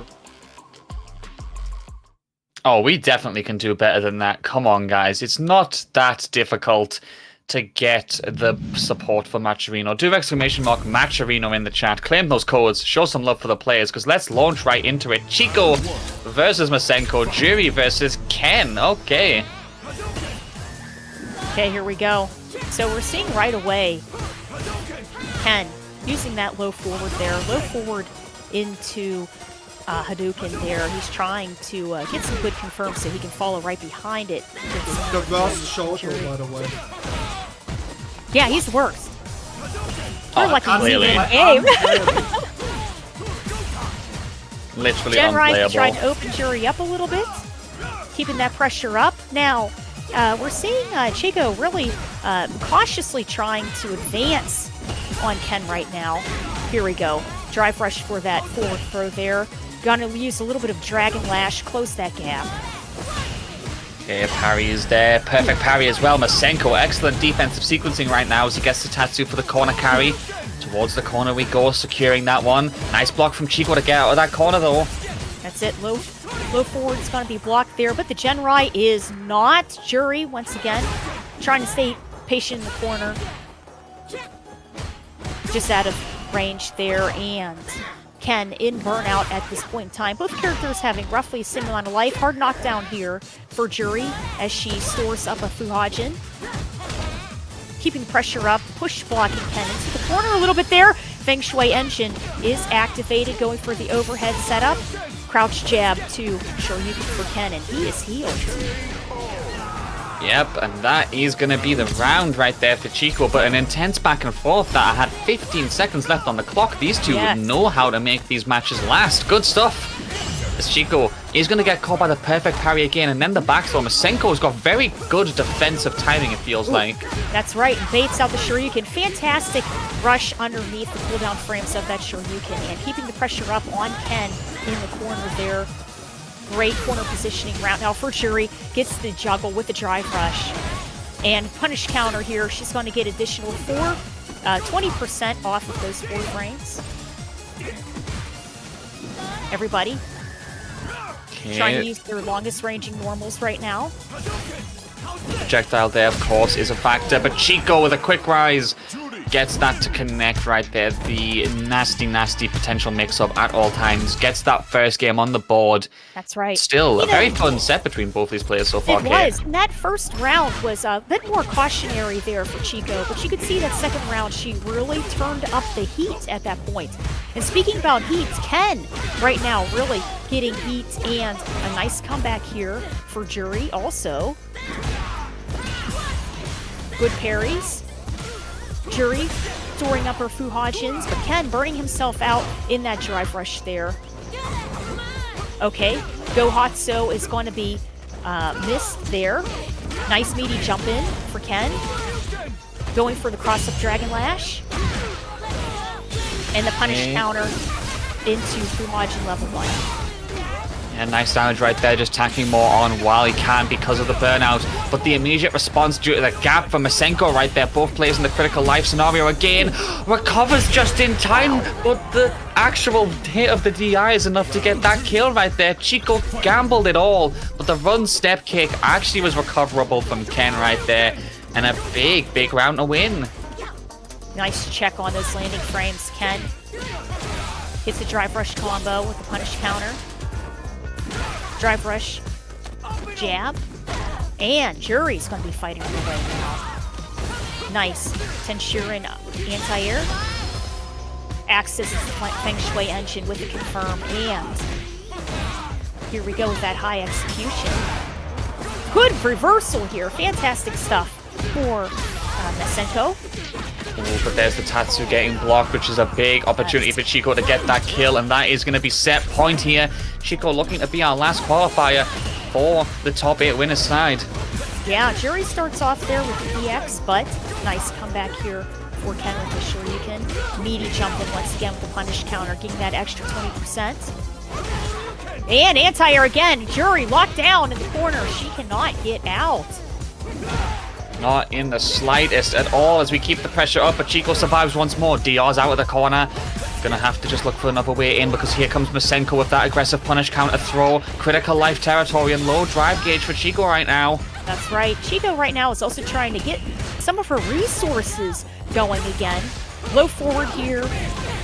Oh, we definitely can do better than that. Come on, guys. It's not that difficult to get the support for Matcherino. Do exclamation mark Matcherino in the chat. Claim those codes. Show some love for the players, because let's launch right into it. Chico versus Masenko. Jury versus Ken. Okay. Okay, here we go. So we're seeing right away Ken using that low forward there. Low forward into Hadouken there. He's trying to get some good confirms so he can follow right behind it. The worst shoulder, by the way. Yeah, he's worse. We're Oh, lucky he's clearly. even in game. Literally Genrai unplayable. trying to open Jury up a little bit, keeping that pressure up. Now, we're seeing Chico really cautiously trying to advance on Ken right now. Here we go. Drive rush for that forward throw there. Gonna use a little bit of Dragon Lash, close that gap. Okay, parry is there. Perfect parry as well. Masenko, excellent defensive sequencing right now as he gets the Tatsu for the corner carry. Towards the corner we go, securing that one. Nice block from Chico to get out of that corner though. That's it. Low forward is going to be blocked there, but the Genrai is not. Jury, once again, trying to stay patient in the corner. Just out of range there, and Ken in burnout at this point in time. Both characters having roughly a similar amount of life. Hard knockdown here for Jury as she stores up a Fuhajin. Keeping the pressure up, push blocking Ken into the corner a little bit there. Feng Shui Engine is activated, going for the overhead setup. Crouch jab to Shoryuken for Ken, and he is healed. Yep, and that is going to be the round right there for Chico, but an intense back and forth that I had 15 seconds left on the clock. These two know how to make these matches last. Good stuff. As Chico is going to get caught by the perfect parry again, and then the back throw. Masenko's got very good defensive timing, it feels like. That's right, and baits out the Shoryuken. Fantastic rush underneath the cooldown frames of that Shoryuken, and keeping the pressure up on Ken in the corner there. Great corner positioning round. Now for Jury, gets the juggle with the drive rush. And punish counter here. She's going to get additional 20% off of those 4 frames. Everybody trying to use their longest ranging normals right now. Projectile there, of course, is a factor, but Chico with a quick rise gets that to connect right there. The nasty, nasty potential mix-up at all times. Gets that first game on the board. That's right. Still, a very fun set between both these players so far. It was. And that first round was a bit more cautionary there for Chico, but you could see that second round she really turned up the heat at that point. And speaking about heat, Ken right now really getting heat, and a nice comeback here for Jury also. Good parries. Jury storing up her Fuhajins, but Ken burning himself out in that drive rush there. Okay, Gohatsu is going to be missed there. Nice meaty jump in for Ken. Going for the cross-up Dragon Lash. And the punish counter into Fuhajin level 1. And nice damage right there, just tacking more on while he can because of the burnout. But the immediate response due to the gap from Masenko right there, both players in the critical life scenario again. Recovers just in time, but the actual hit of the DI is enough to get that kill right there. Chico gambled it all, but the run step kick actually was recoverable from Ken right there. And a big, big round to win. Nice check on those landing frames. Ken hits the drive rush combo with the punish counter. Drive rush, jab, and Jury's going to be fighting her way now. Nice. Tenshurin anti-air. Accesses the Feng Shui Engine with the confirm, and here we go with that high execution. Good reversal here. Fantastic stuff for Masenko. Oh, but there's the Tatsu getting blocked, which is a big opportunity for Chico to get that kill, and that is going to be set point here. Chico looking to be our last qualifier for the top 8 winners side. Yeah, Jury starts off there with the EX, but nice comeback here for Ken with the Shoryuken. Meaty jumping once again with the punish counter, getting that extra 20%. And anti-air again. Jury locked down in the corner. She cannot get out. Not in the slightest at all as we keep the pressure up, but Chico survives once more. DR's out of the corner. Gonna have to just look for another way in because here comes Masenko with that aggressive punish counter throw. Critical life territory and low drive gauge for Chico right now. That's right. Chico right now is also trying to get some of her resources going again. Low forward here.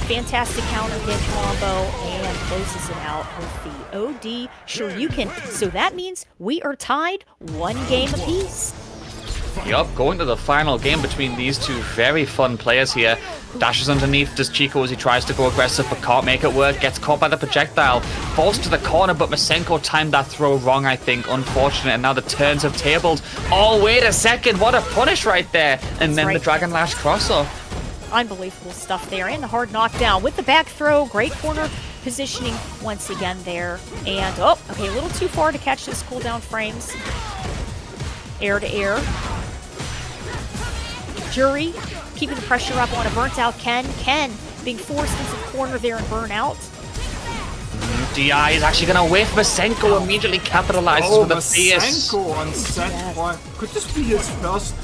Fantastic counter hit combo and closes it out with the OD Shoryuken. So that means we are tied 1 game apiece. Yup, going to the final game between these two very fun players here. Dashes underneath, does Chico as he tries to go aggressive but can't make it work. Gets caught by the projectile. Falls to the corner, but Masenko timed that throw wrong, I think. Unfortunate, and now the turns have tabled. Oh, wait a second, what a punish right there. And then the Dragon Lash cross-off. Unbelievable stuff there, and the hard knockdown with the back throw. Great corner positioning once again there. And, oh, okay, a little too far to catch this cooldown frames. Air to air. Jury keeping the pressure up on a burnt out Ken. Ken being forced into the corner there and burn out. DI is actually going to whiff. Masenko immediately capitalizes with a fierce. Masenko on set point. Could this be his first?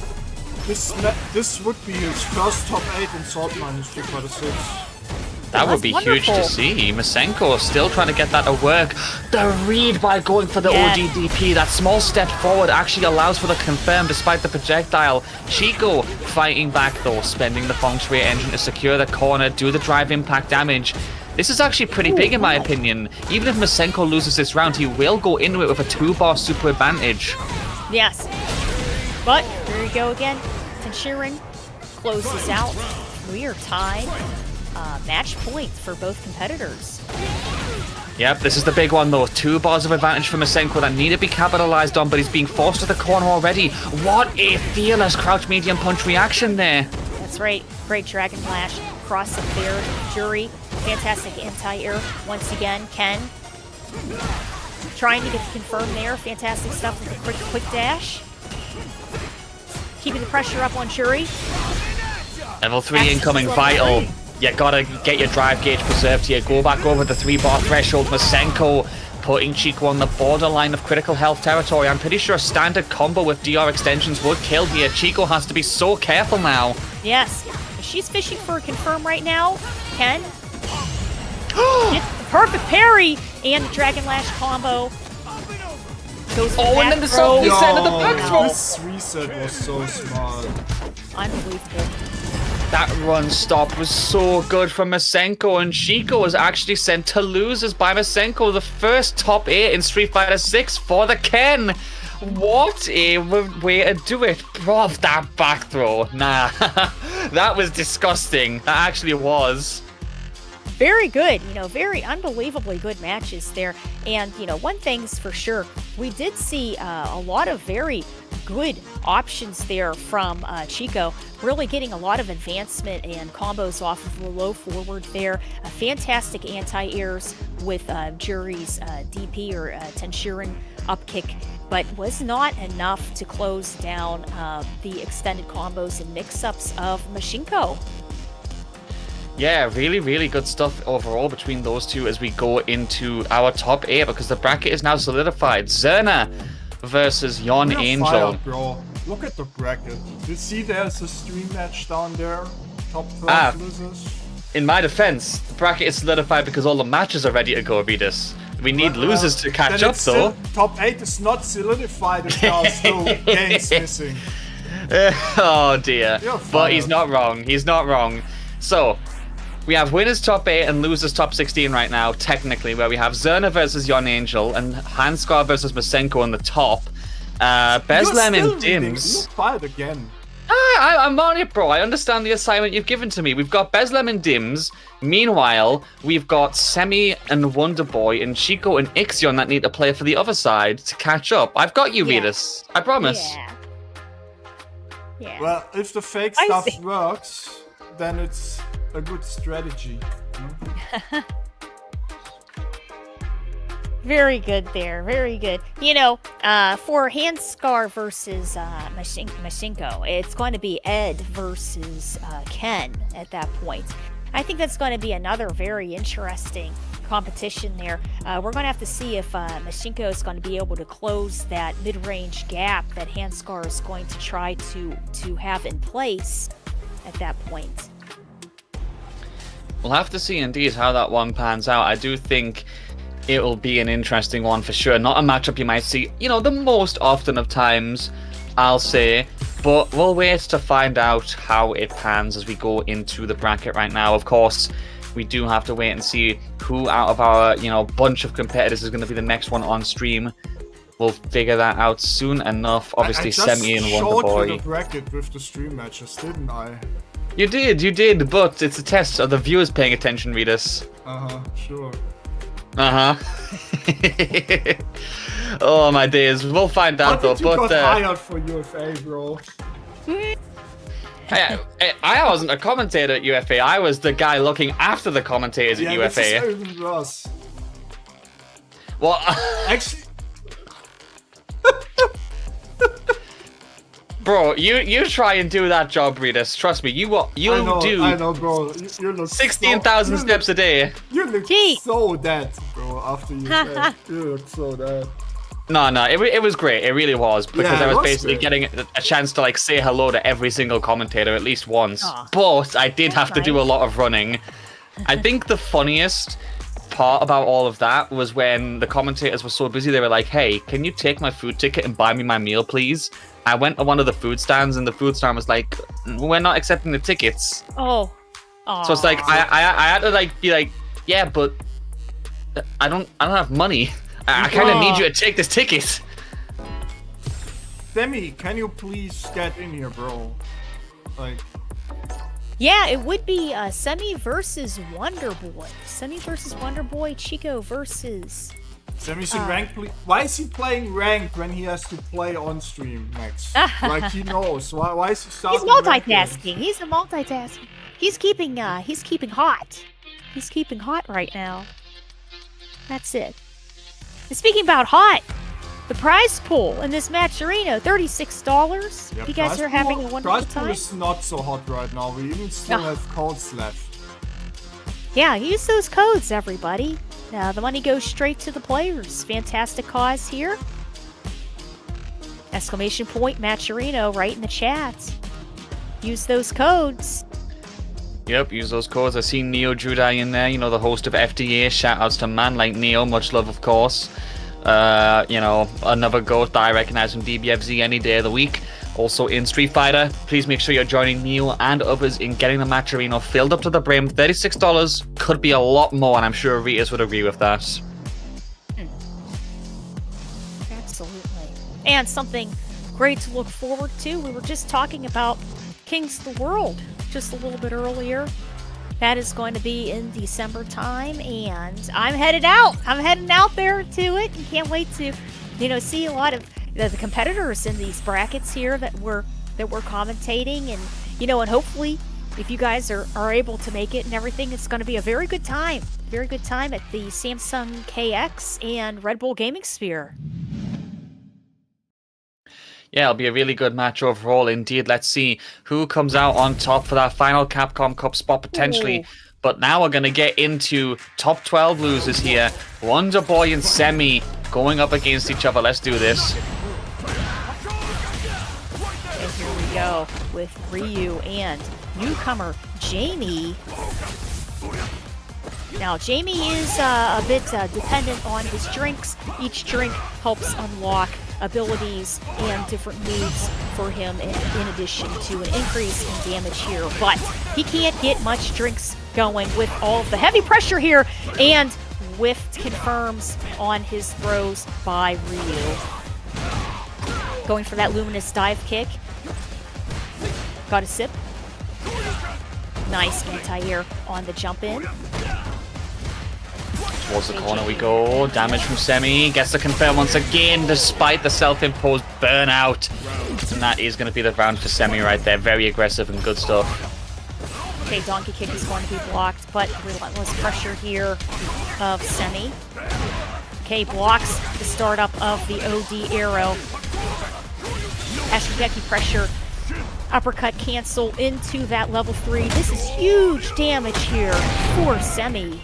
This would be his first top 8 in Saltmine League Street Fighter 6. That would be huge to see. Masenko still trying to get that to work. The read by going for the OGDP. That small step forward actually allows for the confirm despite the projectile. Chico fighting back though, spending the Feng Shui engine to secure the corner, do the drive impact damage. This is actually pretty big in my opinion. Even if Masenko loses this round, he will go into it with a 2-bar super advantage. Yes. But here we go again. Tenshirin closes out. We are tied. Match point for both competitors. Yep, this is the big one though. 2 bars of advantage for Masenko that need to be capitalized on, but he's being forced to the corner already. What a fearless crouch medium punch reaction there. That's right. Great Dragon Lash cross up there. Jury, fantastic anti-air once again. Ken trying to get the confirm there. Fantastic stuff with the quick dash. Keeping the pressure up on Jury. Level 3 incoming, vital. You gotta get your drive gauge preserved here. Go back over the 3-bar threshold. Masenko putting Chico on the borderline of critical health territory. I'm pretty sure a standard combo with DR extensions would kill here. Chico has to be so careful now. Yes. She's fishing for a confirm right now. Ken. It's the perfect parry and the Dragon Lash combo. Goes for and then the soft reset of the back throw. This reset was so smart. Unbelievable. That run stop was so good from Masenko, and Chico was actually sent to losers by Masenko, the first top 8 in Street Fighter 6 for the Ken. What a way to do it. Bruv, that back throw. Nah, that was disgusting. That actually was. Very good, very unbelievably good matches there. And, one thing's for sure, we did see a lot of very good options there from Chico, really getting a lot of advancement and combos off of the low forward there. Fantastic anti-airs with Jury's DP or Tenshirin upkick, but was not enough to close down the extended combos and mix-ups of Masenko. Yeah, really, really good stuff overall between those two as we go into our top 8 because the bracket is now solidified. Zerna versus Yon Angel. Fire, bro. Look at the bracket. You see there's a stream match down there? Top 12 losers. In my defense, the bracket is solidified because all the matches are ready to go, Vitas. We need losers to catch up though. Top 8 is not solidified if there are still games missing. Oh dear. But he's not wrong. He's not wrong. So, we have winners top 8 and losers top 16 right now, technically, where we have Zerna versus Yon Angel and Hanskar versus Masenko on the top. Beslem and Dims. You fired again. I'm on it, bro. I understand the assignment you've given to me. We've got Beslem and Dims. Meanwhile, we've got Semi and Wonderboy and Chico and Ixion that need to play for the other side to catch up. I've got you, Vitas. I promise. Yeah. Well, if the fake stuff works, then it's a good strategy. Very good there. Very good. For Hanskar versus Masenko, it's going to be Ed versus Ken at that point. I think that's going to be another very interesting competition there. We're going to have to see if Masenko is going to be able to close that mid-range gap that Hanskar is going to try to have in place at that point. We'll have to see indeed how that one pans out. I do think it will be an interesting one for sure. Not a matchup you might see, the most often of times, I'll say. But we'll wait to find out how it pans as we go into the bracket right now. Of course, we do have to wait and see who out of our, bunch of competitors is going to be the next one on stream. We'll figure that out soon enough. Obviously, Semi and Wonder Boy. I just showed you the bracket with the stream matches, didn't I? You did, but it's a test of the viewers paying attention, Reedus. Sure. Oh my days, we'll find out though. But you got hired for UFA, bro. I wasn't a commentator at UFA. I was the guy looking after the commentators at UFA. Yeah, this is even worse. Well, actually. Bro, you try and do that job, Reedus. Trust me, you I know, bro. You look 16,000 steps a day. You look so dead, bro. After you said, you look so dead. No, it was great. It really was, because I was basically getting a chance to say hello to every single commentator at least once. But I did have to do a lot of running. I think the funniest part about all of that was when the commentators were so busy. They were like, "Hey, can you take my food ticket and buy me my meal, please?" I went to one of the food stands, and the food stand was like, "We're not accepting the tickets." Oh. So it's like I had to be like, "Yeah, but I don't have money. I kind of need you to take this ticket." Demi, can you please get in here, bro? Yeah, it would be Semi versus Wonder Boy. Semi versus Wonder Boy. Chico versus. Semi's in rank. Why is he playing ranked when he has to play on stream, Max? He knows. Why is he starting? He's multitasking. He's a multitasking. He's keeping hot. He's keeping hot right now. That's it. And speaking about hot, the prize pool in this match arena, $36. Yeah, you guys are having a wonderful prize time. pool is not so hot right now. We even still have codes left. Yeah, use those codes, everybody. The money goes straight to the players. Fantastic cause here. Exclamation point Match Arena right in the chat. Use those codes. Yep, use those codes. I see Neo Judai in there, the host of FDA. Shoutouts to man like Neo, much love, of course. Another goat that I recognize from DBFZ any day of the week. Also in Street Fighter, please make sure you're joining Neo and others in getting the match arena filled up to the brim. $36 could be a lot more, and I'm sure Ritas would agree with that. Absolutely. And something great to look forward to. We were just talking about Kings of the World just a little bit earlier. That is going to be in December time, and I'm headed out. I'm heading out there to it, and can't wait to, see a lot of the competitors in these brackets here that we're commentating, and and hopefully, if you guys are able to make it and everything, it's going to be a very good time. Very good time at the Samsung KX and Red Bull Gaming Sphere. Yeah, it'll be a really good match overall indeed. Let's see who comes out on top for that final Capcom Cup spot potentially. Ooh. But now we're going to get into top 12 losers here. Wonder Boy and Semi going up against each other. Let's do this. And here we go with Ryu and newcomer Jamie. Now, Jamie is a bit dependent on his drinks. Each drink helps unlock abilities and different moves for him in addition to an increase in damage here. But he can't get much drinks going with all of the heavy pressure here, and whiffed confirms on his throws by Ryu. Going for that luminous dive kick. Got a sip. Nice anti-air on the jump in. Towards the corner we go. Damage from Semi. Gets the confirm once again, despite the self-imposed burnout. And that is going to be the round for Semi right there. Very aggressive and good stuff. Okay, donkey kick is going to be blocked, but relentless pressure here of Semi. Okay, blocks the startup of the OD arrow. Ashigeki pressure. Uppercut cancel into that level 3. This is huge damage here for Semi.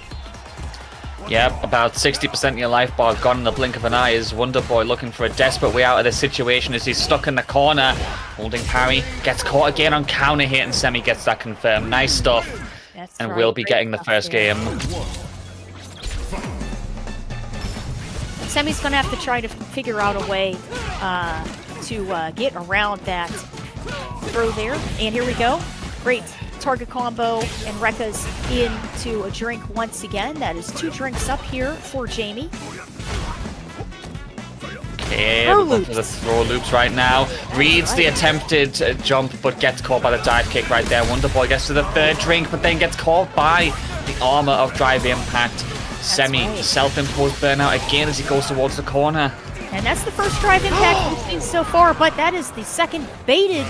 Yep, about 60% of your life bar gone in the blink of an eye as Wonder Boy looking for a desperate way out of this situation as he's stuck in the corner. Holding parry, gets caught again on counter hit, and Semi gets that confirmed. Nice stuff. That's and right. we'll be getting the first game. Semi's going to have to try to figure out a way to get around that throw there. And here we go. Great target combo, and Rekka's into a drink once again. That is 2 drinks up here for Jamie. Okay, Throw we're going for the throw loops right now. Reads the attempted jump, but gets caught by the dive kick right there. Wonderboy gets to the 3rd drink, but then gets caught by the armor of Drive Impact. Semi, right. self-imposed burnout again as he goes towards the corner. And that's the first Drive Impact we've seen so far, but that is the second baited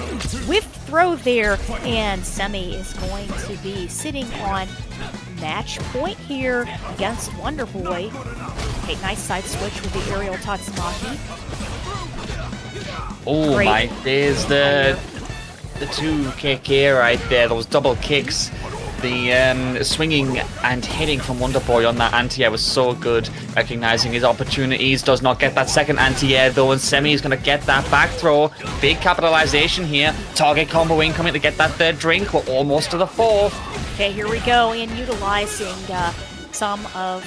whiff throw there. And Semi is going to be sitting on match point here against Wonderboy. Okay, nice side switch with the aerial Tatsumaki. Oh Great. my, there's the 2 kick here right there, those double kicks. The swinging and hitting from Wonderboy on that anti-air was so good, recognizing his opportunities. Does not get that second anti-air though, and Semi is going to get that back throw. Big capitalization here. Target combo incoming to get that 3rd drink. We're almost to the 4th. Okay, here we go, and utilizing some of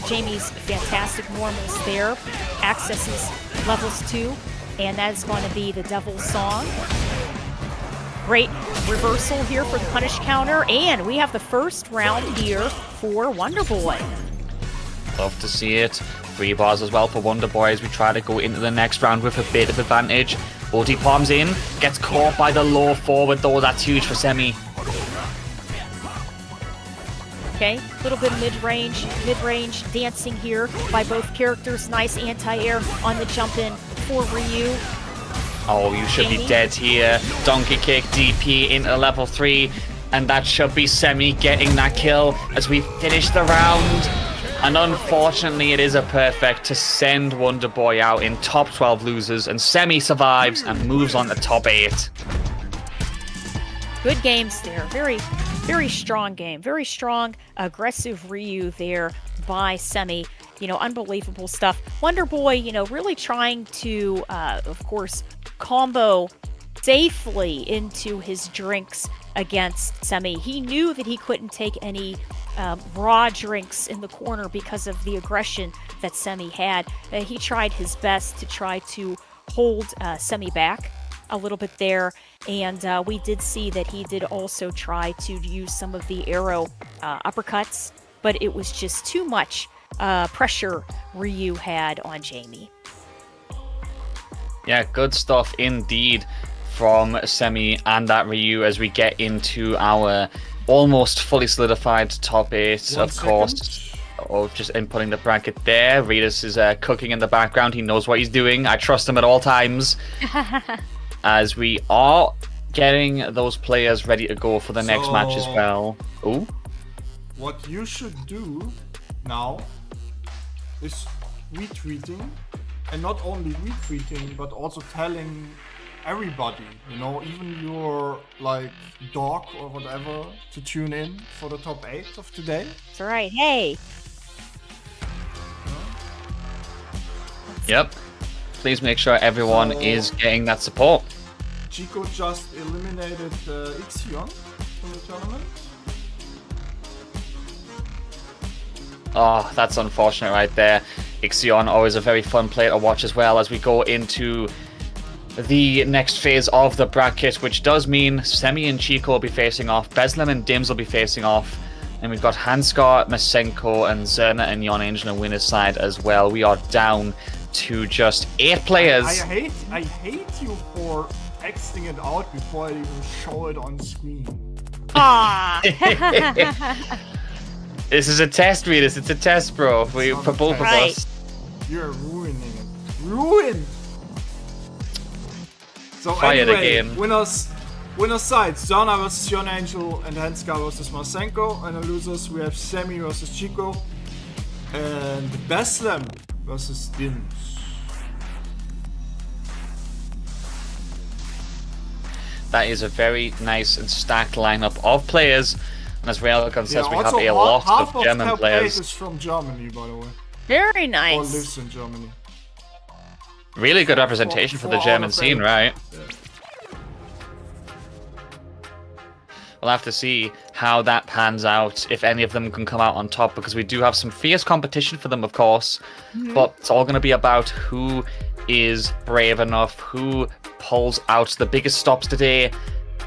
Jamie's fantastic normals there. Accesses levels 2, and that is going to be the Devil's Song. Great reversal here for the punish counter, and we have the first round here for Wonderboy. Love to see it. 3 bars as well for Wonderboy as we try to go into the next round with a bit of advantage. Ulti palms in, gets caught by the low forward though. That's huge for Semi. Okay, a little bit of mid-range dancing here by both characters. Nice anti-air on the jump in for Ryu. Oh, you should be dead here. Donkey kick, DP into level 3. And that should be Semi getting that kill as we finish the round. And unfortunately, it is a perfect to send Wonderboy out in top 12 losers. And Semi survives and moves on to top 8. Good games there. Very, very strong game. Very strong, aggressive Ryu there by Semi. You know, unbelievable stuff. Wonderboy, you know, really trying to, of course, combo safely into his drinks against Semi. He knew that he couldn't take any raw drinks in the corner because of the aggression that Semi had. He tried his best to try to hold Semi back a little bit there, and we did see that he did also try to use some of the arrow uppercuts, but it was just too much pressure Ryu had on Jamie. Yeah, good stuff indeed from Semi and that Ryu as we get into our almost fully solidified top 8, of course. Oh, just inputting the bracket there. Redus is cooking in the background. He knows what he's doing. I trust him at all times. As we are getting those players ready to go for the next match as well. Ooh. What you should do now is retweeting, and not only retweeting, but also telling everybody, you know, even your like dog or whatever, to tune in for the top 8 of today. That's right. Hey. Yep. Please make sure everyone is getting that support. Chico just eliminated Ixion from the tournament. Oh, that's unfortunate right there. Ixion, always a very fun player to watch as well as we go into the next phase of the bracket, which does mean Semi and Chico will be facing off, Beslem and Dims will be facing off, and we've got Hanskar, Masenko, and Zerna and Yon Angel on winner's side as well. We are down to just 8 players. I hate you for exiting it out before I even show it on screen. Ah. This is a test, Redus. It's a test, bro. For both of us. You're ruining it. Ruined! So Fired anyway, again. winners sides, Zana versus Yon Angel and Hanskar versus Masenko. And the losers, we have Semi versus Chico and Beslem versus Dims. That is a very nice and stacked lineup of players. And as Railgun says, we have also a lot half of German top players. 8 is from Germany, by the way. Very Or nice. lives in Germany. Really good representation for the German scene, right? Yeah. we'll have to see how that pans out, if any of them can come out on top, because we do have some fierce competition for them, of course. But it's all going to be about who is brave enough, who pulls out the biggest stops today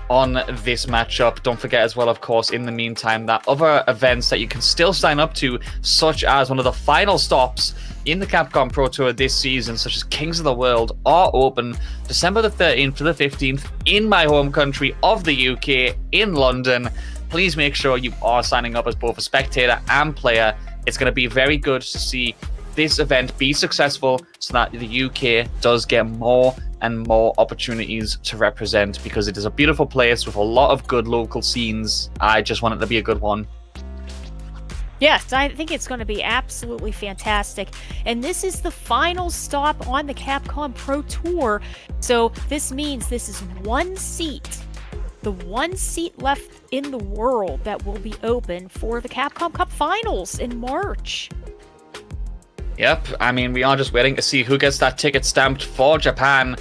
on this matchup. Don't forget as well, of course, in the meantime, that other events that you can still sign up to, such as one of the final stops in the Capcom Pro Tour this season, such as Kings of the World, are open December the 13th to the 15th in my home country of the UK, in London. Please make sure you are signing up as both a spectator and player. It's going to be very good to see this event be successful so that the UK does get more and more opportunities to represent, because it is a beautiful place with a lot of good local scenes. I just want it to be a good one. Yes, I think it's going to be absolutely fantastic. And this is the final stop on the Capcom Pro Tour. So this means this is one seat, the one seat left in the world that will be open for the Capcom Cup Finals in March. Yep, I mean, we are just waiting to see who gets that ticket stamped for Japan.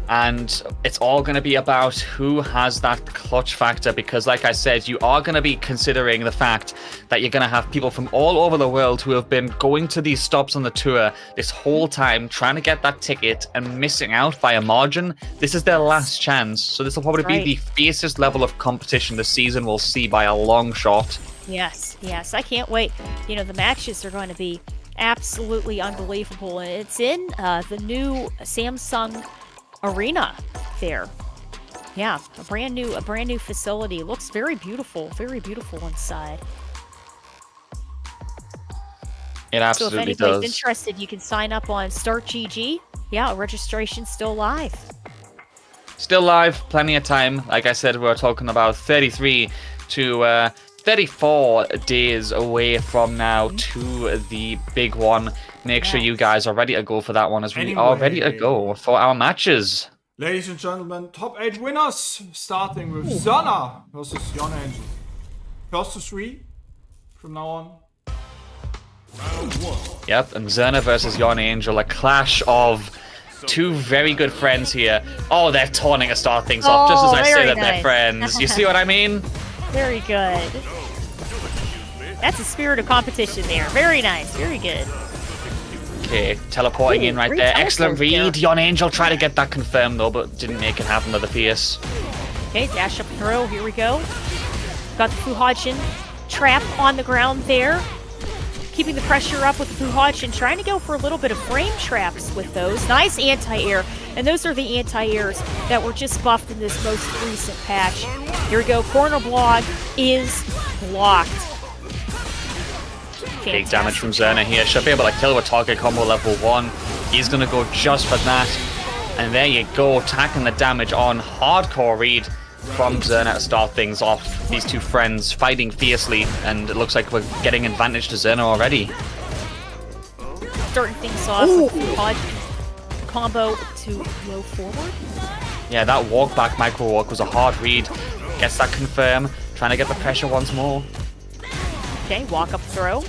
And it's all going to be about who has that clutch factor, because like I said, you are going to be considering the fact that you're going to have people from all over the world who have been going to these stops on the tour this whole time, trying to get that ticket and missing out by a margin. This is their last chance. So this will probably be the fiercest level of competition the season will see by a long shot. Yes, I can't wait. You know, the matches are going to be absolutely unbelievable. And it's in the new Samsung Arena there. Yeah, a brand new facility. Looks very beautiful inside. It absolutely does. So if anybody's does. interested, you can sign up on Start GG. Yeah, registration's still live. Still live, plenty of time. Like I said, we're talking about 33 to 34 days away from now to the big one. Make sure you guys are ready to go for that one, as we are ready to go for our matches. Ladies and gentlemen, top 8 winners, starting with Zana versus Yon Angel. First to 3 from now on. Yep, and Zerna versus Yon Angel, a clash of two very good friends here. Oh, they're taunting to start things off, just as I say that they're friends. You see what I mean? Very good. That's a spirit of competition there. Very nice. Very good. Okay, teleporting in right there. Excellent read. Yon Angel tried to get that confirmed though, but didn't make it happen with the Fierce. Okay, dash up throw. Here we go. Got the Fuhajin trap on the ground there. Keeping the pressure up with the Fuhajin. Trying to go for a little bit of frame traps with those. Nice anti-air. And those are the anti-airs that were just buffed in this most recent patch. Here we go. Corner block is blocked. Big damage from Zerna here. Should be able to kill with target combo level 1. He's going to go just for that. And there you go. Attacking the damage on. Hardcore read from Zerna to start things off. These two friends fighting fiercely. And it looks like we're getting advantage to Zerna already. Starting things off with the combo to low forward. Yeah, that walk back micro walk was a hard read. Gets that confirm. Trying to get the pressure once more. Okay, walk up throw.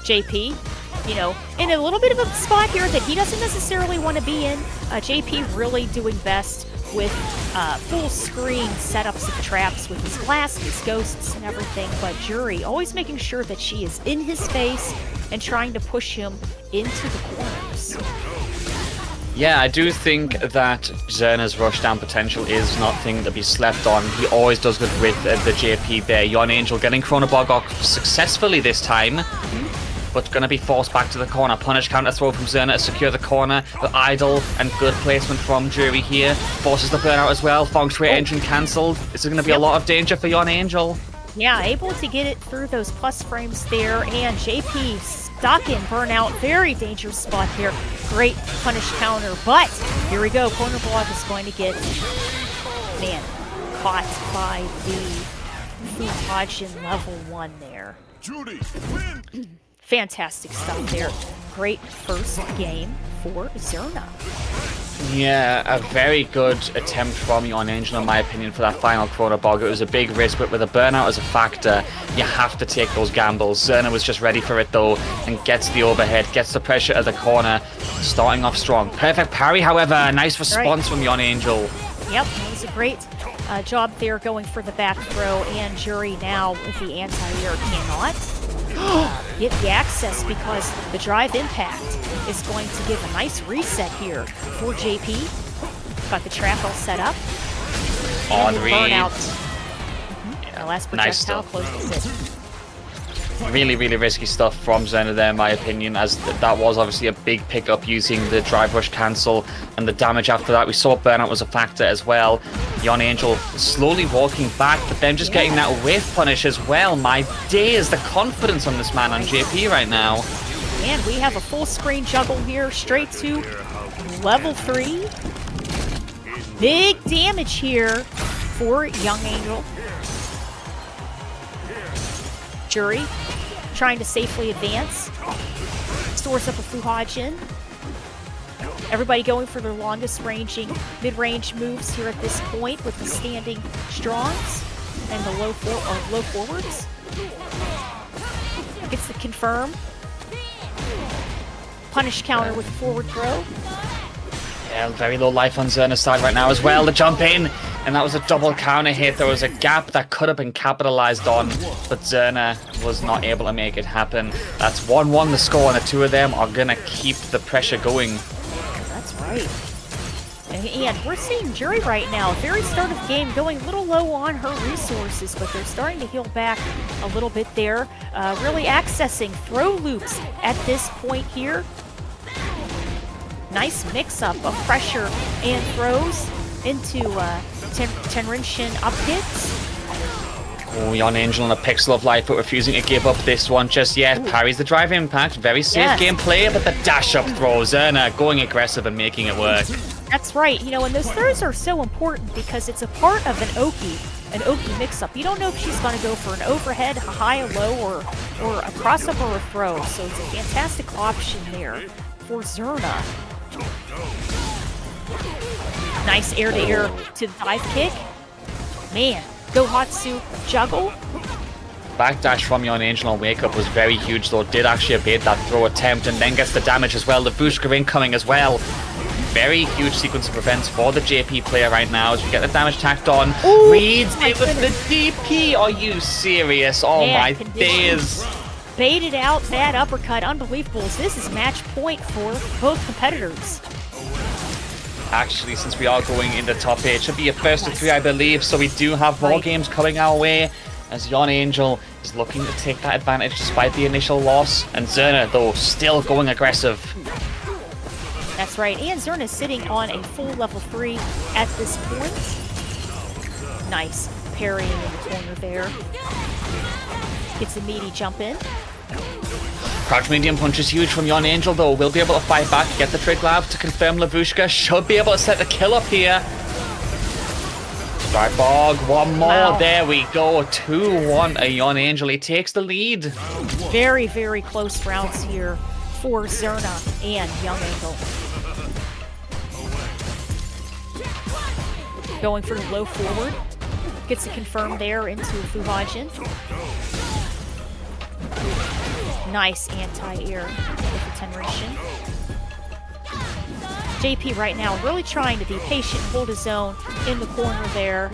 JP, you know, in a little bit of a spot here that he doesn't necessarily want to be in. JP really doing best with full screen setups of traps with his glass, his ghosts, and everything. But Jury always making sure that she is in his face and trying to push him into the corners. Yeah, I do think that Zerna's rushdown potential is nothing to be slept on. He always does good with the JP there. Yon Angel getting Chronobog off successfully this time, but going to be forced back to the corner. Punish counter throw from Zerna to secure the corner. The idle and good placement from Jury here. Forces the burnout as well. Feng Shui engine cancelled. This is going to be a lot of danger for Yon Angel. Yeah, able to get it through those plus frames there, and JP stuck in burnout. Very dangerous spot here. Great punish counter, but here we go. Corner block is going to get, man, caught by the Fuhajin level 1 there. Fantastic stuff there. Great first game for Zerna. Yeah, a very good attempt from Yon Angel, in my opinion, for that final Chronobog. It was a big risk, but with a burnout as a factor, you have to take those gambles. Zerna was just ready for it, though, and gets the overhead, gets the pressure at the corner, starting off strong. Perfect parry, however. Nice response from Yon Angel. Yep, that was a great job there going for the back throw, and Jury now with the anti-air cannot get the access because the drive impact is going to give a nice reset here for JP. Got the trap all set up. On And read. burnout. The last Nice projectile stuff. closes it. Really, really risky stuff from Zerna there, in my opinion, as that was obviously a big pickup using the drive rush cancel and the damage after that. We saw burnout was a factor as well. Yon Angel slowly walking back, but then just getting that whiff punish as well. My days, the confidence on this man on JP right now. And we have a full screen juggle here, straight to level 3. Big damage here for Young Angel. Jury trying to safely advance. Stores up a Fuhajin. Everybody going for their longest ranging mid-range moves here at this point with the standing strongs and the low forwards. Gets the confirm. Punish counter with a forward throw. Yeah, very low life on Zerna's side right now as well. The jump in, and that was a double counter hit. There was a gap that could have been capitalized on, but Zerna was not able to make it happen. That's 1-1 the score, and the two of them are going to keep the pressure going. That's right. And we're seeing Jury right now, very start of game, going a little low on her resources, but they're starting to heal back a little bit there. Really accessing throw loops at this point here. Nice mix-up of pressure and throws into Tenrinshin up hits. Oh, Yon Angel on a pixel of life, but refusing to give up this one just yet. Parries the drive impact. Very safe gameplay, but the dash-up throw. Zerna going aggressive and making it work. That's right. You know, and those throws are so important because it's a part of an Oki mix-up. You don't know if she's going to go for an overhead, a high, a low, or a cross-up or a throw. So it's a fantastic option there for Zerna. Nice air-to-air to the dive kick. Man, Gohatsu juggle. Backdash from Yon Angel on wake up was very huge though. Did actually evade that throw attempt and then gets the damage as well. The Vushka incoming as well. Very huge sequence of events for the JP player right now as we get the damage tacked on. Ooh, Reads it with the DP. Are you serious? Oh my days. Baited out that uppercut. Unbelievable. This is match point for both competitors. Actually, since we are going in the top 8, it should be a first to 3, I believe. So we do have more games coming our way as Yon Angel is looking to take that advantage despite the initial loss. And Zerna, though, still going aggressive. That's right. And Zerna is sitting on a full level 3 at this point. Nice parrying in the corner there. Gets a meaty jump in. Crouch medium punch is huge from Yon Angel though. Will be able to fight back, get the Trig Lab to confirm Lavushka. Should be able to set the kill up here. Strike Bog, one more. Wow. There we go. 2-1 a Yon Angel. He takes the lead. Very, very close rounds here for Zerna and Young Angel. Going for the low forward. Gets it confirmed there into Fuhajin. Nice anti-air with the Tenrinshin. JP right now really trying to be patient and hold his own in the corner there.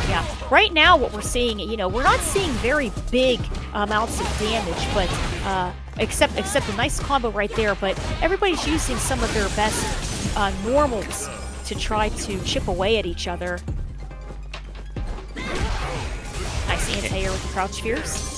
Yeah, right now what we're seeing, you know, we're not seeing very big amounts of damage, but except a nice combo right there, but everybody's using some of their best normals to try to chip away at each other. Nice anti-air with the crouch fierce.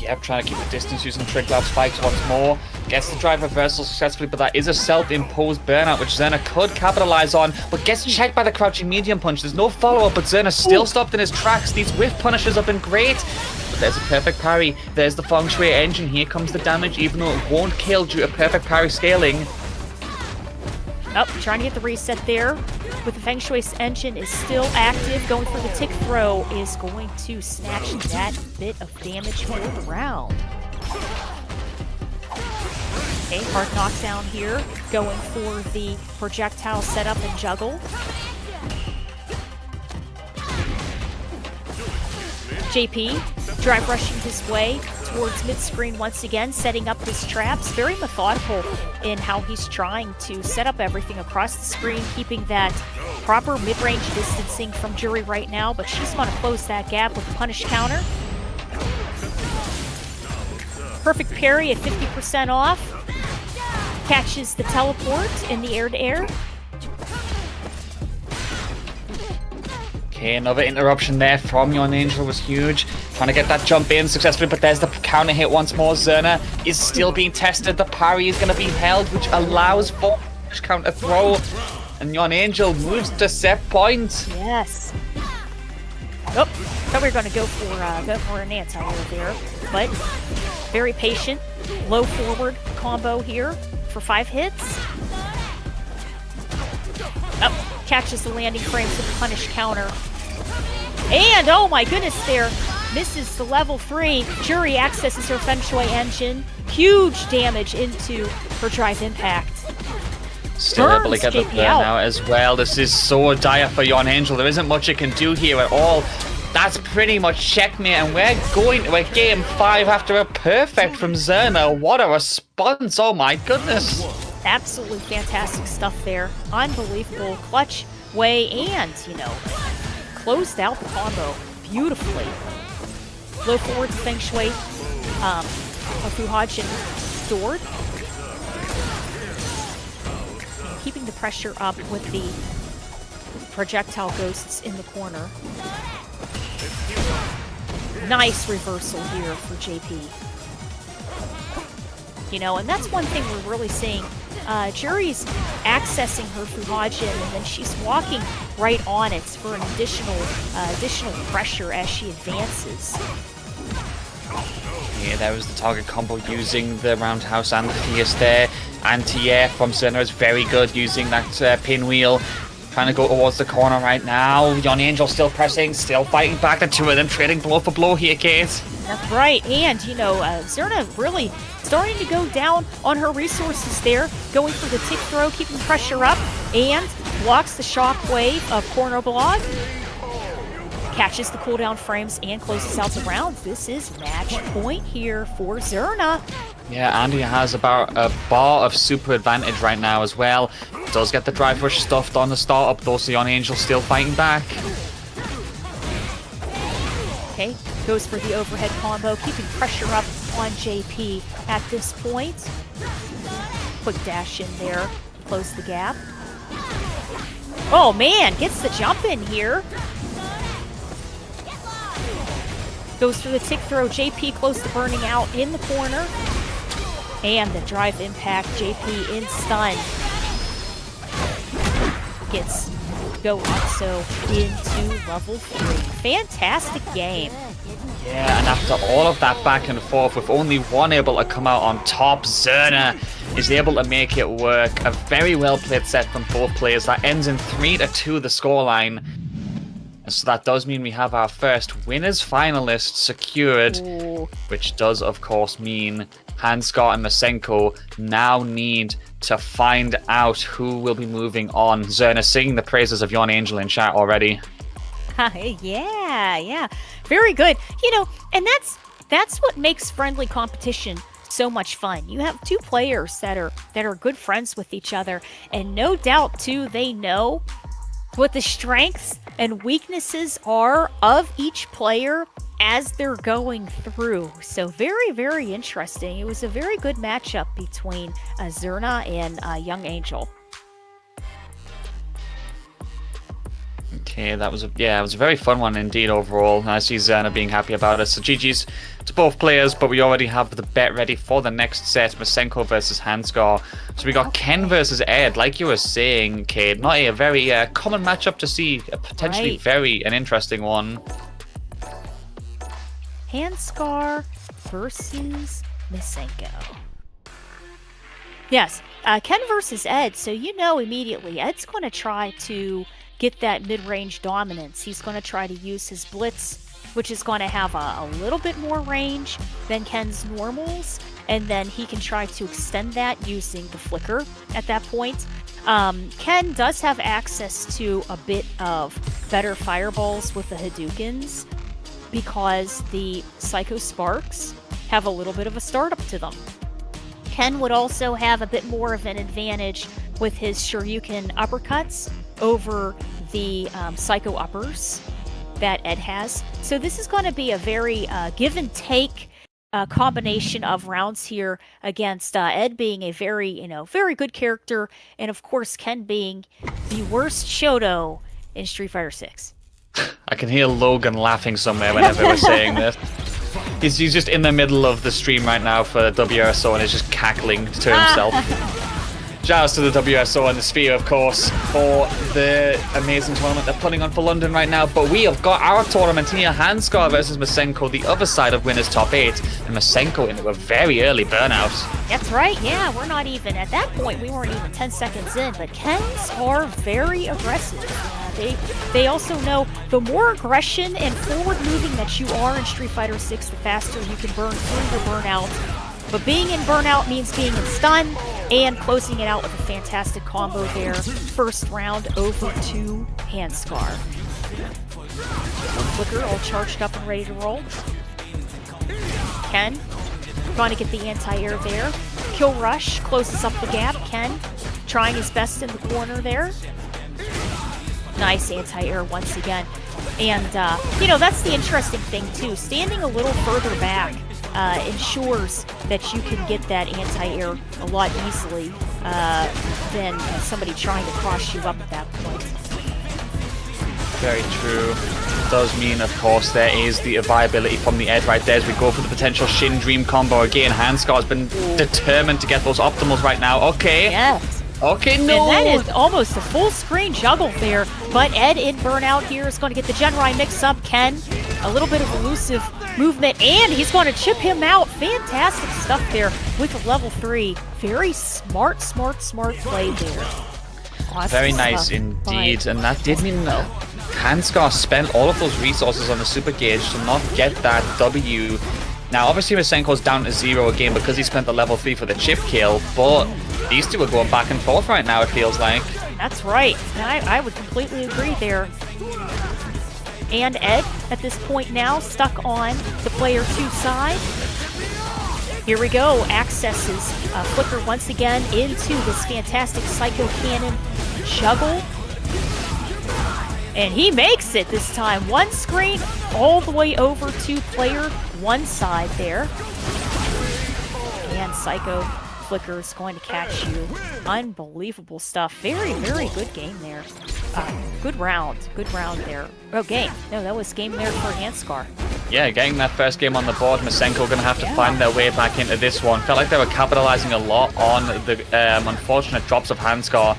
Yep, trying to keep the distance using Trig Lab spikes once more. Gets the drive reversal successfully, but that is a self-imposed burnout, which Zerna could capitalize on, but gets checked by the crouching medium punch. There's no follow-up, but Zerna still stopped in his tracks. These whiff punishes have been great, but there's a perfect parry. There's the Feng Shui engine. Here comes the damage, even though it won't kill due to perfect parry scaling. Oh, trying to get the reset there. With the Feng Shui's engine is still active. Going for the tick throw is going to snatch that bit of damage for the round. Okay, hard knockdown here. Going for the projectile setup and juggle. JP drive rushing his way towards mid-screen once again, setting up his traps. Very methodical in how he's trying to set up everything across the screen, keeping that proper mid-range distancing from Jury right now, but she's going to close that gap with a punish counter. Perfect parry at 50% off. Catches the teleport in the air-to-air. Okay, another interruption there from Yon Angel was huge. Trying to get that jump in successfully, but there's the counter hit once more. Zerna is still being tested. The parry is going to be held, which allows for counter throw. And Yon Angel moves to set point. Yes. Oh, thought we were going to go for an anti-air there, but very patient. Low forward combo here for 5 hits. Oh. Catches the landing frames with the punish counter. And, oh my goodness there, misses the level 3. Jury accesses her Feng Shui engine. Huge damage into her drive impact. Still able to get the burn out as well. This is so dire for Yon Angel. There isn't much it can do here at all. That's pretty much checkmate, and we're going to a game 5 after a perfect from Zerna. What a response, oh my goodness. Absolutely fantastic stuff there. Unbelievable clutch way and, closed out the combo beautifully. Low forward to Feng Shui. Fu Hajin stored. Keeping the pressure up with the projectile ghosts in the corner. Nice reversal here for JP. And that's one thing we're really seeing. Jury's accessing her Fuhajin, and then she's walking right on it for an additional pressure as she advances. Yeah, there was the target combo using the roundhouse and the fierce there. Anti-air from Zerna is very good using that pinwheel. Trying to go towards the corner right now. Yon Angel still pressing, still fighting back. The two of them trading blow for blow here, Kate. That's right, and Zerna really starting to go down on her resources there, going for the tick throw, keeping pressure up, and blocks the shockwave of corner block. Catches the cooldown frames and closes out the round. This is match point here for Zerna. Yeah, Andy has about a bar of super advantage right now as well. Does get the drive rush stuffed on the startup though, so Yon Angel still fighting back. Okay, goes for the overhead combo, keeping pressure up on JP at this point. Quick dash in there, close the gap. Oh man, gets the jump in here. Goes for the tick throw, JP close to burning out in the corner. And the drive impact, JP in stun. Gets go also into level 3. Fantastic game. Yeah, and after all of that back and forth, with only one able to come out on top, Zerna is able to make it work. A very well played set from both players. That ends in 3-2 the scoreline. And so that does mean we have our first winners finalist secured. Ooh. Which does of course mean Hansgar and Masenko now need to find out who will be moving on. Zerna singing the praises of Yon Angel in chat already. Yeah. Very good. And that's what makes friendly competition so much fun. You have two players that are good friends with each other, and no doubt too they know what the strengths and weaknesses are of each player as they're going through. So very, very interesting. It was a very good matchup between Zerna and Young Angel. Okay, it was a very fun one indeed overall. I see Zerna being happy about it. So GG's to both players, but we already have the bet ready for the next set, Masenko versus Hansgar. So we got Ken versus Ed, like you were saying, Cade. Not a very common matchup to see, a potentially very an interesting one. Hansgar versus Masenko. Yes, Ken versus Ed, so immediately Ed's going to try to get that mid-range dominance. He's going to try to use his blitz, which is going to have a little bit more range than Ken's normals, and then he can try to extend that using the flicker at that point. Ken does have access to a bit of better fireballs with the Hadoukens, because the Psycho Sparks have a little bit of a startup to them. Ken would also have a bit more of an advantage with his Shoryuken uppercuts over the Psycho uppers that Ed has. So this is going to be a very give and take combination of rounds here against Ed being a very, very good character, and of course Ken being the worst Shoto in Street Fighter 6. I can hear Logan laughing somewhere whenever we're saying this. He's just in the middle of the stream right now for WSO and is just cackling to himself. Shout out to the WSO and the Sphere, of course, for the amazing tournament they're putting on for London right now. But we have got our tournament here, Handscar versus Masenko, the other side of winners top 8, and Masenko into a very early burnout. That's right, yeah, we're not even, at that point, we weren't even 10 seconds in, but Kens are very aggressive. They also know the more aggression and forward moving that you are in Street Fighter 6, the faster you can burn through your burnout. But being in burnout means being in stun and closing it out with a fantastic combo there. First round over to Handscar. Flicker all charged up and ready to roll. Ken trying to get the anti-air there. Kill Rush closes up the gap. Ken trying his best in the corner there. Nice anti-air once again. And, that's the interesting thing too. Standing a little further back ensures that you can get that anti-air a lot easily than somebody trying to cross you up at that point. Very true. Does mean, of course, there is the viability from the Ed right there as we go for the potential Shin Dream combo again. Handscar's been determined to get those optimals right now. Okay. Yes. Okay, no. And that is almost a full screen juggle there. But Ed in burnout here is going to get the Genrai mix up. Ken, a little bit of elusive movement, and he's going to chip him out. Fantastic stuff there with a level 3. Very smart play there. Awesome Very nice stuff. indeed. And that did mean that Handscar spent all of those resources on the super gauge to not get that W. Now, obviously, Masenko's down to 0 again because he spent the level 3 for the chip kill, but these two are going back and forth right now, it feels like. That's right. I would completely agree there. And Ed, at this point now, stuck on the player 2 side. Here we go. Accesses Flicker once again into this fantastic Psycho Cannon juggle. And he makes it this time. One screen all the way over to player 1 side there. And Psycho Flicker is going to catch you. Unbelievable stuff. Very, very good game there. Good round there. Oh, game. No, that was game there for Handscar. Yeah, getting that first game on the board, Masenko going to have to find their way back into this one. Felt like they were capitalizing a lot on the unfortunate drops of Handscar.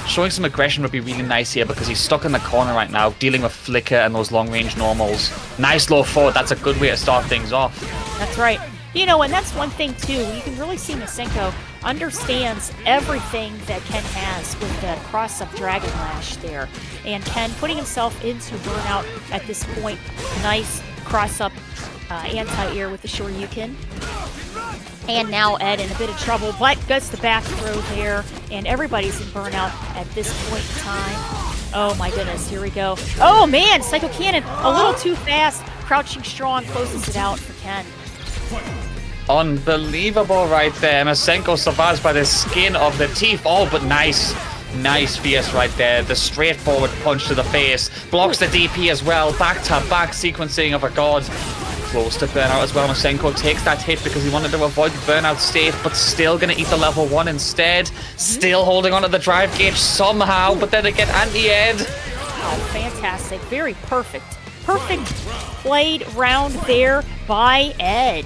Showing some aggression would be really nice here because he's stuck in the corner right now, dealing with Flicker and those long-range normals. Nice low forward. That's a good way to start things off. That's right. And that's one thing, too. You can really see Masenko understands everything that Ken has with that cross-up Dragon Lash there. And Ken putting himself into burnout at this point. Nice cross-up anti-air with the Shoryuken. And now Ed in a bit of trouble, but gets the back throw there. And everybody's in burnout at this point in time. Oh my goodness, here we go. Oh man, Psycho Cannon, a little too fast. Crouching Strong closes it out for Ken. Unbelievable right there. Masenko survives by the skin of the teeth. Oh, but nice. Nice fierce right there. The straightforward punch to the face. Blocks the DP as well. Back-to-back sequencing of a god. Close to burnout as well. Masenko takes that hit because he wanted to avoid the burnout state, but still going to eat the level 1 instead. Still holding on to the drive gauge somehow, but then again, anti-Ed. Oh, fantastic. Very perfect. Perfect played round there by Ed.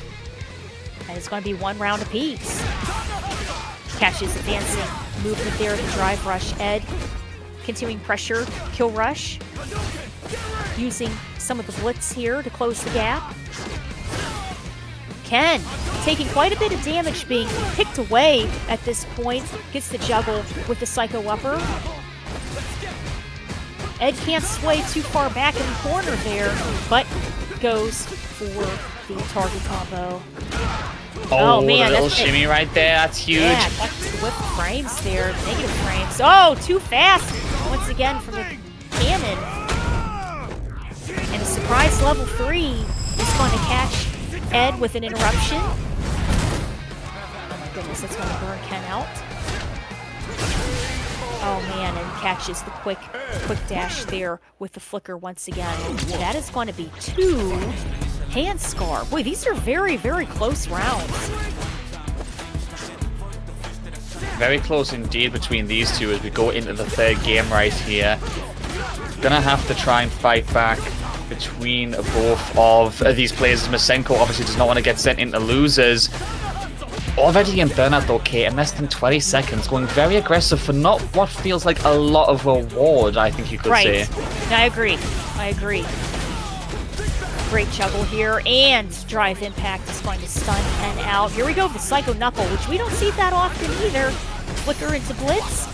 And it's going to be 1 round apiece. Catches advancing movement there, the drive rush. Ed continuing pressure, kill rush. Using some of the blitz here to close the gap. Ken taking quite a bit of damage, being picked away at this point. Gets the juggle with the Psycho Upper. Ed can't sway too far back in the corner there, but goes for the target combo. Oh, man, a little that's shimmy right there. That's huge. Yeah, that's whip frames there, negative frames. Oh, too fast once again from the cannon. And a surprise level 3 is going to catch Ed with an interruption. Oh my goodness, that's going to burn Ken out. Oh man, and catches the quick dash there with the flicker once again. That is going to be 2 hand scar. Boy, these are very, very close rounds. Very close indeed between these two as we go into the third game right here. Gonna have to try and fight back between both of these players. Masenko obviously does not want to get sent into losers. Already in burnout though, Kate, in less than 20 seconds, going very aggressive for not what feels like a lot of reward, I think you could say. I agree. Great juggle here, and drive impact is going to stun Ken out. Here we go, the Psycho Knuckle, which we don't see that often either. Flicker into Blitz.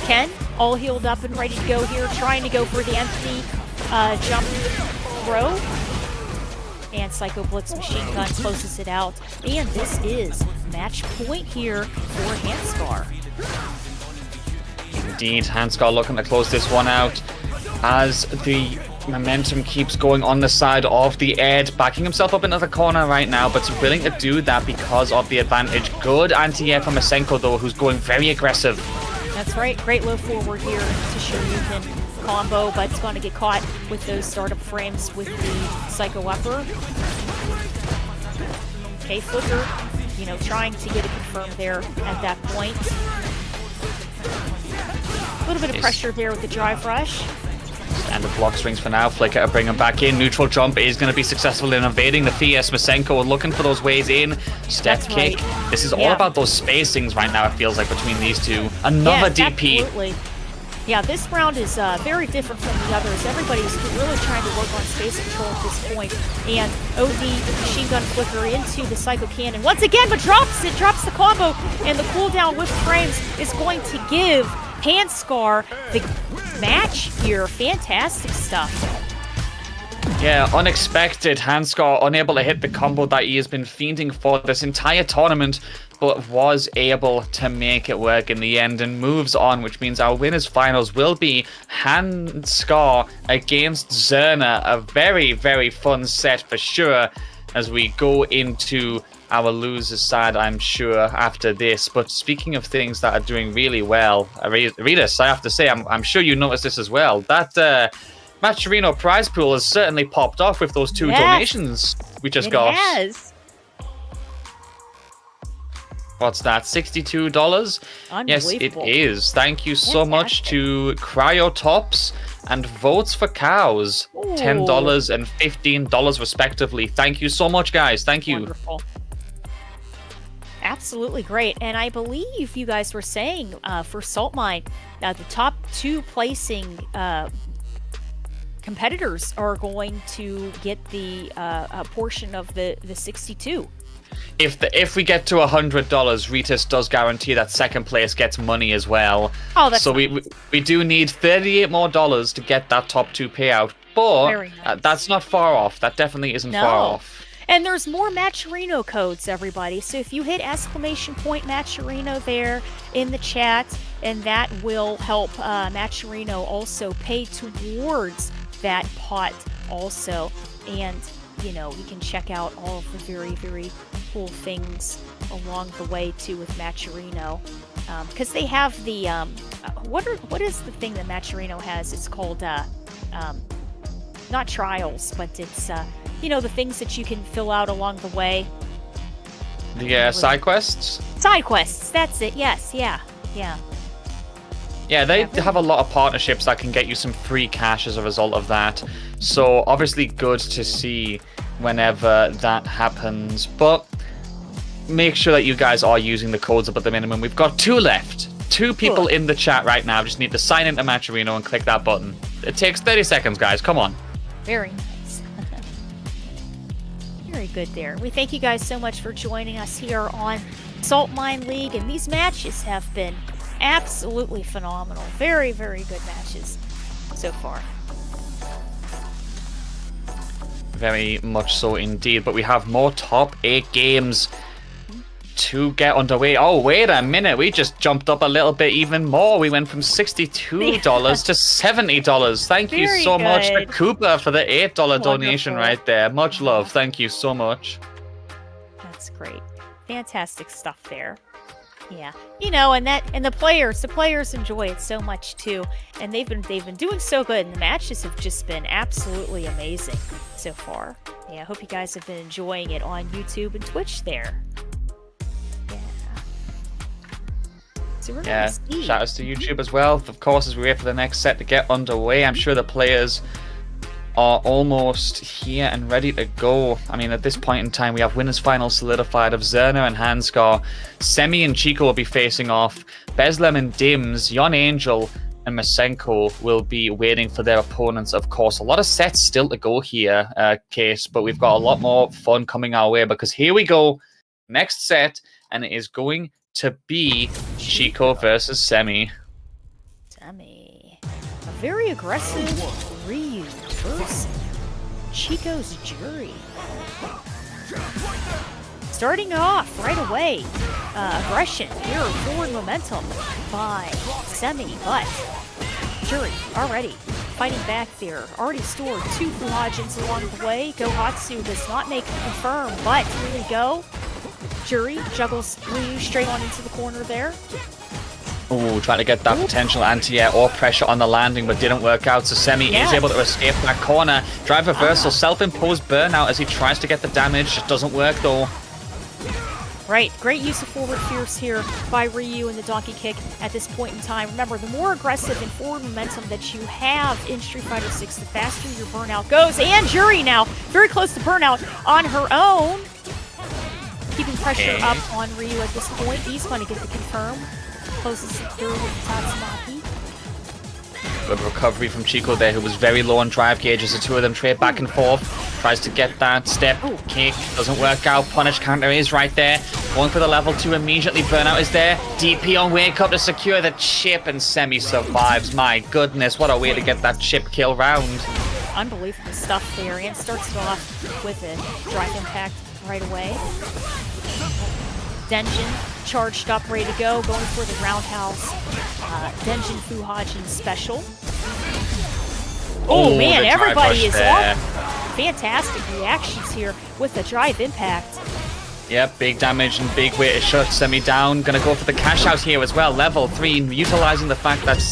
Ken, all healed up and ready to go here, trying to go for the empty jump throw. And Psycho Blitz machine gun closes it out. And this is match point here for Handscar. Indeed, Handscar looking to close this one out as the momentum keeps going on the side of the Ed, backing himself up into the corner right now, but willing to do that because of the advantage. Good anti-air from Masenko though, who's going very aggressive. That's right, great low forward here to Shoryuken combo, but it's going to get caught with those startup frames with the Psycho Upper. Okay, Flicker, trying to get it confirmed there at that point. A little bit of pressure there with the drive rush. And the block strings for now. Flicker to bring him back in. Neutral jump is going to be successful in evading the Fierce. Masenko looking for those ways in. Step kick. Right. This is all about those spacings right now, it feels like, between these two. Another DP. Absolutely. Yeah, this round is very different from the others. Everybody's really trying to work on space control at this point. And OD machine gun flicker into the Psycho Cannon once again, but drops the combo, and the cooldown with frames is going to give Handscar the match here. Fantastic stuff. Yeah, unexpected. Handscar unable to hit the combo that he has been fiending for this entire tournament, but was able to make it work in the end and moves on, which means our winners finals will be Handscar against Zerna. A very, very fun set for sure as we go into our losers side, I'm sure, after this. But speaking of things that are doing really well, Ritas, I have to say, I'm sure you noticed this as well. That Matcherino prize pool has certainly popped off with those 2 donations we just got. It has. What's that, $62? Yes, it is. Thank you so much to Cryotops and Votes for Cows. Ooh. $10 and $15 respectively. Thank you so much, guys. Thank you. Wonderful. Absolutely great. And I believe you guys were saying for Saltmine, the top 2 placing competitors are going to get the portion of the 62. If we get to $100, Ritas does guarantee that second place gets money as well. Oh, that's so nice. we do need $38 more to get that top 2 payout, but nice. That's not far off. That definitely isn't far off. And there's more Matcherino codes, everybody. So if you hit !Matcherino there in the chat, and that will help Matcherino also pay towards that pot also. And you can check out all of the very, very cool things along the way too with Matcherino, because they have the what is the thing that Matcherino has? It's called not trials, but it's the things that you can fill out along the way. The side quests. Side quests. That's it. Yes. Yeah. Yeah, they have a lot of partnerships that can get you some free cash as a result of that. So obviously good to see whenever that happens. But make sure that you guys are using the codes up at the minimum. We've got 2 left. 2 people in the chat right now. Just need to sign into Matcherino and click that button. It takes 30 seconds, guys. Come on. Very nice. Very good there. We thank you guys so much for joining us here on Saltmine League. And these matches have been absolutely phenomenal. Very, very good matches so far. Very much so indeed. But we have more top 8 games to get underway. Oh, wait a minute. We just jumped up a little bit even more. We went from $62 to $70. Thank you Very so much to good. Cooper for the $8 donation Wonderful. right there. Much love. Thank you so much. That's great. Fantastic stuff there. Yeah, you know, and the players enjoy it so much too, and they've been doing so good, and the matches have just been absolutely amazing so far. Yeah, I hope you guys have been enjoying it on YouTube and Twitch there. Yeah. So we're Yeah, gonna see. shout outs to YouTube as well. Of course, as we wait for the next set to get underway, I'm sure the players are almost here and ready to go. I mean, at this point in time, we have winners final solidified of Zerna and Hanskar. Semi and Chico will be facing off. Beslem and Dims, Yon Angel and Masenko will be waiting for their opponents, of course. A lot of sets still to go here, Case, but we've got a lot more fun coming our way because here we go. Next set, and it is going to be Chico versus Semi. Semi. A very aggressive Ryu versus Chico's Jury. Starting off right away. Aggression here, forward momentum by Semi, but Jury already fighting back there. Already stored 2 Fuhajins along the way. Gohatsu does not make a confirm, but here we go. Jury juggles Ryu straight on into the corner there. Ooh, trying to get that potential anti-air or pressure on the landing, but didn't work out. So Semi is able to escape that corner. Drive reversal, self-imposed burnout as he tries to get the damage. Just doesn't work though. Right, great use of forward fierce here by Ryu in the donkey kick at this point in time. Remember, the more aggressive and forward momentum that you have in Street Fighter 6, the faster your burnout goes. And Jury now very close to burnout on her own. Keeping pressure up on Ryu at this point. He's going to get the confirm. Closes it through with Tatsumaki. Good recovery from Chico there, who was very low on drive gauges. The two of them trade back and forth. Tries to get that step kick. Doesn't work out. Punish counter is right there. Going for the level 2 immediately. Burnout is there. DP on wake up to secure the chip, and Semi survives. My goodness, what a way to get that chip kill round. Unbelievable stuff there, and starts it off with a drive impact right away. Denjin charged up, ready to go, going for the roundhouse. Denjin Fuhajin special. Oh man, everybody is on. Fantastic reactions here with the drive impact. Yep, big damage and big way to shut Semi down. Gonna go for the cash out here as well. Level 3, utilizing the fact that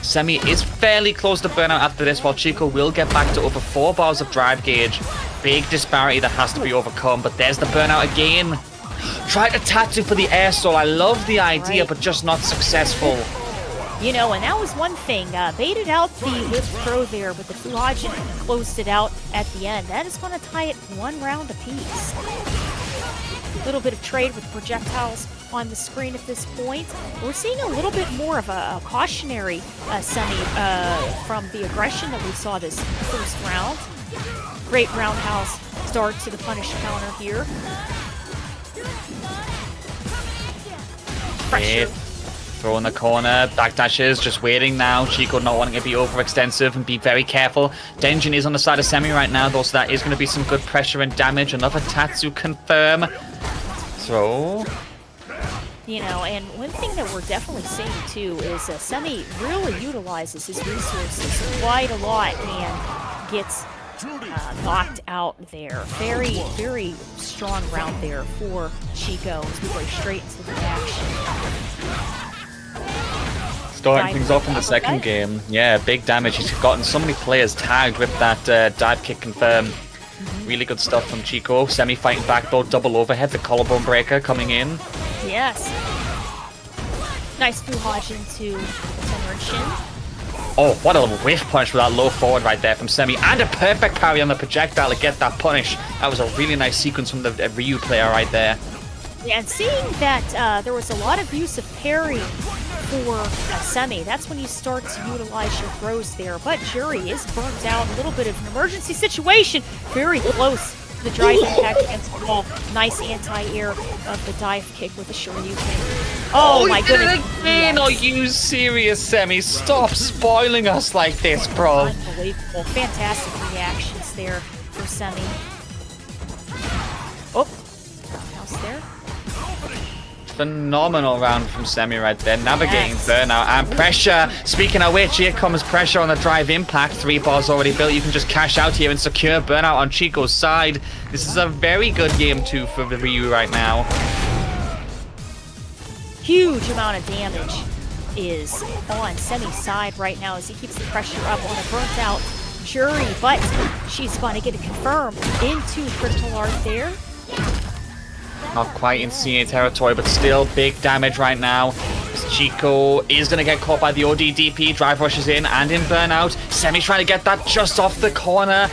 Semi is fairly close to burnout after this, while Chico will get back to over 4 bars of drive gauge. Big disparity that has to be overcome, but there's the burnout again. Tried to tattoo for the air soul. I love the idea, but just not successful. You know, and that was one thing. Baited out the whip throw there, but the Fuhajin closed it out at the end. That is going to tie it 1 round apiece. A little bit of trade with projectiles on the screen at this point. We're seeing a little bit more of a cautionary Semi from the aggression that we saw this first round. Great roundhouse start to the punish counter here. Pressure. Throw in the corner, backdashes, just waiting now. Chico not wanting to be overextensive and be very careful. Denjin is on the side of Semi right now, though, so that is going to be some good pressure and damage. Another Tatsu confirm. Throw. You know, and one thing that we're definitely seeing too is Semi really utilizes his resources quite a lot and gets knocked out there. Very, very strong round there for Chico as we go straight into the action. Starting things off in the second game. Yeah, big damage. He's gotten so many players tagged with that dive kick confirm. Really good stuff from Chico. Semi fighting back though, double overhead. The collarbone breaker coming in. Yes. Nice Fuhajin to center and shin. Oh, what a whiff punch with that low forward right there from Semi. And a perfect parry on the projectile to get that punish. That was a really nice sequence from the Ryu player right there. Yeah, and seeing that there was a lot of use of parrying for Semi, that's when you start to utilize your throws there. But Jury is burnt out. A little bit of an emergency situation. Very close to the drive impact against the wall. Nice anti-air of the dive kick with the Shoryuken. Oh my goodness. Again, are you serious, Semi? Stop spoiling us like this, bro. Unbelievable. Fantastic reactions there for Semi. Oh, roundhouse there. phenomenal round from Semi right there. Navigating burnout and pressure. Speaking of which, here comes pressure on the drive impact. 3 bars already built. You can just cash out here and secure burnout on Chico's side. This is a very good game 2 for the Ryu right now. Huge amount of damage is on Semi's side right now as he keeps the pressure up on a burnt out Jury, but she's going to get a confirm into critical art there. Not quite in CA territory, but still big damage right now. Chico is going to get caught by the ODDP. Drive rushes in and in burnout. Semi trying to get that just off the corner.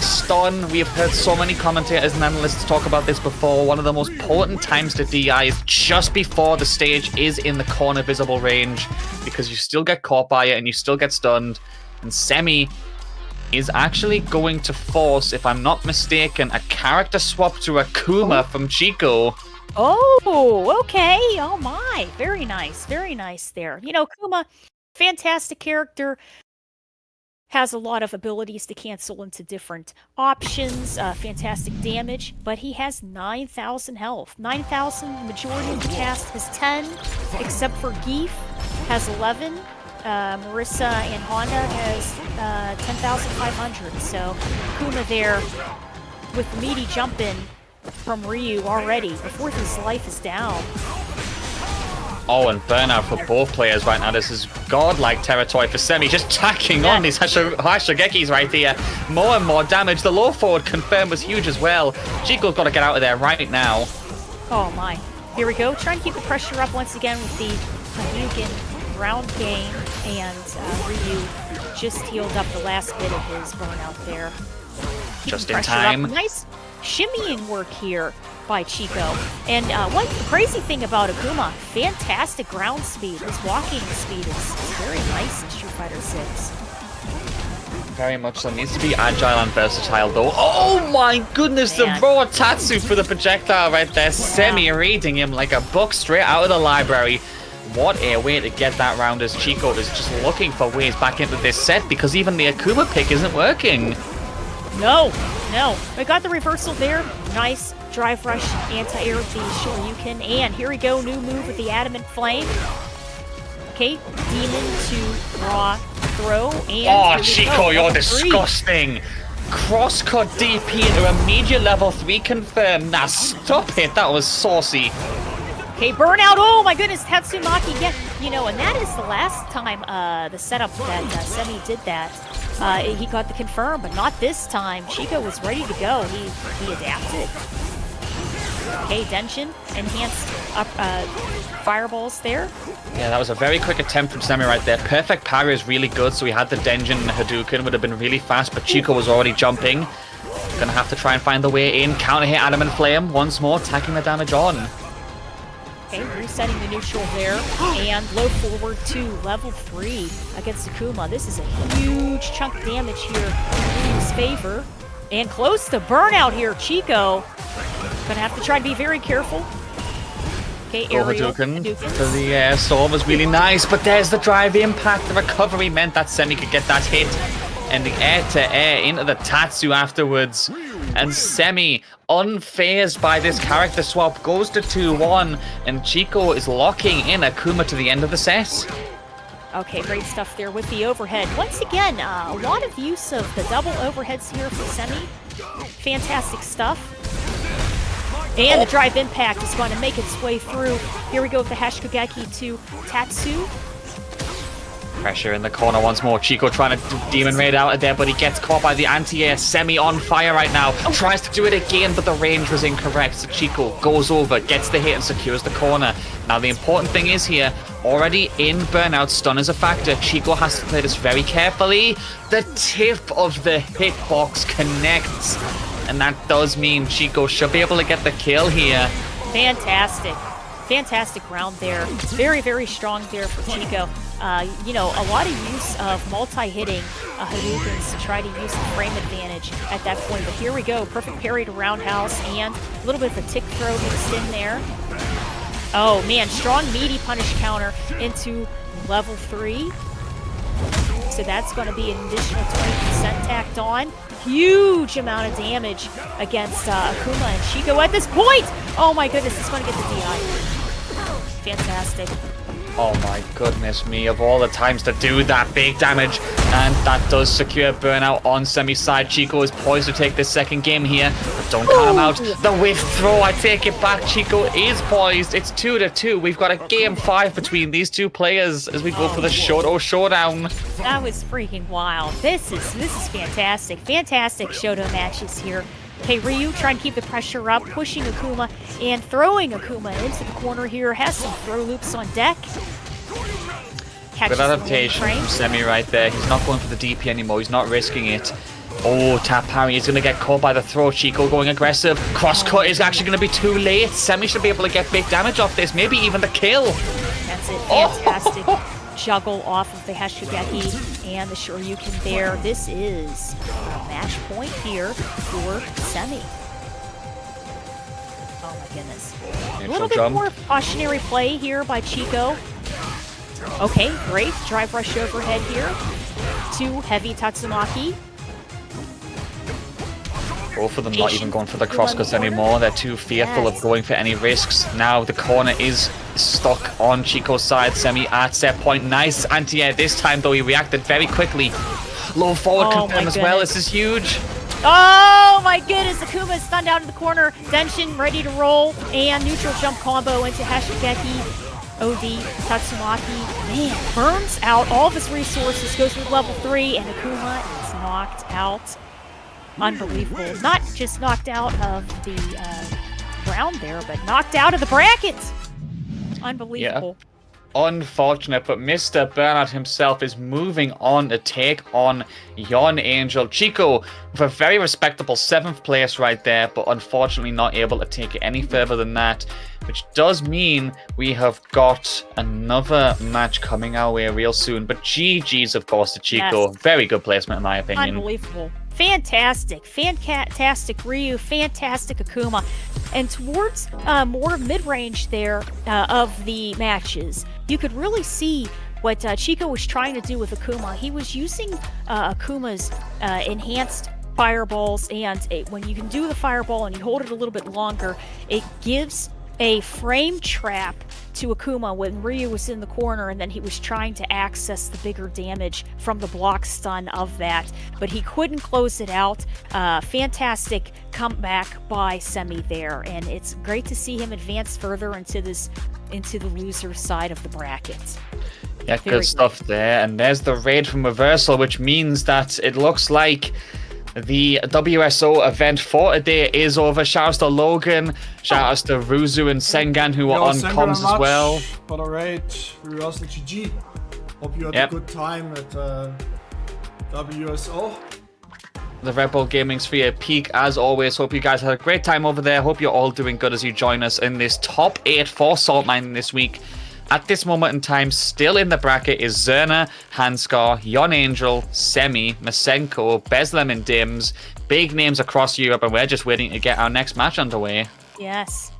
Stun. We have heard so many commentators and analysts talk about this before. One of the most potent times to DI is just before the stage is in the corner visible range, because you still get caught by it and you still get stunned. And Semi is actually going to force, if I'm not mistaken, a character swap to Akuma from Chico. Oh, okay. Oh my. Very nice. Very nice there. You know, Akuma, fantastic character. Has a lot of abilities to cancel into different options, fantastic damage, but he has 9,000 health. 9,000, majority of the cast has 10, except for Geef has 11. Marissa and Honda has 10,500. So Akuma there with the meaty jump in from Ryu already before his life is down. Oh, and burnout for both players right now. This is godlike territory for Semi. Just tacking on these Hashigekis right here. More and more damage. The low forward confirmed was huge as well. Chico's got to get out of there right now. Oh my. Here we go. Trying to keep the pressure up once again with the Hadouken ground game. And Ryu just healed up the last bit of his burnout there. Just in time. Up. Nice shimmying work here by Chico. And one crazy thing about Akuma, fantastic ground speed. His walking speed is very nice in Street Fighter 6. Very much so. Needs to be agile and versatile though. Oh my goodness, the raw Tatsu for the projectile right there. Semi reading him like a book straight out of the library. What a way to get that round as Chico is just looking for ways back into this set, because even the Akuma pick isn't working. No. We got the reversal there. Nice drive rush, anti-air with the Shoryuken. And here we go, new move with the Adamant Flame. Okay, Demon to raw throw. And Chico, you're disgusting. Cross-cut DP into immediate level 3 confirmed. Now stop it, that was saucy. Okay, burnout. Oh my goodness, Tatsumaki. Yeah, you know, and that is the last time the setup that Semi did that. He got the confirm, but not this time. Chico was ready to go. He adapted. Okay, Denshin, enhanced up fireballs there. Yeah, that was a very quick attempt from Semi right there. Perfect parry is really good, so he had the Denshin and the Hadouken. Would have been really fast, but Chico was already jumping. Gonna have to try and find the way in. Counter hit Adamant Flame once more, tacking the damage on. Okay, resetting the neutral there, and low forward to level 3 against Akuma. This is a huge chunk of damage here in his favor. And close to burnout here, Chico. Gonna have to try to be very careful. Okay, aerial Hadouken for the air storm was really nice, but there's the drive impact. The recovery meant that Semi could get that hit, and the air-to-air into the Tatsu afterwards. And Semi, unfazed by this character swap, goes to 2-1, and Chico is locking in Akuma to the end of the set. Okay, great stuff there with the overhead. Once again, a lot of use of the double overheads here for Semi. Fantastic stuff. And the drive impact is going to make its way through. Here we go with the Hashigeki to Tatsu. Pressure in the corner once more. Chico trying to Demon Raid out of there, but he gets caught by the anti-air. Semi on fire right now. Tries to do it again, but the range was incorrect. So Chico goes over, gets the hit, and secures the corner. Now, the important thing is here, already in burnout, stun is a factor. Chico has to play this very carefully. The tip of the hitbox connects, and that does mean Chico should be able to get the kill here. Fantastic. Fantastic round there. Very, very strong there for Chico. You know, a lot of use of multi-hitting Hadoukens to try to use the frame advantage at that point. But here we go. Perfect parry to roundhouse and a little bit of a tick throw mixed in there. Oh, man. Strong, meaty punish counter into level 3. So that's going to be an additional 20% tacked on. Huge amount of damage against Akuma and Chico at this point. Oh, my goodness. It's going to get the DI. fantastic. Oh my goodness me, of all the times to do that big damage. And that does secure burnout on Semi's side. Chico is poised to take this second game here, but don't count him out. The whiff throw, I take it back. Chico is poised. It's 2-2. We've got a game 5 between these two players as we go for the Shoto Showdown. That was freaking wild. This is fantastic. Fantastic Shoto matches here. Okay, Ryu trying to keep the pressure up, pushing Akuma and throwing Akuma into the corner here. Has some throw loops on deck. Good adaptation from Semi right there. He's not going for the DP anymore. He's not risking it. Oh, tap parry. He's going to get caught by the throw. Chico going aggressive. Cross-cut is actually going to be too late. Semi should be able to get big damage off this. Maybe even the kill. That's it. Fantastic. Juggle off of the Hashigeki and the Shoryuken there. This is a match point here for Semi. Oh my goodness. A little bit more cautionary play here by Chico. Okay, great. Drive rush overhead here to heavy Tatsumaki. Both of them not even going for the crosscuts anymore. They're too fearful of going for any risks. Now the corner is stuck on Chico's side. Semi at set point. Nice anti-air this time, though. He reacted very quickly. Low forward confirm as well. This is huge. Oh my goodness. Akuma is stunned out in the corner. Denshin ready to roll. And neutral jump combo into Hashigeki. OD, Tatsumaki, man, burns out all of his resources, goes through level 3, and Akuma is knocked out. Unbelievable. Not just knocked out of the ground there, but knocked out of the bracket. Unbelievable. Yeah. Unfortunate, but Mr. Bernard himself is moving on to take on Yon Angel. Chico with a very respectable 7th place right there, but unfortunately not able to take it any further than that, which does mean we have got another match coming our way real soon. But GG's, of course, to Chico. Yes. Very good placement, in my opinion. Unbelievable. Fantastic Ryu, fantastic Akuma. And towards more mid-range there of the matches, you could really see what Chico was trying to do with Akuma. He was using Akuma's enhanced fireballs, and when you can do the fireball and you hold it a little bit longer, it gives a frame trap to Akuma when Ryu was in the corner, and then he was trying to access the bigger damage from the block stun of that, but he couldn't close it out. Fantastic comeback by Semi there, and it's great to see him advance further into the loser side of the bracket. Yeah, good stuff there. And there's the raid from Reversal, which means that it looks like the WSO event for today is over. Shout out to Logan, shout out to Ruzu and Sengan, who are on comms as well. For the raid, Reversal GG. Hope you had a good time at WSO. The Red Bull Gaming Sphere peak, as always. Hope you guys had a great time over there. Hope you're all doing good as you join us in this top 8 for Saltmine this week. At this moment in time, still in the bracket is Zerna, Hanskar, Yon Angel, Semi, Masenko, Beslem and Dims. Big names across Europe, and we're just waiting to get our next match underway. Yes.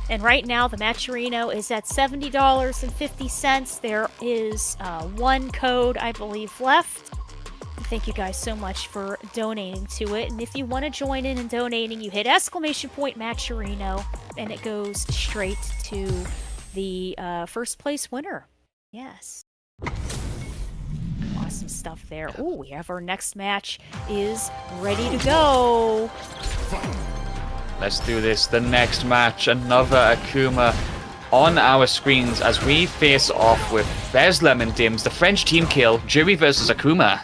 And right now, the Matcherino is at $70.50. There is one code, I believe, left. Thank you guys so much for donating to it. And if you want to join in and donating, you hit !Matcherino, and it goes straight to the first place winner. Yes. Awesome stuff there. Ooh, we have our next match is ready to go. Let's do this. The next match, another Akuma on our screens as we face off with Beslem and Dims, the French team kill, Jury versus Akuma.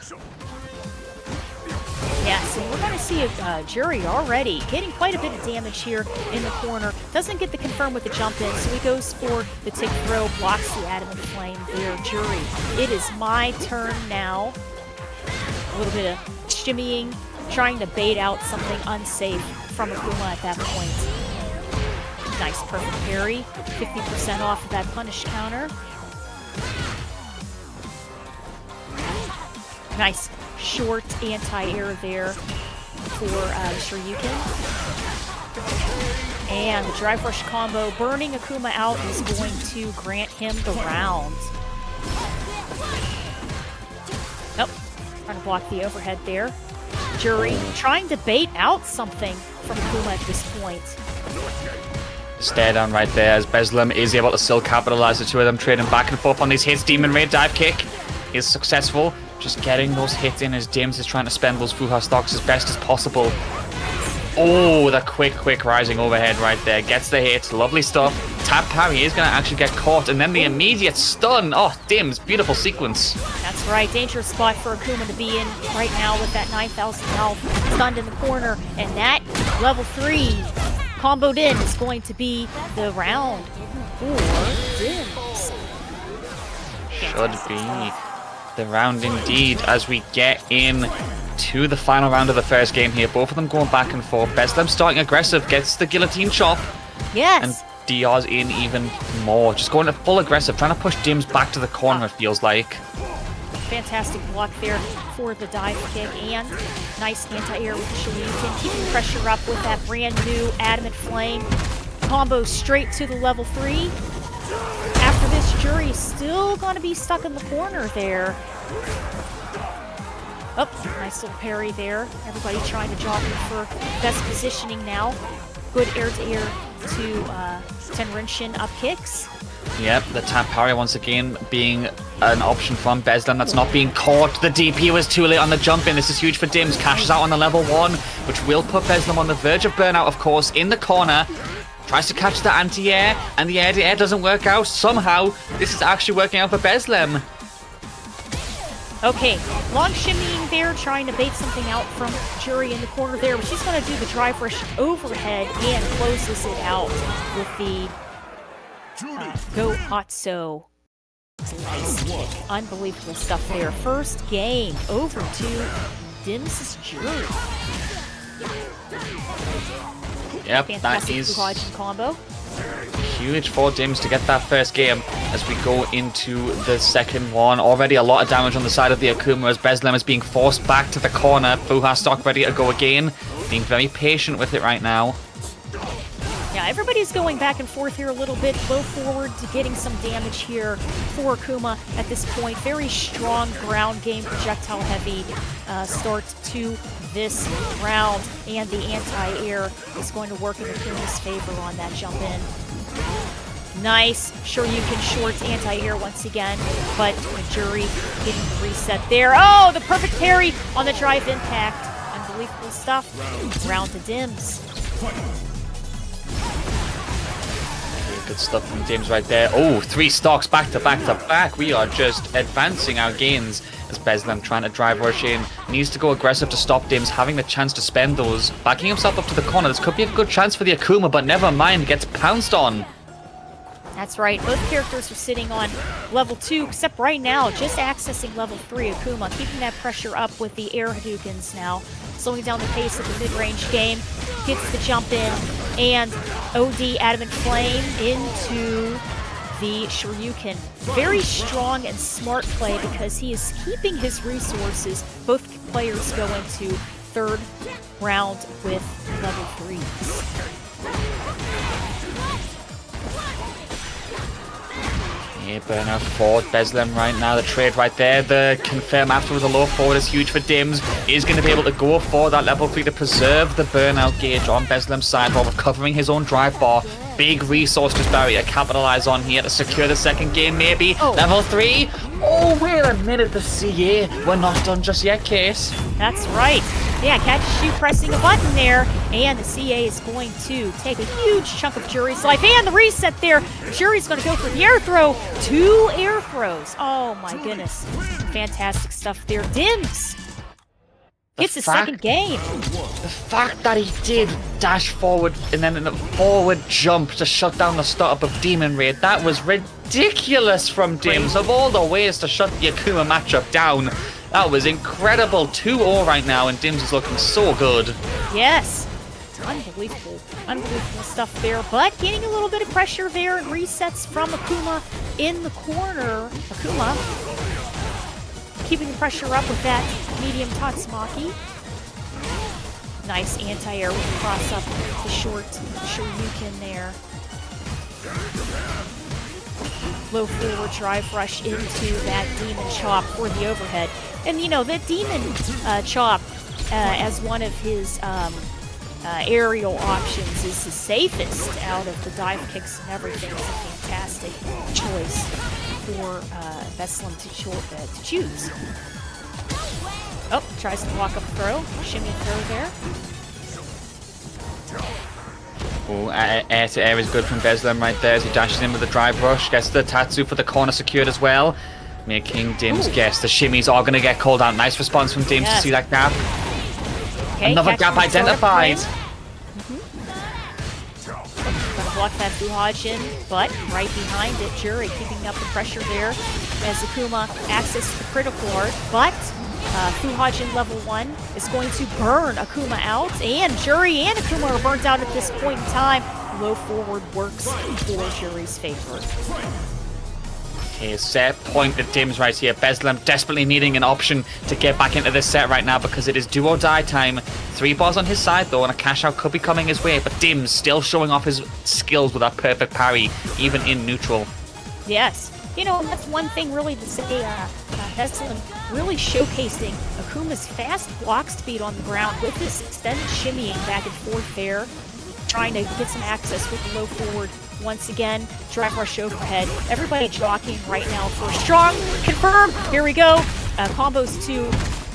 Yes, and we're going to see Jury already getting quite a bit of damage here in the corner. Doesn't get the confirm with the jump in, so he goes for the tick throw, blocks the adamant flame there. Jury, it is my turn now. A little bit of shimmying, trying to bait out something unsafe from Akuma at that point. Nice, perfect parry. 50% off of that punish counter. Nice short anti-air there for Shoryuken. And the drive rush combo, burning Akuma out, is going to grant him the round. Nope, trying to block the overhead there. Jury trying to bait out something from Akuma at this point. Stare down right there as Beslem is able to still capitalize. The two of them trading back and forth on these hits. Demon Ray dive kick is successful. Just getting those hits in as Dims is trying to spend those Fuha stocks as best as possible. Oh, the quick rising overhead right there. Gets the hit. Lovely stuff. Tap parry is going to actually get caught. And then the immediate stun. Oh, Dims. Beautiful sequence. That's right. Dangerous spot for Akuma to be in right now with that 9,000 health. Stunned in the corner. And that level 3 comboed in is going to be the round for Dims. Should be the round indeed as we get in to the final round of the first game here. Both of them going back and forth. Beslem starting aggressive, gets the guillotine chop. Yes. And DR's in even more. Just going to full aggressive, trying to push Dims back to the corner, it feels like. Fantastic block there for the dive kick and nice anti-air with the Shoryuken. Keeping pressure up with that brand new Adamant Flame. Combo straight to the level 3. After this, Jury's still going to be stuck in the corner there. Oh, nice little parry there. Everybody trying to jockey for best positioning now. Good air-to-air to Tenrinshin up kicks. Yep, the tap parry once again being an option from Beslem that's not being caught. The DP was too late on the jump in. This is huge for Dims. Cashes out on the level 1, which will put Beslem on the verge of burnout, of course, in the corner. Tries to catch the anti-air, and the air-to-air doesn't work out. Somehow, this is actually working out for Beslem. Okay, long shimmying there, trying to bait something out from Jury in the corner there, but she's going to do the drive rush overhead and closes it out with the Go Hatso. Nice kick. Unbelievable stuff there. First game over to Dims' Jury. Yep, Fantastic that is combo. huge for Dims to get that first game as we go into the second one. Already a lot of damage on the side of the Akuma as Beslem is being forced back to the corner. Fuha stock ready to go again. Being very patient with it right now. Yeah, everybody's going back and forth here a little bit. Low forward to getting some damage here for Akuma at this point. Very strong ground game, projectile heavy start to this round. And the anti-air is going to work in Akuma's favor on that jump in. Nice. Shoryuken shorts anti-air once again, but the Jury getting the reset there. Oh, the perfect parry on the drive impact. Unbelievable stuff. Round to Dims. Good stuff from Dims right there. Oh, 3 stocks back to back to back. We are just advancing our gains as Beslem trying to drive rush in. Needs to go aggressive to stop Dims, having the chance to spend those. Backing himself up to the corner. This could be a good chance for the Akuma, but never mind. Gets pounced on. That's right. Both characters are sitting on level 2, except right now, just accessing level 3. Akuma keeping that pressure up with the air Hadoukens now. Slowing down the pace of the mid-range game. Gets the jump in. And OD Adamant Flame into the Shoryuken. Very strong and smart play because he is keeping his resources. Both players go into third round with level 3s. Yeah, burnout forward, Beslem right now, the trade right there, the confirm after with the low forward is huge for Dims. Is going to be able to go for that level 3 to preserve the burnout gauge on Beslem's side while recovering his own drive bar. Big resource just barrier to capitalize on here to secure the second game maybe. Oh. Level 3. Oh, wait a minute, the CA. We're not done just yet, Case. That's right. Yeah, catches you pressing a button there, and the CA is going to take a huge chunk of Jury's life, and the reset there. Jury's going to go for the air throw. 2 air throws. Oh my goodness. Fantastic stuff there. Dims gets the second game. The fact that he did dash forward and then in a forward jump to shut down the startup of Demon Raid, that was ridiculous from Dims. Of all the ways to shut the Akuma matchup down, that was incredible. 2-0 right now, and Dims is looking so good. Yes. Unbelievable. Unbelievable stuff there, but getting a little bit of pressure there and resets from Akuma in the corner. Akuma keeping the pressure up with that medium Tatsumaki. Nice anti-air with the cross up the short Shoryuken there. Low forward drive rush into that demon chop for the overhead. And you know, that demon chop as one of his aerial options is the safest out of the dive kicks and everything. It's a fantastic choice for Vestlin to choose. Oh, tries to block up throw. Shimmy throw there. Oh, air to air is good from Vestlin right there as he dashes in with the drive rush. Gets the Tatsu for the corner secured as well. Making Dims guess the shimmies are going to get called out. Nice response from Dims to see that gap. Okay, another gap identified. Gonna block that Fuhajin, but right behind it, Jury keeping up the pressure there as Akuma accesses the critical art, but Fuhajin level 1 is going to burn Akuma out, and Jury and Akuma are burnt out at this point in time. Low forward works for Jury's favor. Okay, set point at Dims right here. Vestlin desperately needing an option to get back into this set right now because it is do or die time. 3 bars on his side though, and a cash out could be coming his way, but Dims still showing off his skills with that perfect parry, even in neutral. Yes. You know, that's one thing really to say, Vestlin really showcasing Akuma's fast block speed on the ground with this extended shimmying back and forth there, trying to get some access with the low forward. Once again, drive rush overhead. Everybody jockeying right now for strong confirm. Here we go. Combos to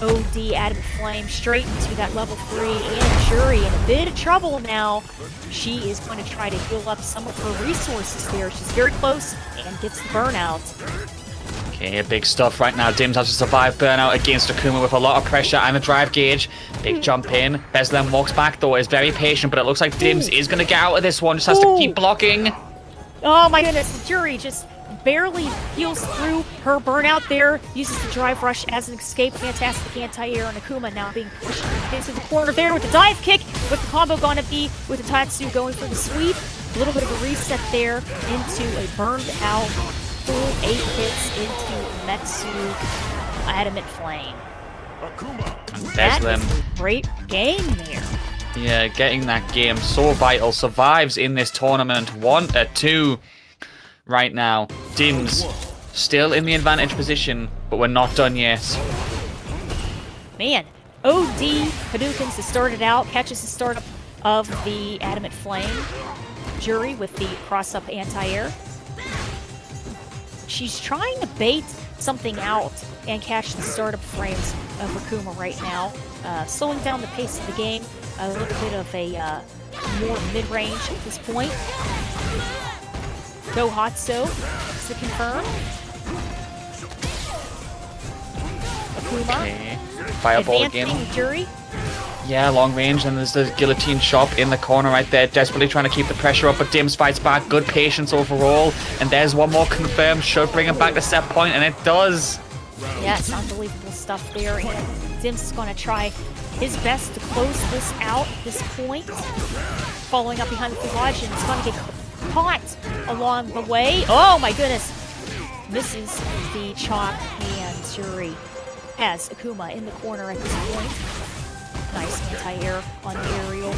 OD Adamant Flame straight into that level 3. And Jury in a bit of trouble now. She is going to try to heal up some of her resources there. She's very close and gets the burnout. Okay, big stuff right now. Dims has to survive burnout against Akuma with a lot of pressure and a drive gauge. Big jump in. Vestlin walks back though, is very patient, but it looks like Dims is going to get out of this one. Just has to keep blocking. Oh my goodness, Jury just barely heals through her burnout there. Uses the drive rush as an escape. Fantastic anti-air on Akuma now being pushed into the corner there with the dive kick. With the combo going to be with the Tatsu going for the sweep. A little bit of a reset there into a burned out full 8 hits into Metsu Adamant Flame. That is a great game there. Yeah, getting that game so vital. Survives in this tournament. 1-2 right now. Dims still in the advantage position, but we're not done yet. Man, OD Hadoukens has started out, catches the startup of the Adamant Flame. Jury with the cross-up anti-air. She's trying to bait something out and catch the startup frames of Akuma right now. Slowing down the pace of the game. A little bit of a more mid-range at this point. Go Hatso to confirm. Akuma. Okay. Fireball again. Jury. Yeah, long range, and there's the guillotine shop in the corner right there, desperately trying to keep the pressure up, but Dims fights back. Good patience overall, and there's one more confirmed. Should bring him back to set point, and it does. Yes, unbelievable stuff there, and Dims is going to try his best to close this out at this point. Following up behind the Fuhajin, it's going to get caught along the way. Oh my goodness! Misses the chop, and Jury has Akuma in the corner at this point. Nice anti-air on the aerial.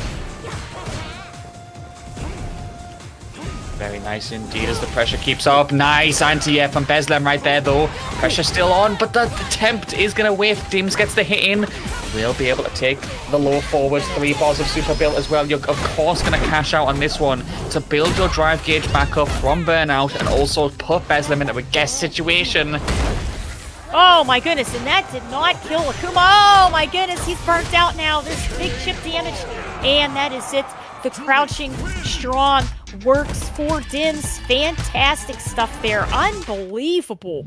Very nice indeed as the pressure keeps up. Nice anti-air from Vestlin right there though. Pressure still on, but the attempt is going to whiff. Dims gets the hit in. We'll be able to take the low forward. 3 bars of super build as well. You're of course going to cash out on this one to build your drive gauge back up from burnout and also put Vestlin into a guess situation. Oh my goodness, and that did not kill Akuma. Oh my goodness, he's burnt out now. There's big chip damage, and that is it. The crouching strong works for Dims. Fantastic stuff there. Unbelievable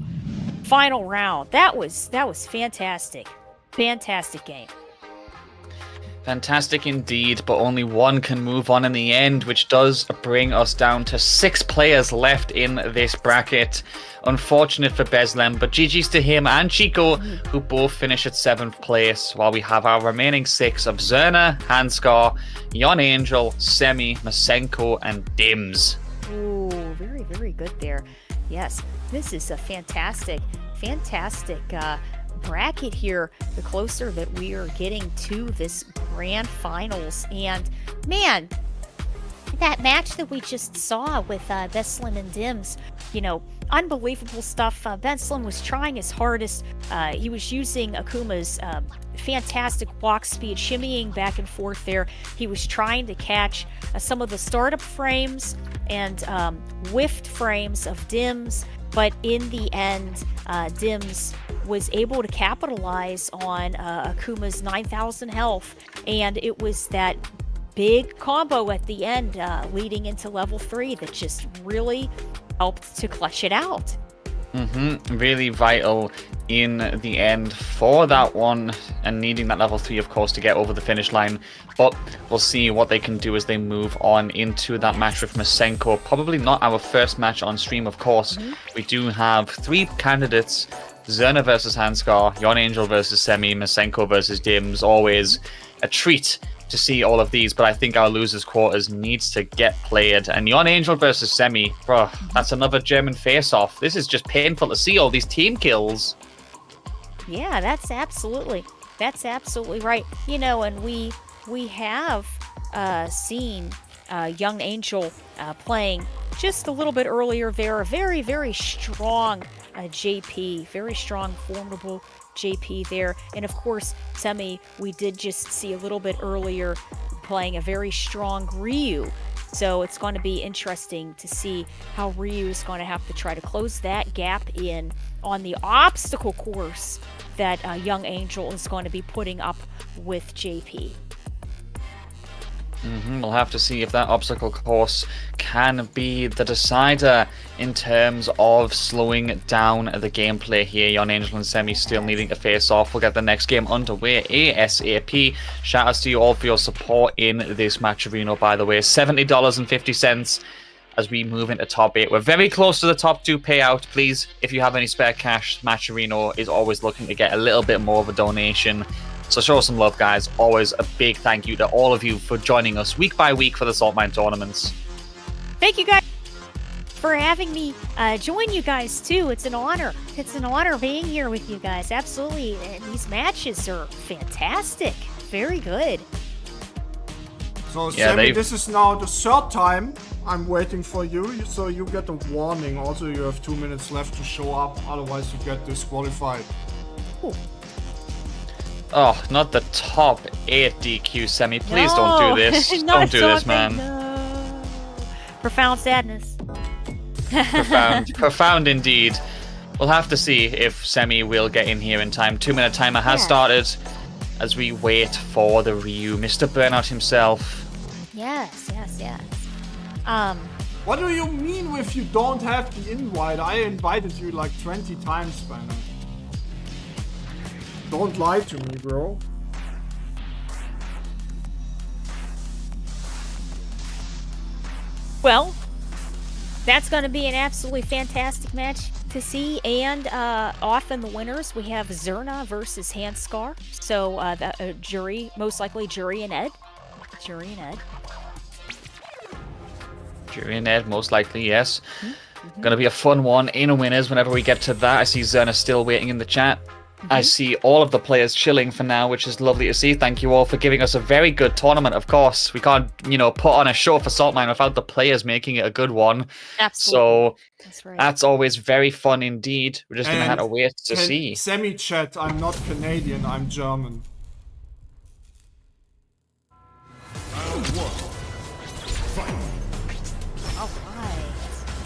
final round. That was fantastic. Fantastic game. Fantastic indeed, but only one can move on in the end, which does bring us down to 6 players left in this bracket. Unfortunate for Vestlin, but GG's to him and Chico, who both finish at 7th place, while we have our remaining 6 of Zerna, Hanskar, Yon Angel, Semi, Masenko, and Dims. Ooh, very, very good there. Yes, this is a fantastic bracket here, the closer that we are getting to this grand finals. And man, that match that we just saw with Vestlin and Dims, you know, unbelievable stuff. Vestlin was trying his hardest. He was using Akuma's fantastic walk speed, shimmying back and forth there. He was trying to catch some of the startup frames and whiffed frames of Dims, but in the end, Dims was able to capitalize on Akuma's 9,000 health, and it was that big combo at the end leading into level 3 that just really helped to clutch it out. Really vital in the end for that one, and needing that level 3, of course, to get over the finish line. But we'll see what they can do as they move on into that match with Masenko. Probably not our first match on stream, of course. We do have 3 candidates: Zerna versus Handskar, Yon Angel versus Semi, Masenko versus Dims. Always a treat to see all of these, but I think our losers quarters needs to get played. And Yon Angel versus Semi, bro, that's another German face-off. This is just painful to see all these team kills. Yeah, that's absolutely right. You know, and we have seen Young Angel playing just a little bit earlier there. A very, very strong JP, very strong, formidable JP there. And of course, Semi, we did just see a little bit earlier playing a very strong Ryu. So it's going to be interesting to see how Ryu is going to have to try to close that gap in on the obstacle course that Young Angel is going to be putting up with JP. We'll have to see if that obstacle course can be the decider in terms of slowing down the gameplay here. Yon Angel and Semi still needing to face off. We'll get the next game underway ASAP. Shout outs to you all for your support in this match arena, by the way. $70.50 as we move into top 8. We're very close to the top 2 payout. Please, if you have any spare cash, Match Arena is always looking to get a little bit more of a donation. So show some love, guys. Always a big thank you to all of you for joining us week by week for the Saltmine tournaments. Thank you guys for having me join you guys too. It's an honor. It's an honor being here with you guys. Absolutely. And these matches are fantastic. Very good. So, Yeah, Sammy, this is now the 3rd time I'm waiting for you, so you get a warning. Also, you have 2 minutes left to show up, otherwise you get disqualified. Ooh. Oh, not the top 8 DQ, Semi. Please don't do this. Don't do this, man. No. Profound sadness. Profound indeed. We'll have to see if Semi will get in here in time. 2-minute timer has started as we wait for the Ryu, Mr. Burnout himself. Yes. What do you mean if you don't have the invite? I invited you like 20 times by now. Don't lie to me, bro. Well, that's going to be an absolutely fantastic match to see. And off in the winners, we have Zerna versus Handskar. So the jury, most likely Jury and Ed. Jury and Ed, most likely, yes. Gonna be a fun one in winners whenever we get to that. I see Zerna still waiting in the chat. I see all of the players chilling for now, which is lovely to see. Thank you all for giving us a very good tournament. Of course, we can't, put on a show for Saltmine without the players making it a good one. Absolutely. So that's always very fun indeed. We're just going to have to wait to see. Semi-chat, I'm not Canadian, I'm German.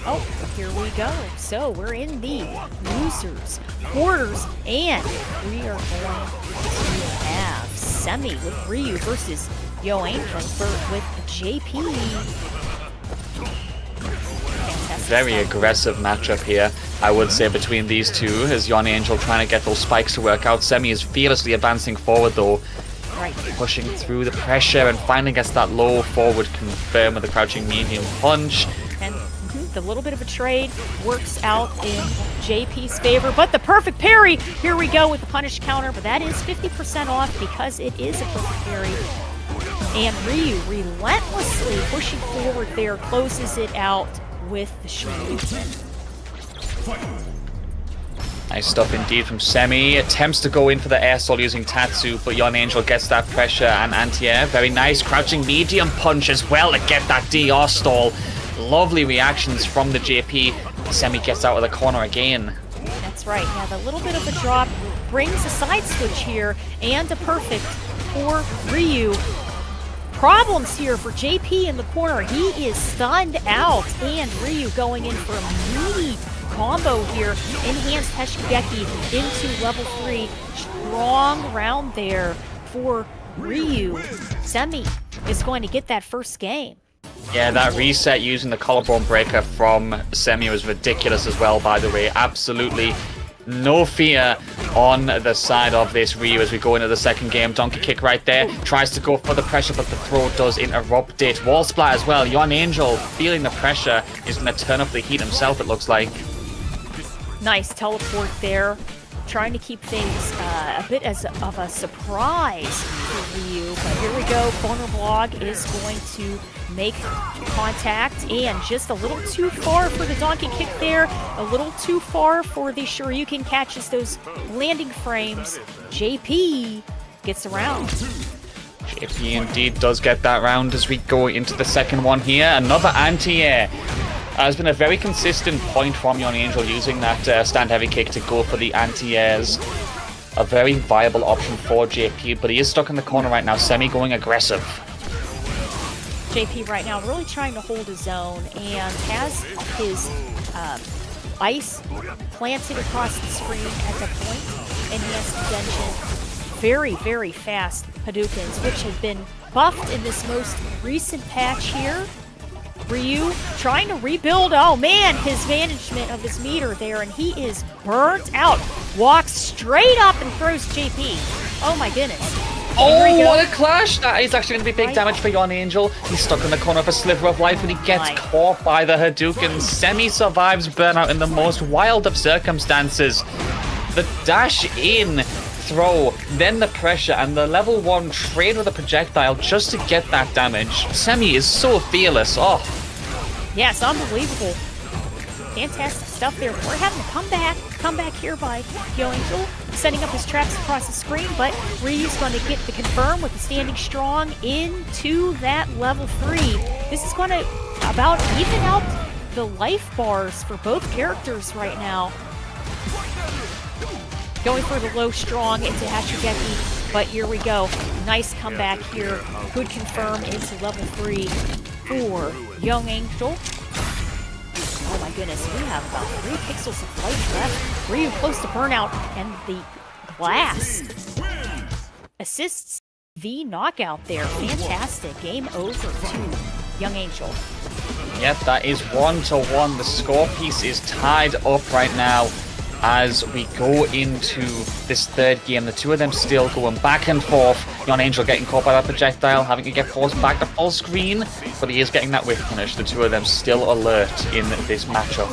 Oh, here we go. So we're in the losers quarters, and we are going to have Semi with Ryu versus Yo Angel with JP. Fantastic Very stuff. aggressive matchup here, I would say, between these two, as Yon Angel trying to get those spikes to work out. Semi is fearlessly advancing forward though, pushing through the pressure, and finally gets that low forward confirm with the crouching medium punch. And the little bit of a trade works out in JP's favor, but the perfect parry, here we go with the punish counter, but that is 50% off because it is a perfect parry. And Ryu relentlessly pushing forward there, closes it out with the Shoryuken. Nice stuff indeed from Semi. Attempts to go in for the air soul using Tatsu, but Yon Angel gets that pressure and anti-air. Very nice crouching medium punch as well to get that DR stall. Lovely reactions from the JP. Semi gets out of the corner again. That's right. Now the little bit of a drop brings a side switch here and a perfect for Ryu. Problems here for JP in the corner. He is stunned out, and Ryu going in for a meaty combo here. Enhanced Heshigeki into level 3. Strong round there for Ryu. Semi is going to get that first game. Yeah, that reset using the collarbone breaker from Semi was ridiculous as well, by the way. Absolutely no fear on the side of this Ryu as we go into the second game. Donkey kick right there. Tries to go for the pressure, but the throw does interrupt it. Wall splat as well. Yon Angel feeling the pressure is going to turn up the heat himself, it looks like. Nice teleport there. Trying to keep things a bit of a surprise for Ryu. But here we go. Corner block is going to make contact, and just a little too far for the donkey kick there. A little too far for the Shoryuken catches those landing frames. JP gets around. JP indeed does get that round as we go into the second one here. Another anti-air. Has been a very consistent point from Yon Angel using that stand heavy kick to go for the anti-airs. A very viable option for JP, but he is stuck in the corner right now. Semi going aggressive. JP right now really trying to hold his own and has his ice planted across the screen at the point. Enhanced Denjin. Very, very fast Hadoukens, which have been buffed in this most recent patch here. Ryu trying to rebuild. Oh man, his management of his meter there, and he is burnt out. Walks straight up and throws JP. Oh my goodness. Oh, what a clash! That is actually going to be big damage for Yon Angel. He's stuck in the corner of a sliver of life, and he gets caught by the Hadouken. Semi survives burnout in the most wild of circumstances. The dash in throw, then the pressure, and the level 1 trade with a projectile just to get that damage. Semi is so fearless. Oh. Yes, unbelievable. Fantastic stuff there. We're having a comeback here by Yon Angel, setting up his traps across the screen, but Ryu's going to get the confirm with the standing strong into that level 3. This is going to about even out the life bars for both characters right now. Going for the low strong into Hashigeki, but here we go. Nice comeback here. Good confirm into level 3 for Yon Angel. Oh my goodness, we have about 3 pixels of life left. Ryu close to burnout, and the glass assists the knockout there. Fantastic. Game over to Yon Angel. Yep, that is 1-1. The score piece is tied up right now. As we go into this third game, the two of them still going back and forth. Yon Angel getting caught by that projectile, having to get forced back to full screen, but he is getting that whiff punish. The two of them still alert in this matchup.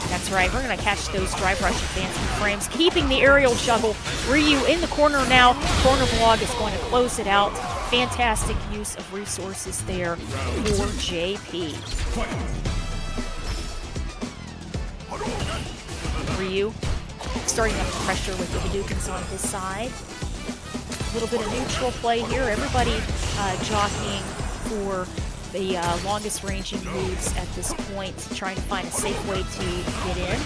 That's right, we're going to catch those drive rush advancing frames, keeping the aerial juggle. Ryu in the corner now. Corner vlog is going to close it out. Fantastic use of resources there for JP. Ryu starting up the pressure with the Hadoukens on his side. A little bit of neutral play here. Everybody jockeying for the longest ranging moves at this point, trying to find a safe way to get in.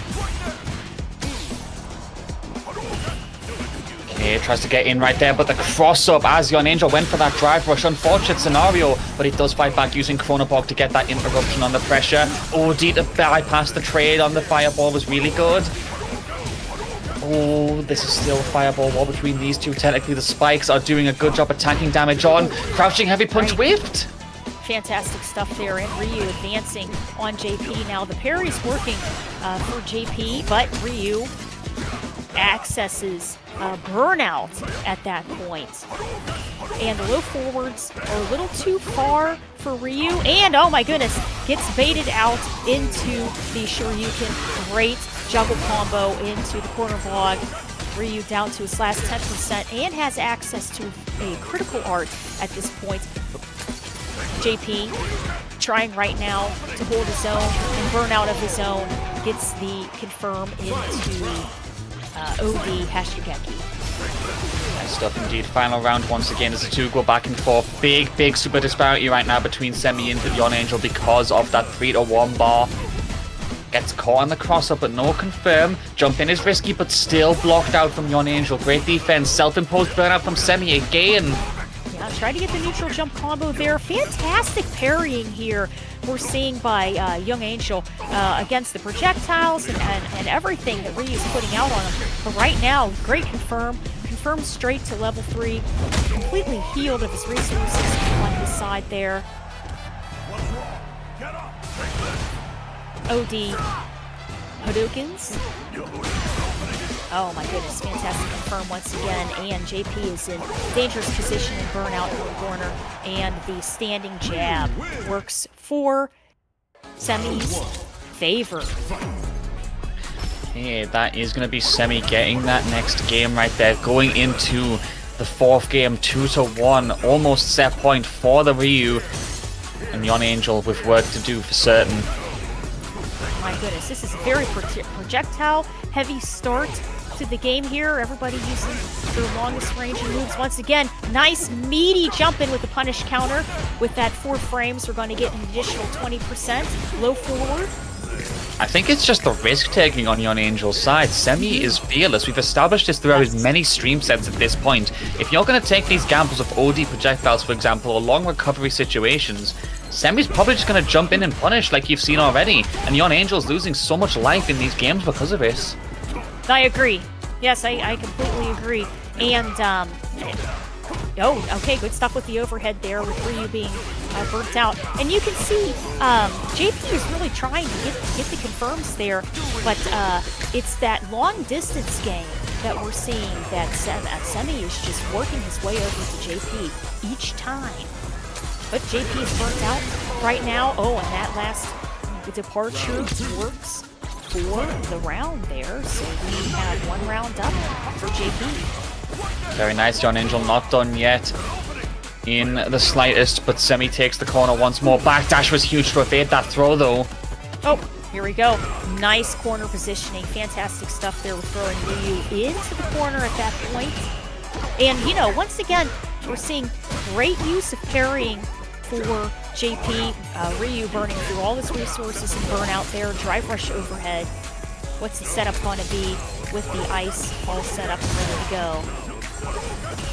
Okay, tries to get in right there, but the cross-up as Yon Angel went for that drive rush. Unfortunate scenario, but he does fight back using Chronobog to get that interruption on the pressure. OD to bypass the trade on the fireball was really good. Oh, this is still a fireball wall between these two. Technically, the spikes are doing a good job attacking damage on. Crouching heavy punch whiffed. Fantastic stuff there, and Ryu advancing on JP. Now the parry's working for JP, but Ryu accesses burnout at that point. And the low forwards are a little too far for Ryu, and oh my goodness, gets baited out into the Shoryuken. Great juggle combo into the corner vlog. Ryu down to his last 10% and has access to a critical art at this point. JP trying right now to hold his own and burn out of his own. Gets the confirm into OD Hashigeki. Nice stuff indeed. Final round once again as the two go back and forth. Big super disparity right now between Semi and Yon Angel because of that 3-1 bar. Gets caught on the cross-up, but no confirm. Jump in is risky, but still blocked out from Yon Angel. Great defense. Self-imposed burnout from Semi again. Yeah, try to get the neutral jump combo there. Fantastic parrying here we're seeing by Young Angel against the projectiles and everything that Ryu's putting out on him. But right now, great confirm. Confirmed straight to level 3. Completely healed of his resources on his side there. OD Hadoukens. Oh my goodness, fantastic confirm once again, and JP is in dangerous position and burnout in the corner, and the standing jab works for Semi's favor. Okay, that is going to be Semi getting that next game right there, going into the 4th game, 2-1, almost set point for the Ryu, and Yon Angel with work to do for certain. My goodness, this is a very projectile heavy start to the game here. Everybody using their longest ranging moves. Once again, nice meaty jump in with the punish counter. With that 4 frames, we're going to get an additional 20%. Low forward. I think it's just the risk taking on Yon Angel's side. Semi is fearless. We've established this throughout his many stream sets at this point. If you're going to take these gambles of OD projectiles, for example, or long recovery situations, Semi's probably just going to jump in and punish like you've seen already. And Yon Angel's losing so much life in these games because of this. I agree. Yes, I completely agree. And, oh, okay, good stuff with the overhead there with Ryu being burnt out. And you can see JP is really trying to get the confirms there, but it's that long distance game that we're seeing that Semi is just working his way over to JP each time. But JP is burnt out right now. Oh, and that last departure works for the round there. So we have 1 round up for JP. Very nice, Yon Angel not done yet in the slightest, but Semi takes the corner once more. Backdash was huge to evade that throw though. Oh, here we go. Nice corner positioning. Fantastic stuff there with throwing Ryu into the corner at that point. And, you know, once again, we're seeing great use of parrying for JP. Ryu burning through all his resources and burnout there. Drive rush overhead. What's the setup going to be with the ice all set up and ready to go?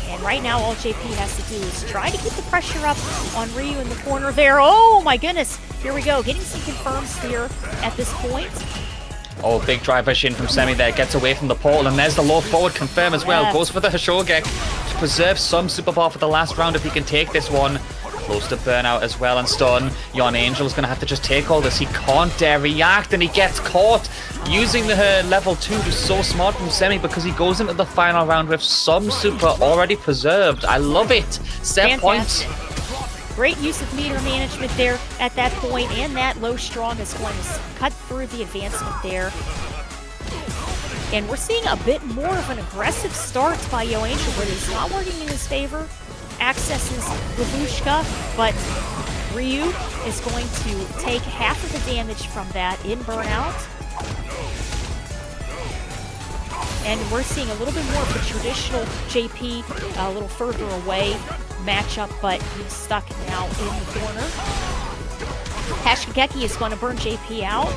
And right now, all JP has to do is try to keep the pressure up on Ryu in the corner there. Oh my goodness! Here we go. Getting some confirms here at this point. Oh, big drive rush in from Semi there. Gets away from the portal, and there's the low forward confirm as well. Goes for the Hashogek to preserve some super bar for the last round if he can take this one. Close to burnout as well and stun. Yon Angel's going to have to just take all this. He can't dare react, and he gets caught. Using the level 2 is so smart from Semi because he goes into the final round with some super already preserved. I love it. Set points. Great use of meter management there at that point, and that low strong is going to cut through the advancement there. And we're seeing a bit more of an aggressive start by Yo Angel, but it's not working in his favor. Accesses Lavushka, but Ryu is going to take half of the damage from that in burnout. And we're seeing a little bit more of the traditional JP a little further away matchup, but he's stuck now in the corner. Hashigeki is going to burn JP out.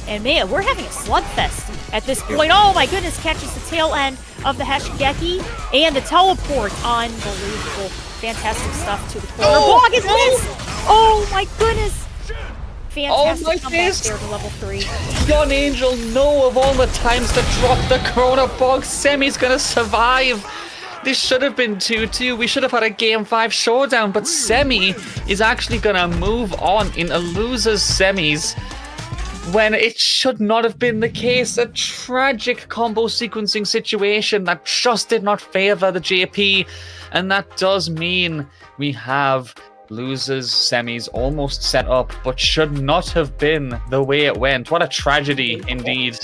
And man, we're having a slugfest at this point. Oh my goodness, catches the tail end of the Hashigeki and the teleport. Unbelievable. Fantastic stuff to the corner. Block is missed! Oh my goodness! Fantastic comeback there to level 3. Yon Angel, no, of all the times to drop the Corona Bog, Semi's gonna survive. This should have been 2-2. We should have had a Game 5 showdown, but Semi is actually gonna move on in a loser's semis when it should not have been the case. A tragic combo sequencing situation that just did not favor the JP, and that does mean we have losers semis almost set up, but should not have been the way it went. What a tragedy indeed.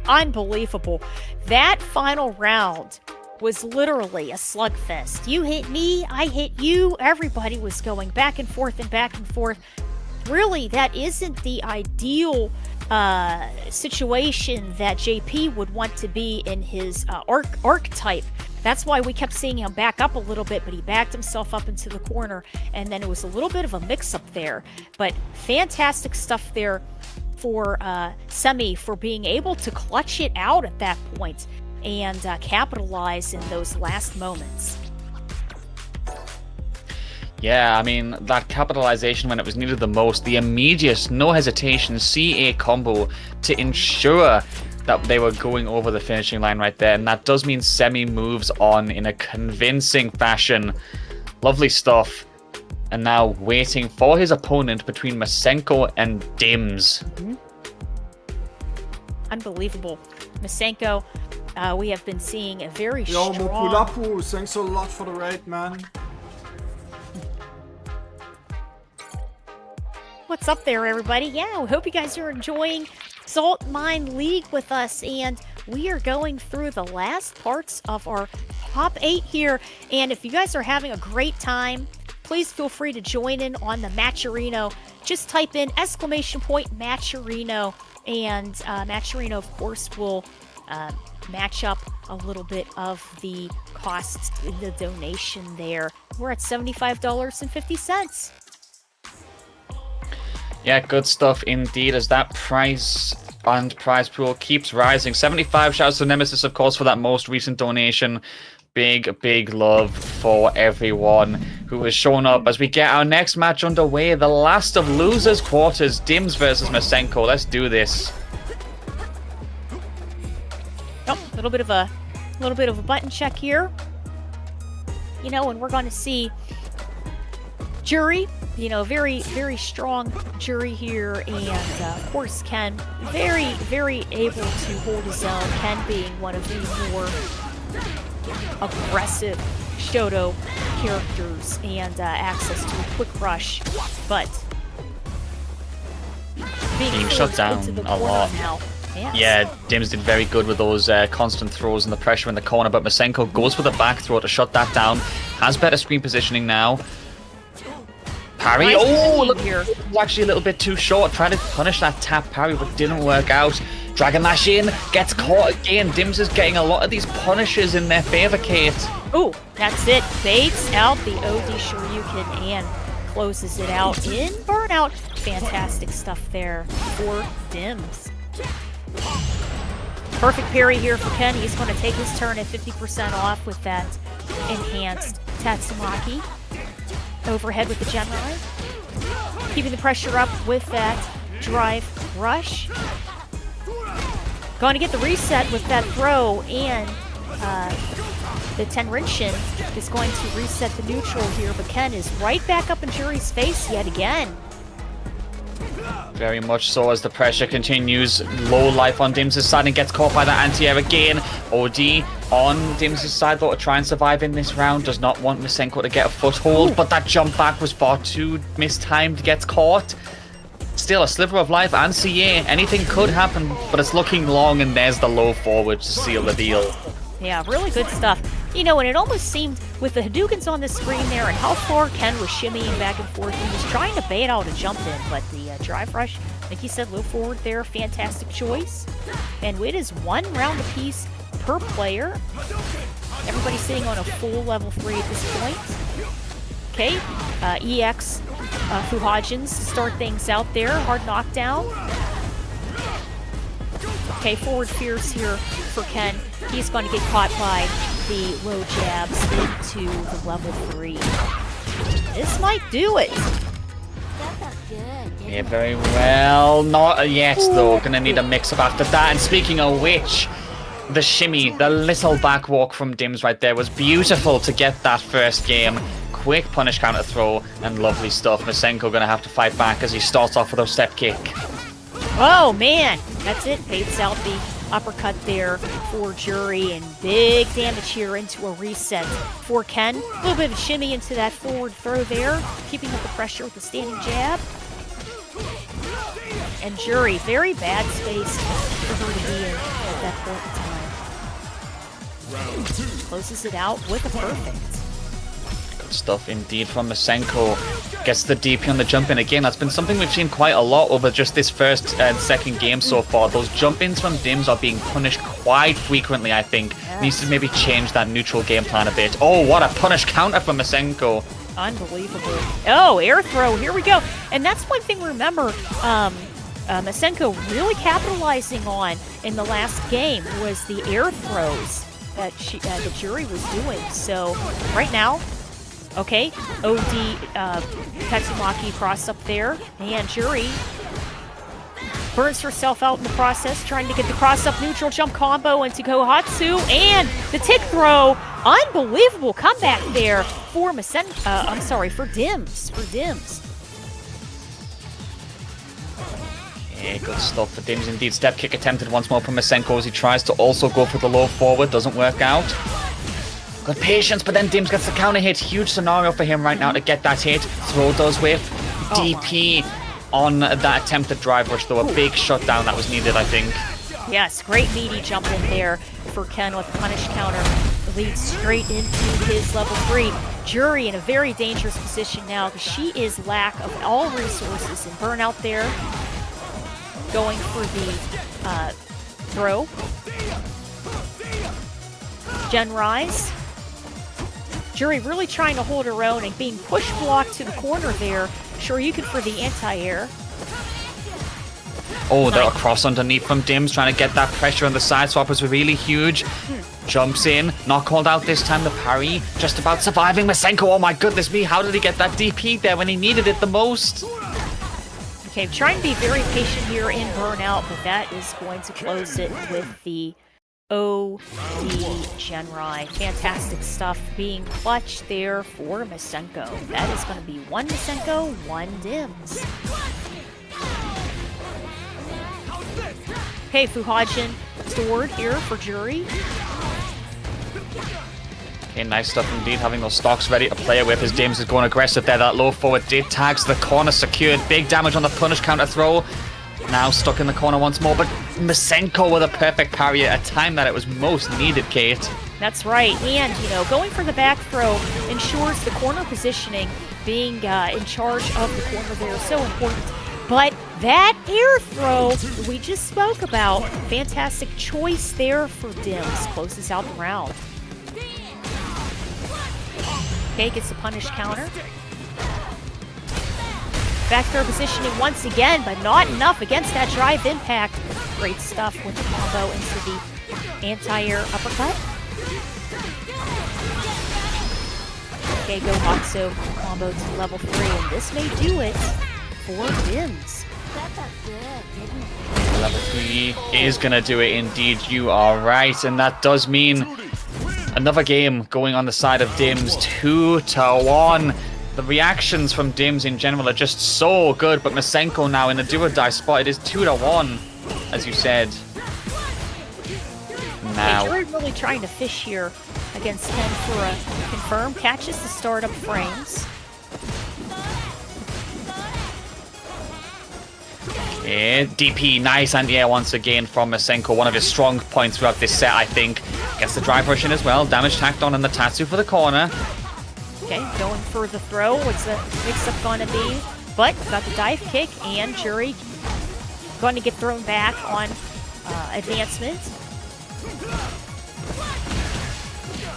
Unbelievable. That final round was literally a slugfest. You hit me, I hit you. Everybody was going back and forth and back and forth. Really, that isn't the ideal situation that JP would want to be in his archetype That's why we kept seeing him back up a little bit, but he backed himself up into the corner, and then it was a little bit of a mix-up there. But fantastic stuff there for Semi for being able to clutch it out at that point and capitalize in those last moments. Yeah, I mean, that capitalization when it was needed the most, the immediate, no hesitation, CA combo to ensure that they were going over the finishing line right there. And that does mean Semi moves on in a convincing fashion. Lovely stuff. And now waiting for his opponent between Masenko and Dims. Mm-hmm. Unbelievable. Masenko, we have been seeing a very Yo, strong... Mopulapu, thanks a lot for the raid, man. What's up there, everybody? Yeah, we hope you guys are enjoying Saltmine League with us, and we are going through the last parts of our top 8 here. And if you guys are having a great time, please feel free to join in on the Matcherino. Just type in !Matcherino, and Matcherino, of course, will match up a little bit of the costs in the donation there. We're at $75.50. Yeah, good stuff indeed, as that prize and prize pool keeps rising. 75 shouts to Nemesis, of course, for that most recent donation. Big love for everyone who has shown up as we get our next match underway. The last of losers quarters, Dims versus Masenko. Let's do this. Oh, a little bit of a button check here. You know, and we're going to see Jury, you know, very strong Jury here, and of course Ken, very able to hold his own. Ken being one of the more aggressive Shoto characters and access to a quick rush, but being shut down a lot. Now. Yes. Yeah, Dims did very good with those constant throws and the pressure in the corner, but Masenko goes for the back throw to shut that down. Has better screen positioning now. Parry. Nice Look here. It was actually a little bit too short. Tried to punish that tap parry, but didn't work out. Dragon Lash in, gets caught again. Dims is getting a lot of these punishes in their favor, Kate. Oh, that's it. Baits out the OD Shoryuken and closes it out in burnout. Fantastic stuff there for Dims. Perfect parry here for Ken. He's going to take his turn at 50% off with that enhanced Tatsumaki. Overhead with the Genrai. Keeping the pressure up with that drive rush. Going to get the reset with that throw, and the Tenrinshin is going to reset the neutral here, but Ken is right back up in Jury's face yet again. Very much so, as the pressure continues. Low life on Dims' side and gets caught by that anti-air again. OD on Dims' side, though, to try and survive in this round. Does not want Masenko to get a foothold, but that jump back was far too mistimed. Gets caught. Still a sliver of life and CA. Anything could happen, but it's looking long, and there's the low forward to seal the deal. Yeah, really good stuff. You know, and it almost seemed with the Hadoukens on the screen there and how far Ken was shimmying back and forth, he was trying to bait out a jump in, but the drive rush, like you said, low forward there, fantastic choice. And it is 1 round apiece per player. Everybody's sitting on a full level 3 at this point. Okay, EX Fuhajins to start things out there. Hard knockdown. Okay, forward fierce here for Ken. He's going to get caught by the low jabs into the level 3. This might do it. Yeah, very well. Not yet, though. Gonna need a mix-up after that. And speaking of which, the shimmy, the little back walk from Dims right there was beautiful to get that first game. Quick punish counter throw and lovely stuff. Masenko gonna have to fight back as he starts off with a step kick. Oh, man. That's it. Baits out the uppercut there for Jury, and big damage here into a reset for Ken. A little bit of a shimmy into that forward throw there, keeping up the pressure with the standing jab. And Jury, very bad space for her to be in at that point in time. Closes it out with a perfect. Good stuff indeed from Masenko. Gets the DP on the jump in again. That's been something we've seen quite a lot over just this first and second game so far. Those jump ins from Dims are being punished quite frequently, I think. Needs to maybe change that neutral game plan a bit. Oh, what a punish counter from Masenko. Unbelievable. Oh, air throw. Here we go. And that's one thing, remember, Masenko really capitalizing on in the last game was the air throws that the Jury was doing. So right now, okay, OD Tatsumaki cross up there, and Jury burns herself out in the process, trying to get the cross-up neutral jump combo into Kohatsu, and the tick throw. Unbelievable comeback there for for Dims. Yeah, good stuff for Dims indeed. Step kick attempted once more from Masenko as he tries to also go for the low forward. Doesn't work out. Good patience, but then Dims gets the counter hit. Huge scenario for him right now to get that hit. Throw does whiff. DP on that attempted drive rush, though. A big shutdown that was needed, I think. Yes, great meaty jump in there for Ken with punish counter. Leads straight into his level 3. Jury in a very dangerous position now because she is lack of all resources and burnout there. Going for the throw. Gen Rise. Jury really trying to hold her own and being push blocked to the corner there. Sure, you could for the anti-air. Oh, the cross underneath from Dims, trying to get that pressure on the side swap was really huge. Jumps in, not called out this time. The parry, just about surviving. Masenko, oh my goodness me, how did he get that DP there when he needed it the most? Okay, trying to be very patient here in burnout, but that is going to close it with the OD Genrai. Fantastic stuff being clutch there for Masenko. That is going to be 1 Masenko, 1 Dims. Okay, Fuhajin stored here for Jury. Okay, nice stuff indeed, having those stocks ready to play with as Dims is going aggressive there. That low forward did tags the corner secured. Big damage on the punish counter throw. Now stuck in the corner once more, but Masenko with a perfect parry at a time that it was most needed, Kate. That's right, and going for the back throw ensures the corner positioning, being in charge of the corner there is so important. But that air throw we just spoke about, fantastic choice there for Dims, closes out the round. Okay, gets the punish counter. Back throw positioning once again, but not enough against that drive impact. Great stuff with the combo into the anti-air uppercut. Okay, go Hatsu, combo to level 3, and this may do it for Dims. Level 3 is going to do it indeed, you are right, and that does mean another game going on the side of Dims, 2-1. The reactions from Dims in general are just so good, but Masenko now in the do-or-die spot, it is 2-1, as you said. Now, Jury really trying to fish here against Ken for a confirm. Catches the startup frames. yeah, DP, nice anti-air once again from Masenko, one of his strong points throughout this set, I think. Gets the drive rush in as well, damage tacked on the Tatsu for the corner. Okay, going for the throw. What's the mix-up going to be? But got the dive kick, and Jury going to get thrown back on advancement.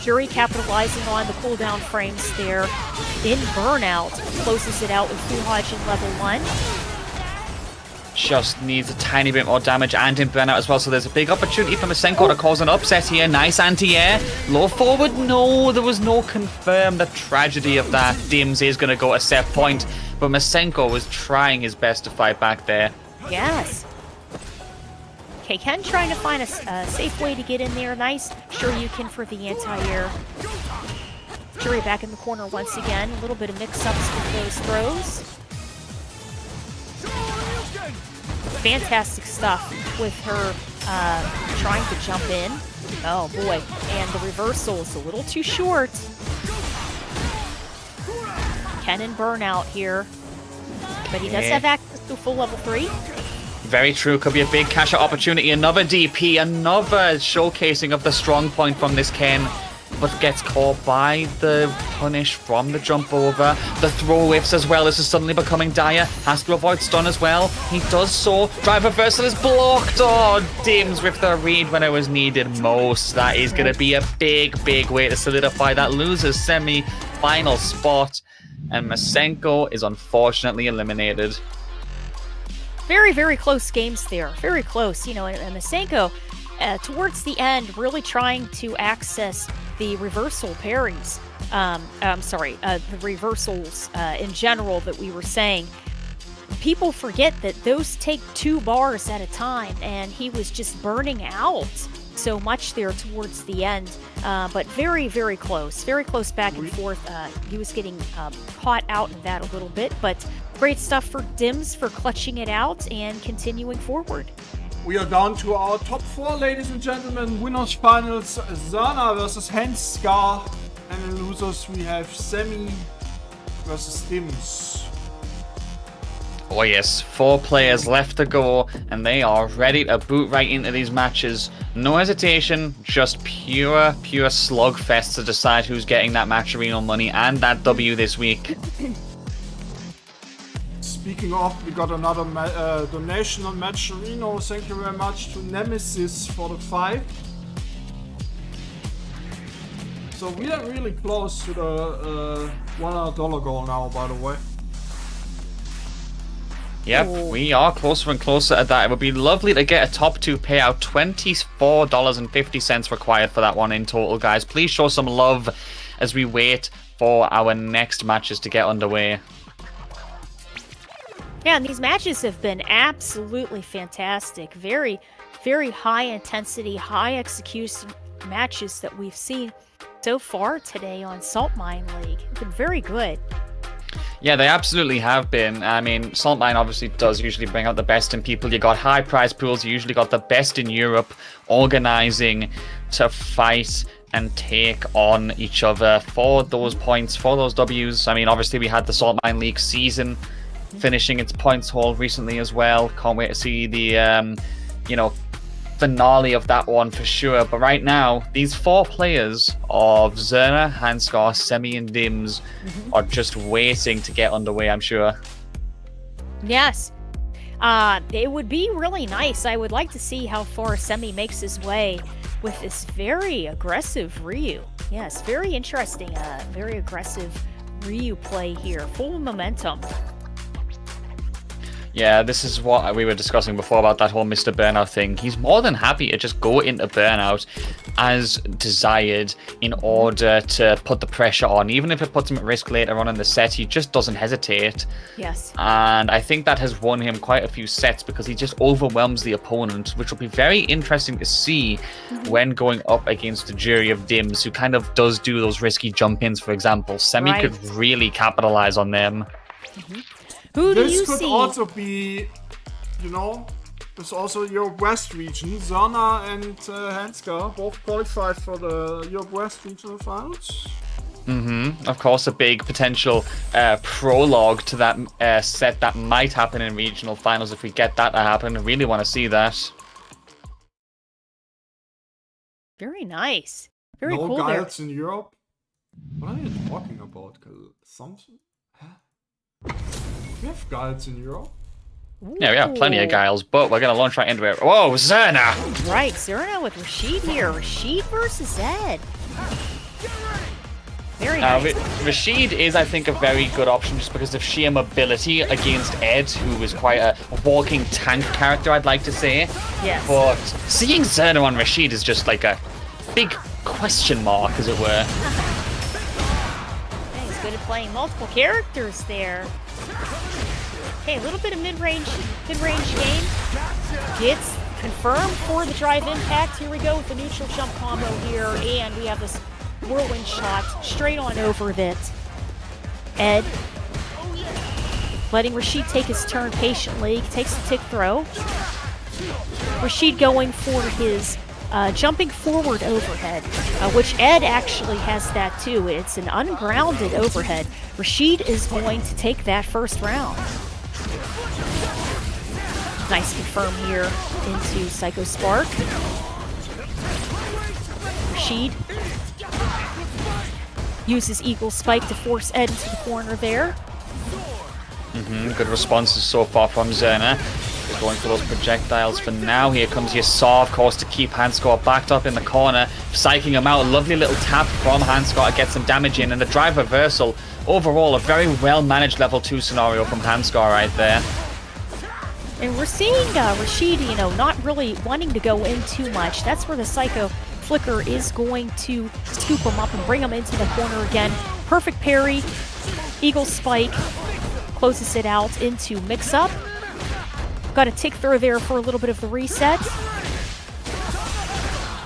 Jury capitalizing on the cooldown frames there in burnout. Closes it out with Fuhajin level 1. Just needs a tiny bit more damage and in burnout as well, so there's a big opportunity for Masenko to cause an upset here. Nice anti-air. Low forward, no, there was no confirm. The tragedy of that. Dims is going to go a set point, but Masenko was trying his best to fight back there. Yes. Okay, Ken trying to find a safe way to get in there. Nice. Sure you can for the anti-air. Jury back in the corner once again. A little bit of mix-ups with those throws. Fantastic stuff with her trying to jump in. Oh boy, and the reversal is a little too short. Ken in burnout here, but he does have access to full level 3. Very true, could be a big cash out opportunity. Another DP, another showcasing of the strong point from this Ken. but gets caught by the punish from the jump over. The throw whiffs as well. This is suddenly becoming dire. Has to avoid stun as well. He does so. Drive reversal is blocked. Oh, Dims with the read when it was needed most. That is going to be a big way to solidify that loser's semi-final spot. And Masenko is unfortunately eliminated. Very close games there. Very close. You know, and Masenko, towards the end, really trying to access the reversal parries. The reversals in general that we were saying. People forget that those take 2 bars at a time, and he was just burning out so much there towards the end. But very close. Very close back and forth. He was getting caught out in that a little bit, but great stuff for Dims for clutching it out and continuing forward. We are down to our top 4, ladies and gentlemen. Winners finals, Zerna versus Henskar. And in losers we have Semi versus Dims. Oh yes, 4 players left to go, and they are ready to boot right into these matches. No hesitation, just pure slugfest to decide who's getting that match arena money and that W this week. Speaking of, we got another donation on Match Arena. Thank you very much to Nemesis for the 5. So we are really close to the $100 goal now, by the way. Yep, we are closer and closer to that. It would be lovely to get a top 2 payout. $24.50 required for that one in total, guys. Please show some love as we wait for our next matches to get underway. Yeah, and these matches have been absolutely fantastic. Very high intensity, high execution matches that we've seen so far today on Saltmine League. It's been very good. Yeah, they absolutely have been. I mean, Saltmine obviously does usually bring out the best in people. You got high prize pools. You usually got the best in Europe organizing to fight and take on each other for those points, for those Ws. I mean, obviously we had the Saltmine League season finishing its points haul recently as well. Can't wait to see the, finale of that one for sure. But right now, these 4 players of Zerna, Hanskar, Semi, and Dims are just waiting to get underway, I'm sure. Yes. It would be really nice. I would like to see how far Semi makes his way with this very aggressive Ryu. Yes, very interesting. Very aggressive Ryu play here. Full momentum. Yeah, this is what we were discussing before about that whole Mr. Burnout thing. He's more than happy to just go into Burnout as desired in order to put the pressure on. Even if it puts him at risk later on in the set, he just doesn't hesitate. Yes. And I think that has won him quite a few sets because he just overwhelms the opponent, which will be very interesting to see when going up against the jury of Dims, who kind of does do those risky jump-ins, for example. Semi could really capitalize on them. Who do you see? This could also be, it's also Europe West region. Zana and Hanskar both qualified for the Europe West regional finals. Of course, a big potential prologue to that set that might happen in regional finals if we get that to happen. I really want to see that. Very nice. Very no cool guides there. in Europe? What are you talking about? Something? We have guides in Europe. Yeah, we have plenty of guiles, but we're going to launch right into it. Whoa, Zerna! Right, Zerna with Rashid here. Rashid versus Ed. Very nice. Rashid is, I think, a very good option just because of sheer mobility against Ed, who is quite a walking tank character, I'd like to say. Yes. But seeing Zerna on Rashid is just like a big question mark, as it were. He's good at playing multiple characters there. Okay, a little bit of mid-range game. Gets confirmed for the drive impact. Here we go with the neutral jump combo here, and we have this whirlwind shot straight on over it. Ed letting Rashid take his turn patiently. Takes the tick throw. Rashid going for his jumping forward overhead, which Ed actually has that too. It's an ungrounded overhead. Rashid is going to take that first round. Nice confirm here into Psycho Spark. Rashid uses Eagle Spike to force Ed into the corner there. Good responses so far from Zerna. He's going for those projectiles for now. Here comes Yasar, of course, to keep Handscore backed up in the corner, psyching him out. A lovely little tap from Handscore to get some damage in, and the drive reversal. Overall, a very well-managed level 2 scenario from Handscore right there. And we're seeing Rashid, not really wanting to go in too much. That's where the Psycho Flicker is going to scoop him up and bring him into the corner again. Perfect parry. Eagle Spike closes it out into mix-up. Got a tick throw there for a little bit of the reset.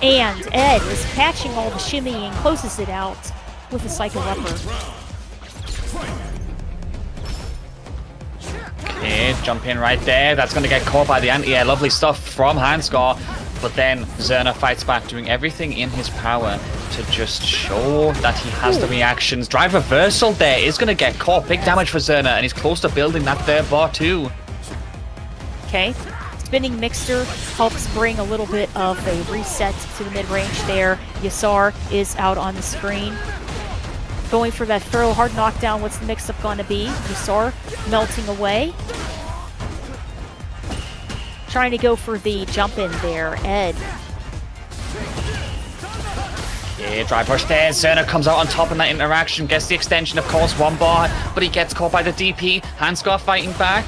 And Ed is catching all the shimmying, closes it out with a Psycho Leopard. Okay, jump in right there. That's going to get caught by the anti-air. Lovely stuff from Handscore. But then Zerna fights back, doing everything in his power to just show that he has the reactions. Drive reversal there is going to get caught. Big damage for Zerna, and he's close to building that third bar too. Okay, spinning mixer helps bring a little bit of a reset to the mid-range there. Yasar is out on the screen. Going for that throw, hard knockdown. What's the mix-up going to be? Yasar melting away. Trying to go for the jump in there, Ed. Okay, drive rush there. Zerna comes out on top in that interaction. Gets the extension, of course, 1 bar, but he gets caught by the DP. Handscore fighting back.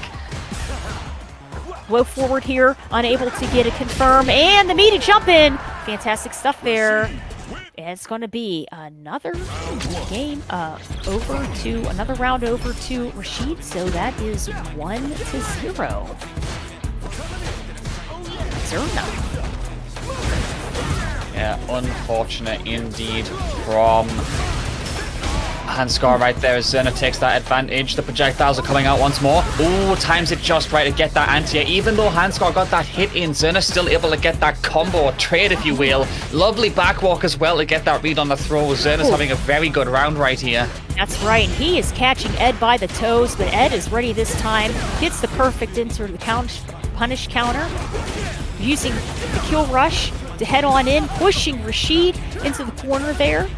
Low forward here, unable to get it confirmed, and the meaty jump in. Fantastic stuff there. And it's going to be another game another round over to Rashid, so that is 1-0. Zerna. Yeah, unfortunate indeed from Handscore right there as Zerna takes that advantage. The projectiles are coming out once more. Ooh, times it just right to get that anti-air. Even though Handscore got that hit in, Zerna's still able to get that combo, or trade if you will. Lovely backwalk as well to get that read on the throw. Zerna's having a very good round right here. That's right, and he is catching Ed by the toes, but Ed is ready this time. Gets the perfect into the punish counter. Using the kill rush to head on in, pushing Rashid into the corner there.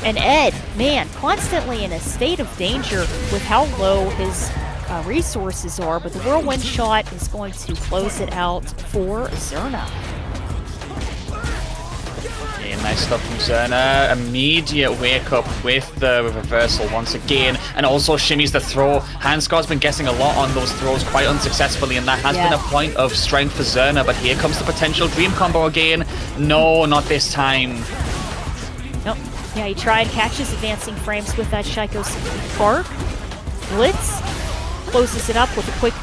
And Ed, man, constantly in a state of danger with how low his resources are, but the whirlwind shot is going to close it out for Zerna. Okay, nice stuff from Zerna. Immediate wake up with the reversal once again, and also shimmies the throw. Handscore's been guessing a lot on those throws quite unsuccessfully, and that has been a point of strength for Zerna, but here comes the potential dream combo again. No, not this time. Nope. Yeah, he tried, catches advancing frames with that Shaiko Spark. Blitz closes it up with a quick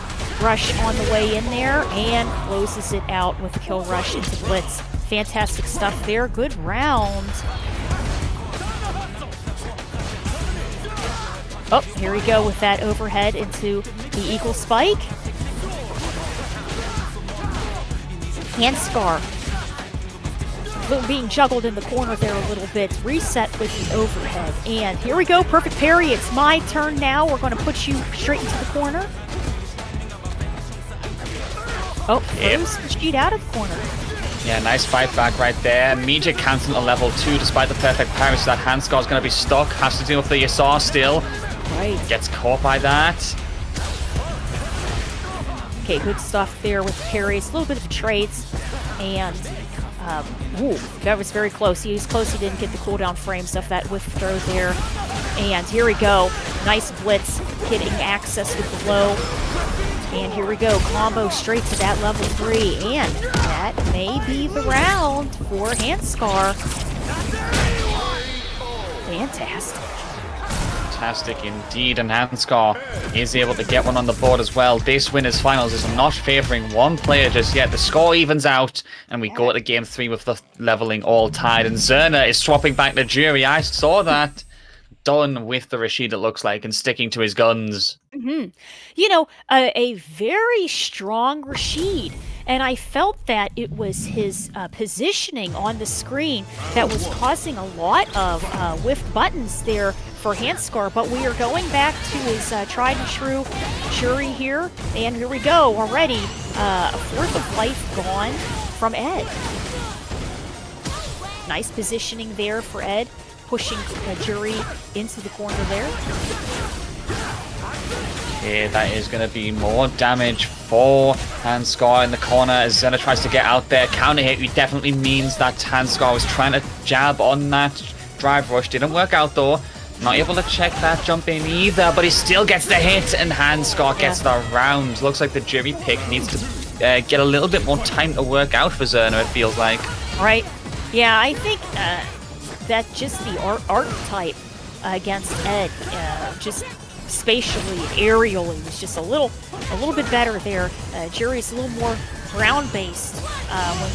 rush on the way in there and closes it out with a kill rush into Blitz. Fantastic stuff there. Good round. Oh, here we go with that overhead into the Eagle Spike. Handscore being juggled in the corner there a little bit. Reset with the overhead. And here we go. Perfect parry. It's my turn now. We're going to put you straight into the corner. Oh, throws the cheat out of the corner. Yeah, nice fight back right there. Immediate cancel to level 2 despite the perfect parry, so that Handscore is going to be stuck. Has to deal with the Yasar still. Right. Gets caught by that. Okay, good stuff there with parries. A little bit of trades. And ooh, that was very close. He was close. He didn't get the cooldown frame stuff. That whiff throw there. And here we go. Nice blitz. Getting access with the low. And here we go. Combo straight to that level 3. And that may be the round for Handscore. Fantastic. Fantastic indeed, and Handscore is able to get one on the board as well. This winners finals is not favoring one player just yet. The score evens out, and we go to game 3 with the leveling all tied. And Zerna is swapping back the jury. I saw that. Done with the Rashid, it looks like, and sticking to his guns. Mm-hmm. You know, a very strong Rashid. And I felt that it was his positioning on the screen that was causing a lot of whiff buttons there for Handscore. But we are going back to his tried and true jury here. And here we go already. A fourth of life gone from Ed. Nice positioning there for Ed, pushing Jury into the corner there. Okay, that is going to be more damage for Handskar in the corner as Zerna tries to get out there. Counter hit definitely means that Handskar was trying to jab on that drive rush. Didn't work out though. Not able to check that jump in either, but he still gets the hit and Handskar gets the round. Looks like the Jury pick needs to get a little bit more time to work out for Zerna, it feels like. Right. Yeah, I think that just the archetype against Ed, just spatially, aerially, was just a little bit better there. Jury's a little more ground-based when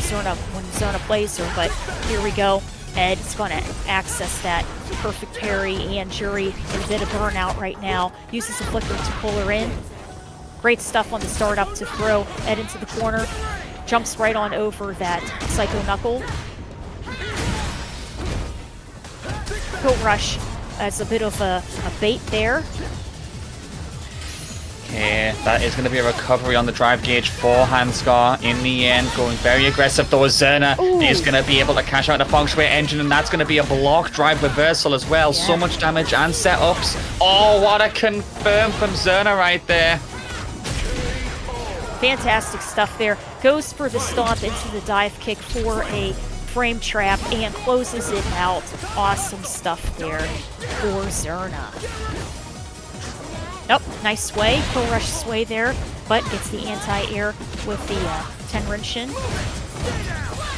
Zerna plays her, but here we go. Ed's going to access that perfect parry, and Jury in a bit of burnout right now. Uses a flicker to pull her in. Great stuff on the startup to throw Ed into the corner. Jumps right on over that Psycho Knuckle. Goat Rush as a bit of a bait there. Okay, that is going to be a recovery on the drive gauge for Handskar in the end. Going very aggressive though. Zerna is going to be able to cash out the Feng Shui engine, and that's going to be a block drive reversal as well. Yeah. So much damage and setups. Oh, what a confirm from Zerna right there. Fantastic stuff there. Goes for the stomp into the dive kick for a frame trap and closes it out. Awesome stuff there for Zerna. Nope, nice sway, full rush sway there, but gets the anti-air with the Tenrinshin.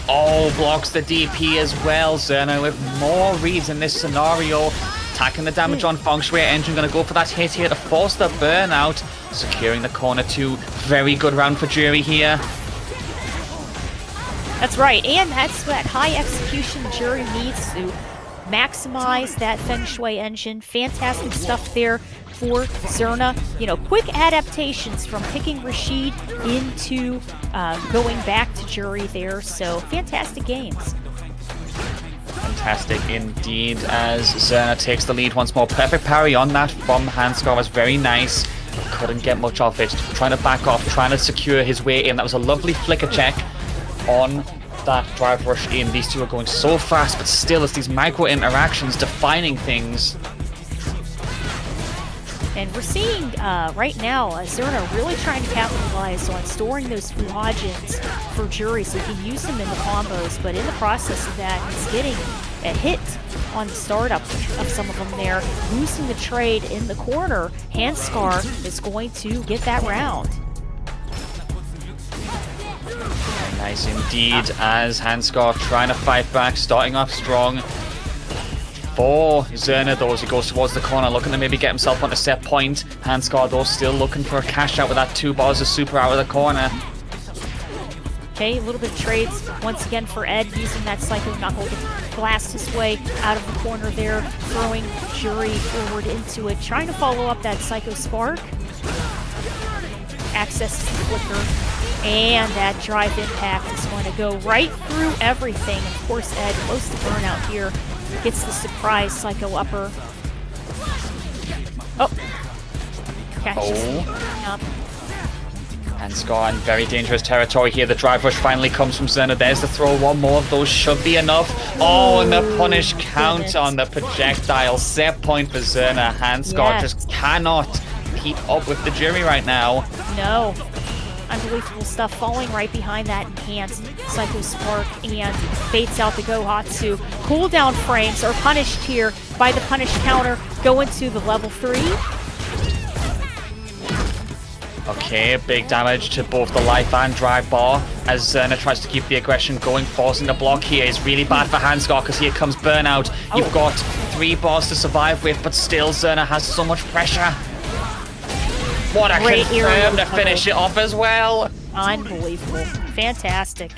Oh, blocks the DP as well. Zerna with more reads in this scenario. Attacking the damage on Feng Shui engine, gonna go for that hit here to force the burnout. Securing the corner 2. Very good round for Jury here. That's right, and that's that high execution Jury needs to maximize that Feng Shui engine. Fantastic stuff there for Zerna. You know, quick adaptations from picking Rashid into going back to Jury there. So fantastic games. Fantastic indeed as Zerna takes the lead once more. Perfect parry on that from Handskar was very nice. Couldn't get much of it. Trying to back off, trying to secure his way in. That was a lovely flicker check on that drive rush in. These two are going so fast, but still it's these micro interactions defining things. And we're seeing right now Zerna really trying to capitalize on storing those Fuhajins for Jury so he can use them in the combos, but in the process of that he's getting a hit on the startup of some of them there, losing the trade in the corner. Handskar is going to get that round. Nice indeed as Handskar trying to fight back, starting off strong. For Zerna though, as he goes towards the corner, looking to maybe get himself on a set point. Handskar though still looking for a cash out with that 2 bars of super out of the corner. Okay, a little bit of trades once again for Ed, using that Psycho Knuckle to blast his way out of the corner there, throwing Jury forward into it, trying to follow up that Psycho Spark. Access the flicker, and that drive impact is going to go right through everything. Of course, Ed, close to burnout here, gets the surprise Psycho upper. Oh, catches up. Handskar in very dangerous territory here. The drive rush finally comes from Zerna. There's the throw. One more of those should be enough. Oh, and the punish count on the projectile. Set point for Zerna. Handskar just cannot keep up with the Jury right now. No. Unbelievable stuff, falling right behind that enhanced Psycho Spark and baits out the Gohatsu. Cooldown frames are punished here by the punish counter, go into the level 3. Okay, big damage to both the life and drive bar as Zerna tries to keep the aggression going. Forcing the block here is really bad for Handskar because here comes burnout. You've got 3 bars to survive with, but still Zerna has so much pressure. What a confirm to finish it off as well. Unbelievable. Fantastic.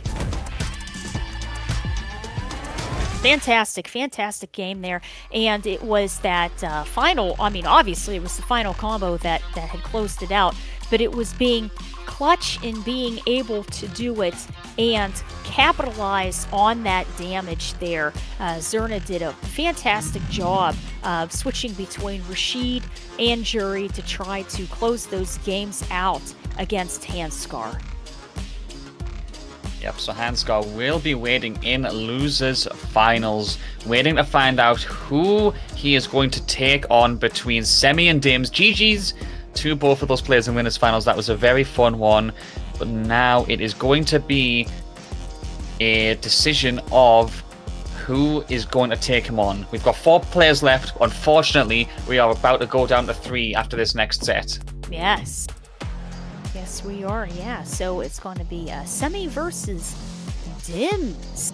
Fantastic game there. And it was that final, I mean, obviously it was the final combo that had closed it out, but it was being clutch in being able to do it and capitalize on that damage there. Zerna did a fantastic job of switching between Rashid and Jury to try to close those games out against Handskar. Yep, so Handskar will be waiting in losers finals, waiting to find out who he is going to take on between Semi and Dims. GG's to both of those players in winners finals. That was a very fun one. But now it is going to be a decision of who is going to take him on. We've got 4 players left. Unfortunately, we are about to go down to 3 after this next set. Yes. Yes, we are. Yeah. So it's going to be Semi versus Dims.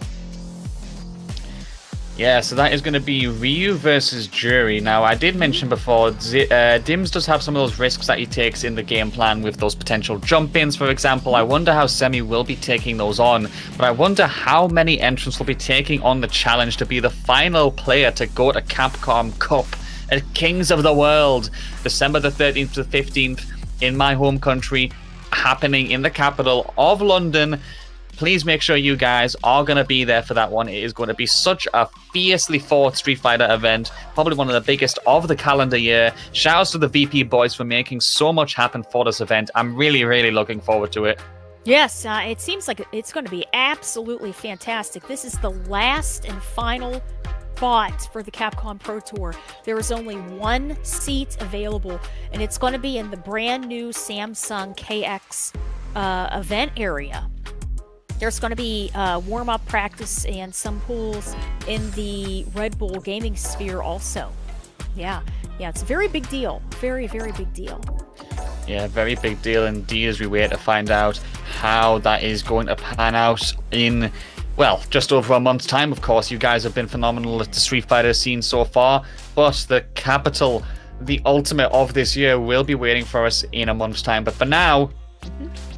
Yeah, so that is going to be Ryu versus Jury. Now, I did mention before, Dims does have some of those risks that he takes in the game plan with those potential jump-ins, for example. I wonder how Semi will be taking those on, but I wonder how many entrants will be taking on the challenge to be the final player to go to Capcom Cup at Kings of the World, December the 13th to the 15th in my home country, happening in the capital of London. Please make sure you guys are going to be there for that one. It is going to be such a fiercely fought Street Fighter event, probably one of the biggest of the calendar year. Shoutouts to the VP boys for making so much happen for this event. I'm really, really looking forward to it. Yes, it seems like it's going to be absolutely fantastic. This is the last and final spot for the Capcom Pro Tour. There is only 1 seat available, and it's going to be in the brand new Samsung KX event area. There's going to be warm-up practice and some pools in the Red Bull gaming sphere also. Yeah, it's a very big deal. Very, very big deal. Yeah, very big deal indeed as we wait to find out how that is going to pan out in, well, just over a month's time, of course. You guys have been phenomenal at the Street Fighter scene so far, but the capital, the ultimate of this year, will be waiting for us in a month's time. But for now,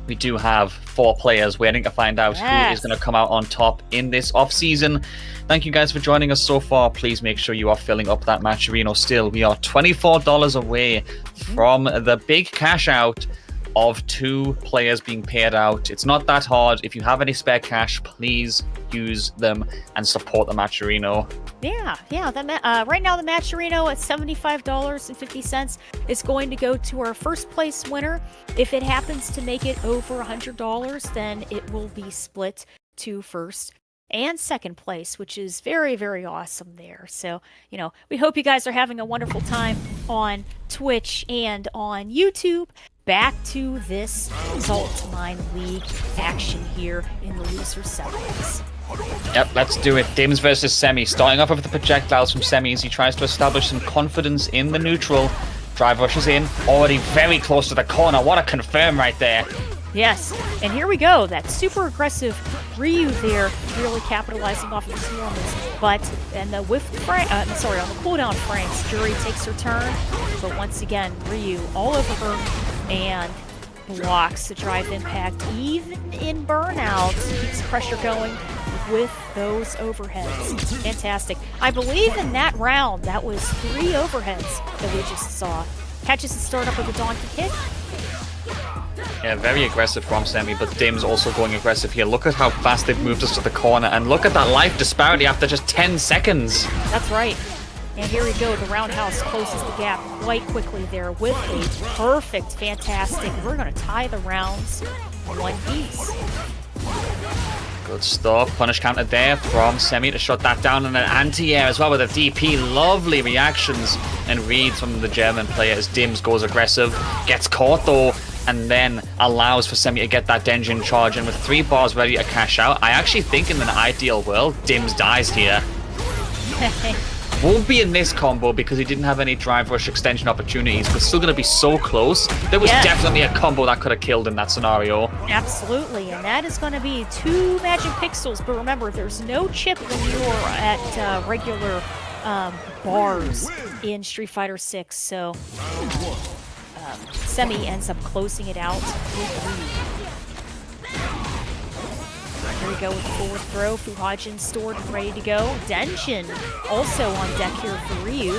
we do have 4 players waiting to find out who is going to come out on top in this off-season. Thank you guys for joining us so far. Please make sure you are filling up that Matcherino still. We are $24 away from the big cash out of 2 players being paid out. It's not that hard. If you have any spare cash, please use them and support the Matcherino. Yeah. Right now the Matcherino at $75.50 is going to go to our first place winner. If it happens to make it over $100, then it will be split to first and second place, which is very, very awesome there. So, we hope you guys are having a wonderful time on Twitch and on YouTube. Back to this Saltmine League action here in the loser semis. Yep, let's do it. Dims versus Semi. Starting off with the projectiles from Semi as he tries to establish some confidence in the neutral. Drive rushes in, already very close to the corner. What a confirm right there. Yes, and here we go. That super aggressive Ryu there, really capitalizing off of his normals. But, and the whiff frame, on the cooldown frames, Jury takes her turn. But once again, Ryu all over her and blocks the drive impact. Even in burnout, keeps pressure going with those overheads. Fantastic. I believe in that round, that was 3 overheads that we just saw. Catches the start up with a donkey kick. Yeah, very aggressive from Semi, but Dims also going aggressive here. Look at how fast they've moved us to the corner, and look at that life disparity after just 10 seconds. That's right. And here we go, the roundhouse closes the gap quite quickly there with a perfect, fantastic. We're going to tie the rounds one piece. Good stuff. Punish counter there from Semi to shut that down, and an anti-air as well with a DP. Lovely reactions and reads from the German player as Dims goes aggressive. Gets caught though, and then allows for Semi to get that Denjin charge, and with 3 bars ready to cash out, I actually think in an ideal world, Dims dies here. Won't be in this combo because he didn't have any drive rush extension opportunities, but still going to be so close. There was definitely a combo that could have killed in that scenario. Absolutely, and that is going to be 2 magic pixels, but remember, there's no chip when you're at regular bars in Street Fighter 6, so Semi ends up closing it out with Ryu. Here we go with the forward throw. Fuhajin stored and ready to go. Denjin also on deck here for Ryu.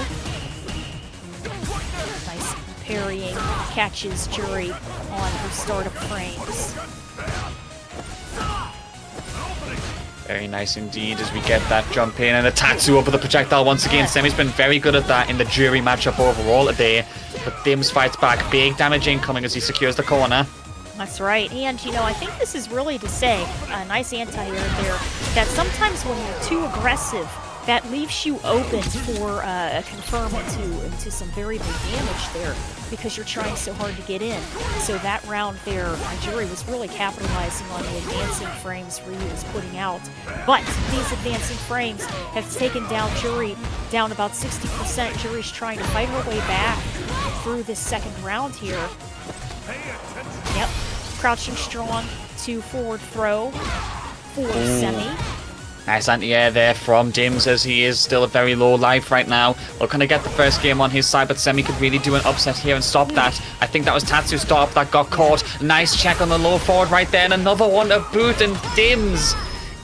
Nice parrying catches Jury on her startup frames. Very nice indeed as we get that jump in and a Tatsu over the projectile once again. Semi's been very good at that in the Jury matchup overall today. But Dims fights back. Big damage incoming as he secures the corner. That's right, and I think this is really to say, a nice anti-air there that sometimes when you're too aggressive, that leaves you open for a confirm into some very big damage there because you're trying so hard to get in. So that round there, Jury was really capitalizing on the advancing frames Ryu was putting out. But these advancing frames have taken down Jury down about 60%. Jury's trying to fight her way back through this second round here. Yep, crouching strong to forward throw for Semi. Nice anti-air there from Dims, as he is still at very low life right now. Looking to get the first game on his side, but Semi could really do an upset here and stop that. I think that was Tatsu's stop that got caught. Nice check on the low forward right there, and another one to boot, and Dims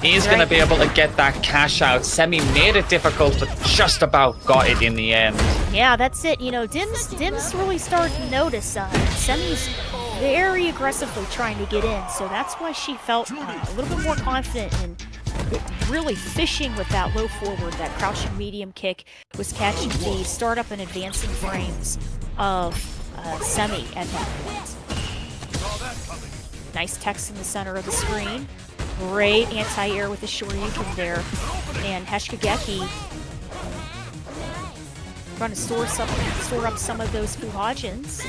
is going to be able to get that cash out. Semi made it difficult, but just about got it in the end. Yeah, that's it. You know, Dims really started to notice Semi's very aggressively trying to get in, so that's why she felt a little bit more confident in really fishing with that low forward. That crouching medium kick was catching the startup and advancing frames of Semi at that point. Nice text in the center of the screen. Great anti-air with the Shoryuken there. And Heshkageki trying to store up some of those Fuhajins.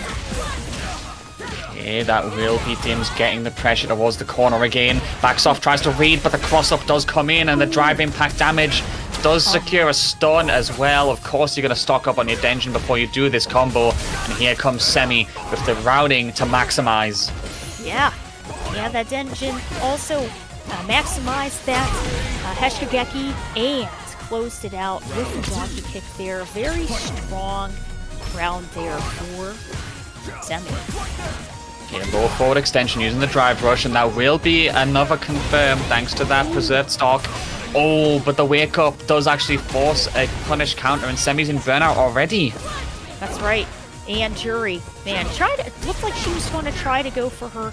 Okay, that will be Dims getting the pressure towards the corner again. Backs off, tries to read, but the cross-up does come in, and the drive impact damage does secure a stun as well. Of course, you're going to stock up on your Denjin before you do this combo. And here comes Semi with the routing to maximize. Yeah, that Denjin also maximized that Heshkageki and closed it out with the donkey kick there. Very strong round there for Semi. Okay, low forward extension using the drive rush, and that will be another confirm thanks to that preserved stock. Oh, but the wake up does actually force a punish counter, and Semi's in burnout already. That's right. And Jury, man, looked like she was going to try to go for her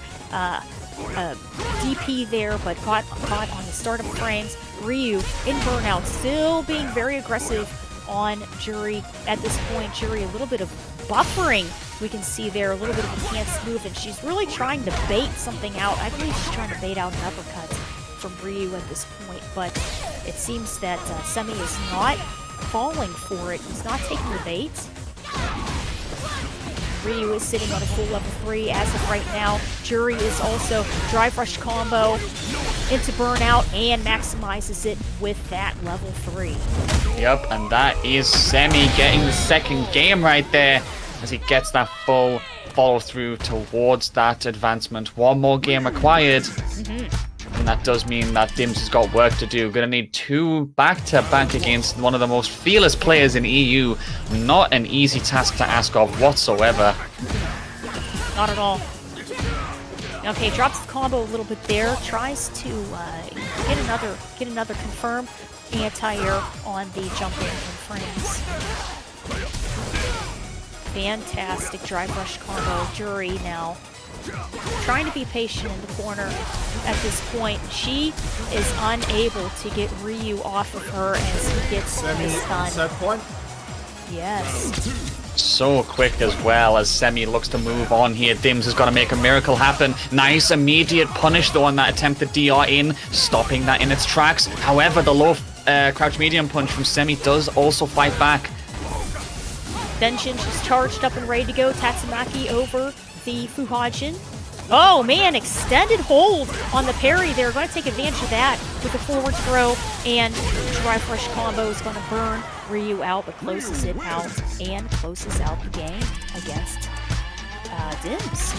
DP there, but caught on the startup frames. Ryu in burnout, still being very aggressive on Jury at this point. Jury a little bit of buffering. We can see there a little bit of a enhanced move, and she's really trying to bait something out. I believe she's trying to bait out an uppercut from Ryu at this point, but it seems that Semi is not falling for it. He's not taking the bait. Ryu is sitting on a full level 3 as of right now. Jury is also drive rush combo into burnout and maximizes it with that level 3. Yep, and that is Semi getting the second game right there as he gets that full follow through towards that advancement. One more game required. And that does mean that Dims has got work to do. Gonna need 2 back-to-back against one of the most fearless players in EU. Not an easy task to ask of whatsoever. Not at all. Okay, drops the combo a little bit there. Tries to get another confirm anti-air on the jumping in frames. Fantastic drive rush combo. Jury now trying to be patient in the corner at this point. She is unable to get Ryu off of her as he gets the stun. Set point. Yes. So quick as well as Semi looks to move on here. Dims has got to make a miracle happen. Nice immediate punish though on that attempted DR in, stopping that in its tracks. However, the low crouch medium punch from Semi does also fight back. Denjin just charged up and ready to go. Tatsumaki over the Fuhajin. Oh man, extended hold on the parry. They're going to take advantage of that with a forward throw, and drive rush combo is going to burn Ryu out, but closes it out and closes out the game against Dims.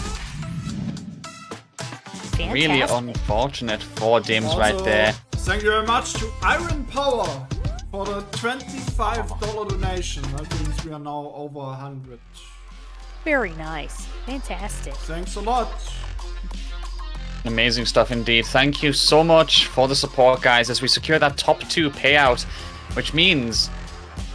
Fantastic. Really unfortunate for Dims Also, right there. Thank you very much to Iron Power for the $25 donation. That means we are now over 100. Very nice. Fantastic. Thanks a lot. Amazing stuff indeed. Thank you so much for the support, guys, as we secure that top 2 payout, which means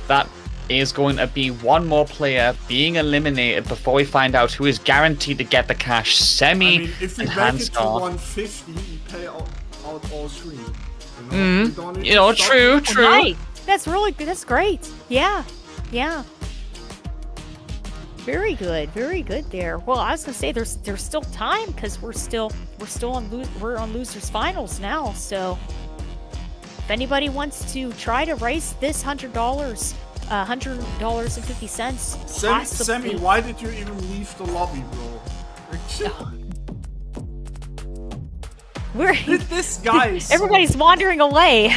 that is going to be one more player being eliminated before we find out who is guaranteed to get the cash. Semi I mean, if we and make it to Handstar. 150, we pay out all 3. You know, true. Right. That's really good. That's great. Yeah. Very good there. Well, I was gonna say there's still time because we're on losers finals now. So if anybody wants to try to raise this $100, $100.50, Sammy, why did you even leave the lobby, bro? This guy is everybody's wandering away.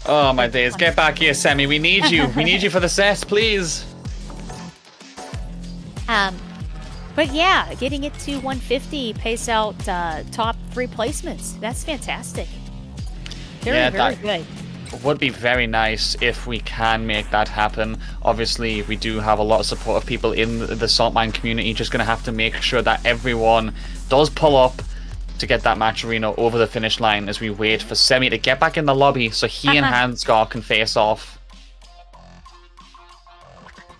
Oh my days. Get back here, Sammy. We need you. We need you for the set, please. But yeah, getting it to 150 pays out top 3 placements. That's fantastic. Very good. Would be very nice if we can make that happen. Obviously, we do have a lot of support of people in the Saltmine community. Just going to have to make sure that everyone does pull up to get that match arena over the finish line as we wait for Semi to get back in the lobby so he and Hansgar can face off.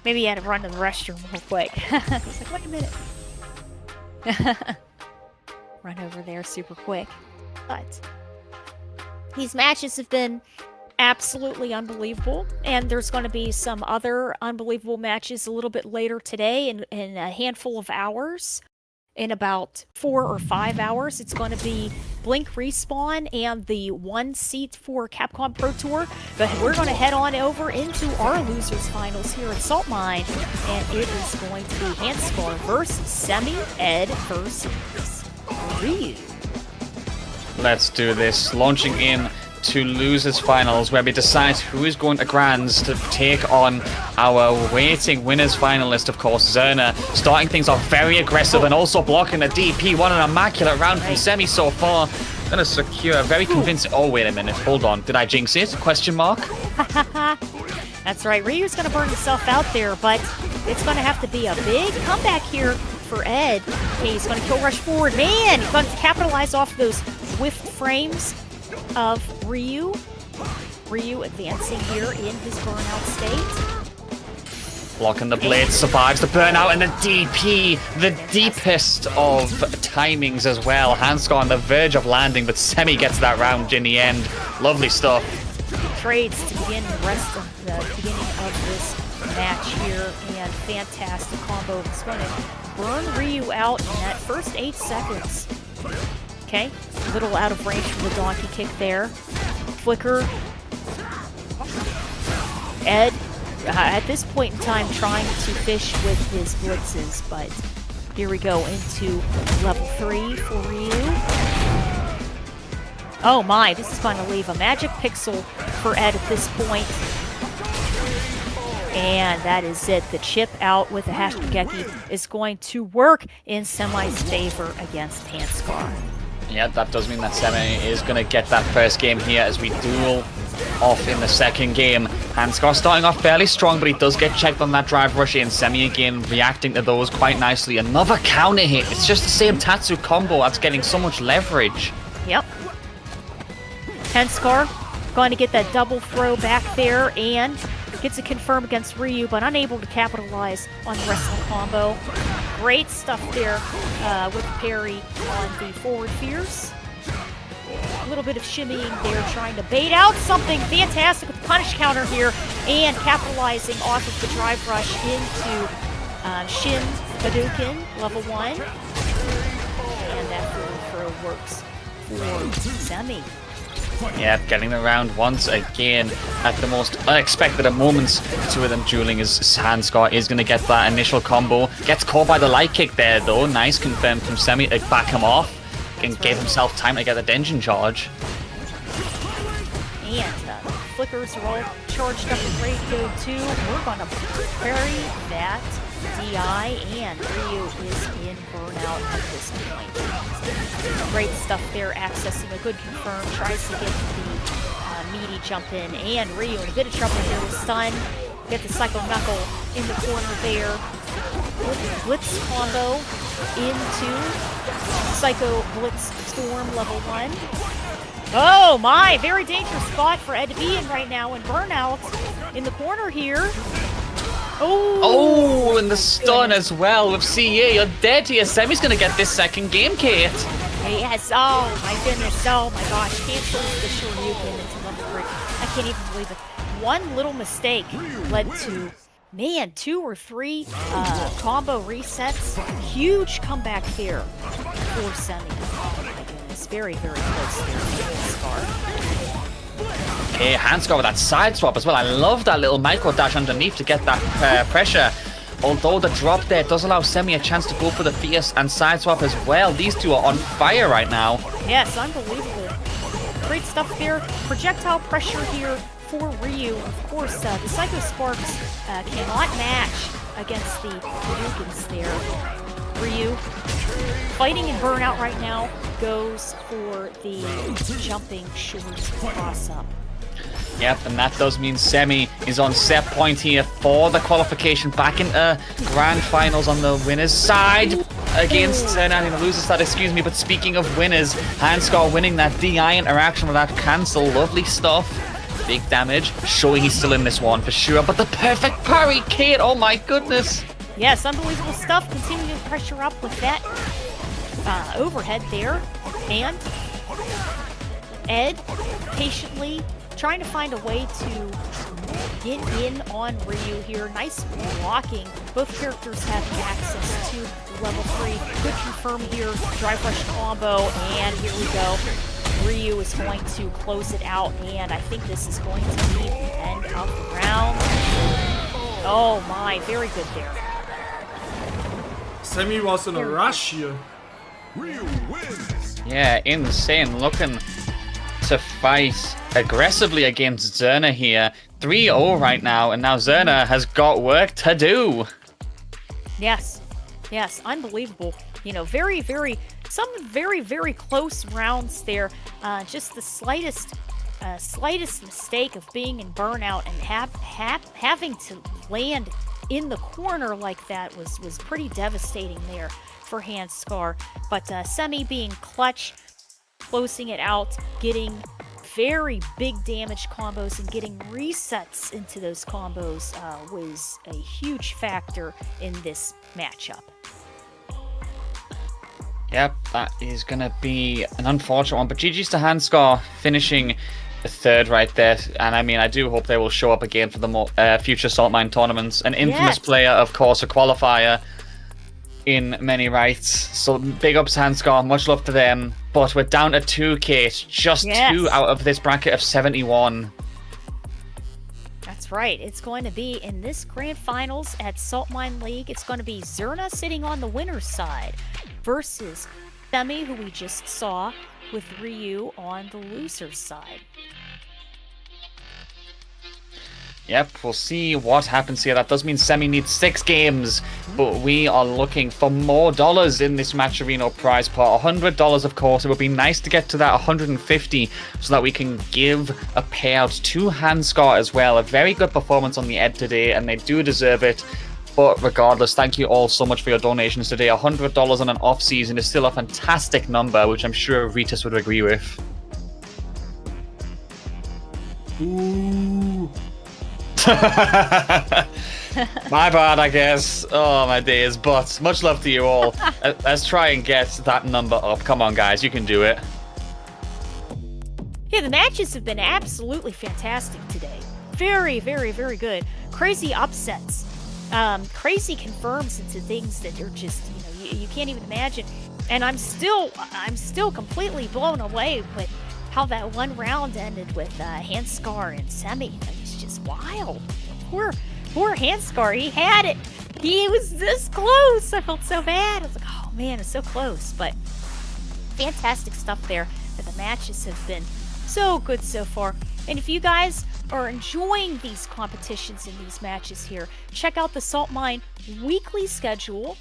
Maybe he had to run to the restroom real quick. It's like, wait a minute. Run over there super quick. But these matches have been absolutely unbelievable, and there's going to be some other unbelievable matches a little bit later today in a handful of hours. In about 4 or 5 hours, it's going to be Blink Respawn and the 1 seat for Capcom Pro Tour. But we're going to head on over into our losers finals here at Saltmine, and it is going to be Hansgar versus Semi, Ed versus Ryu. Let's do this. Launching in to losers finals, where we decide who is going to Grands to take on our waiting winners finalist, of course, Zerna. Starting things off very aggressive and also blocking the DP. What an immaculate round from Semi so far. Gonna secure a very convincing... Oh, wait a minute. Hold on. Did I jinx it? Question mark? That's right. Ryu's gonna burn himself out there, but it's gonna have to be a big comeback here for Ed. Okay, he's gonna kill rush forward. Man, he's going to capitalize off those whiffed frames of Ryu. Ryu advancing here in his burnout state. Blocking the blade, survives the burnout, and the DP, the deepest of timings as well. Hansgar on the verge of landing, but Semi gets that round in the end. Lovely stuff. Trades to begin the rest of the beginning of this match here, and fantastic combo. It's going to burn Ryu out in that first 8 seconds. Okay, a little out of range from the donkey kick there. Flicker. Ed, at this point in time, trying to fish with his blitzes, but here we go into level 3 for Ryu. Oh my, this is going to leave a magic pixel for Ed at this point. And that is it. The chip out with the Hashigeki is going to work in Semi's favor against Hansgar. Yeah, that does mean that Semi is going to get that first game here as we duel off in the second game. Hansgar starting off fairly strong, but he does get checked on that drive rush in. Semi again reacting to those quite nicely. Another counter hit. It's just the same Tatsu combo that's getting so much leverage. Yep. Hansgar going to get that double throw back there and gets it confirmed against Ryu, but unable to capitalize on the rest of the combo. Great stuff there with parry on the forward fierce. A little bit of shimmying there, trying to bait out something fantastic with the punish counter here, and capitalizing off of the drive rush into Shin Hadouken, level 1. And that forward throw works for Semi. Yeah, getting around once again at the most unexpected of moments. Two of them dueling as Hansgar is going to get that initial combo. Gets caught by the light kick there though. Nice confirmed from Semi to back him off. And gave himself time to get the Denjin charge. And flickers are all charged up and ready to go too. We're going to parry that DI, and Ryu is in burnout at this point. Great stuff there, accessing a good confirm, tries to get the meaty jump in, and Ryu in a bit of trouble here with stun. Get the Psycho Knuckle in the corner there. Blitz combo into Psycho Blitz Storm level 1. Oh my, very dangerous spot for Ed to be in right now, and burnout in the corner here. Oh, and the stun as well with CA. You're dead here. Semi's gonna get this second game, Kate. Yes, oh my goodness, oh my gosh. Cancels the Shoryuken into level 3. I can't even believe it. One little mistake led to, man, 2 or 3 combo resets. Huge comeback here for Semi. Oh my goodness. was very, very close there for Scar. Okay, Handscar with that side swap as well. I love that little micro dash underneath to get that pressure. Although the drop there does allow Semi a chance to go for the fierce and side swap as well. These two are on fire right now. Yes, unbelievable. Great stuff there. Projectile pressure here for Ryu. Of course, the Psycho Sparks cannot match against the Hadouken there. Ryu, fighting in Burnout right now, goes for the jumping short cross-up. Yep, and that does mean Semi is on set point here for the qualification back into Grand Finals on the winner's side against the loser's side, excuse me. But speaking of winners, Handscar winning that DI interaction with that cancel. Lovely stuff. Big damage, showing he's still in this one for sure. But the perfect parry, Kate, oh my goodness. Yes, unbelievable stuff. Continuing to pressure up with that overhead there. And Ed patiently trying to find a way to get in on Ryu here. Nice blocking. Both characters have access to level 3. Good confirm here. Drive rush combo, and here we go. Ryu is going to close it out, and I think this is going to be the end of the round. Oh my, very good there. Semi was in a rush here. Yeah, insane. Looking to fight aggressively against Zerna here. 3-0 right now, and now Zerna has got work to do. Yes, yes, unbelievable. You know, very, very close rounds there. Just the slightest mistake of being in Burnout and having to land in the corner like that was pretty devastating there for Handscar. But Semi being clutch, closing it out, getting very big damage combos and getting resets into those combos was a huge factor in this matchup. Yep, that is going to be an unfortunate one. But GG's to Handscar finishing the third right there. And I mean, I do hope they will show up again for the future Saltmine tournaments. An infamous player, of course, a qualifier in many rights. So big ups Handscar, much love to them. But we're down to 2, Kate. Just 2 out of this bracket of 71. That's right. It's going to be in this grand finals at Saltmine League. It's going to be Zerna sitting on the winner's side versus Semi, who we just saw, with Ryu on the loser's side. Yep, we'll see what happens here. That does mean Semi needs 6 games, but we are looking for more dollars in this Matcherino prize pot. $100, of course. It would be nice to get to that 150 so that we can give a payout to Handscar as well. A very good performance on the Ed today, and they do deserve it. But regardless, thank you all so much for your donations today. $100 on an off-season is still a fantastic number, which I'm sure Ritas would agree with. Ooh. My bad, I guess. Oh, my days. But much love to you all. Let's try and get that number up. Come on, guys. You can do it. Yeah, the matches have been absolutely fantastic today. Very, very, very good. Crazy upsets. Crazy confirms into things that are just, you can't even imagine. And I'm still completely blown away with how that one round ended with Handscar and Semi. It's just wild. Poor Handscar. He had it. He was this close. I felt so bad. I was like, oh man, it's so close. But fantastic stuff there. But the matches have been so good so far. And if you guys are enjoying these competitions and these matches here, check out the Saltmine weekly schedule.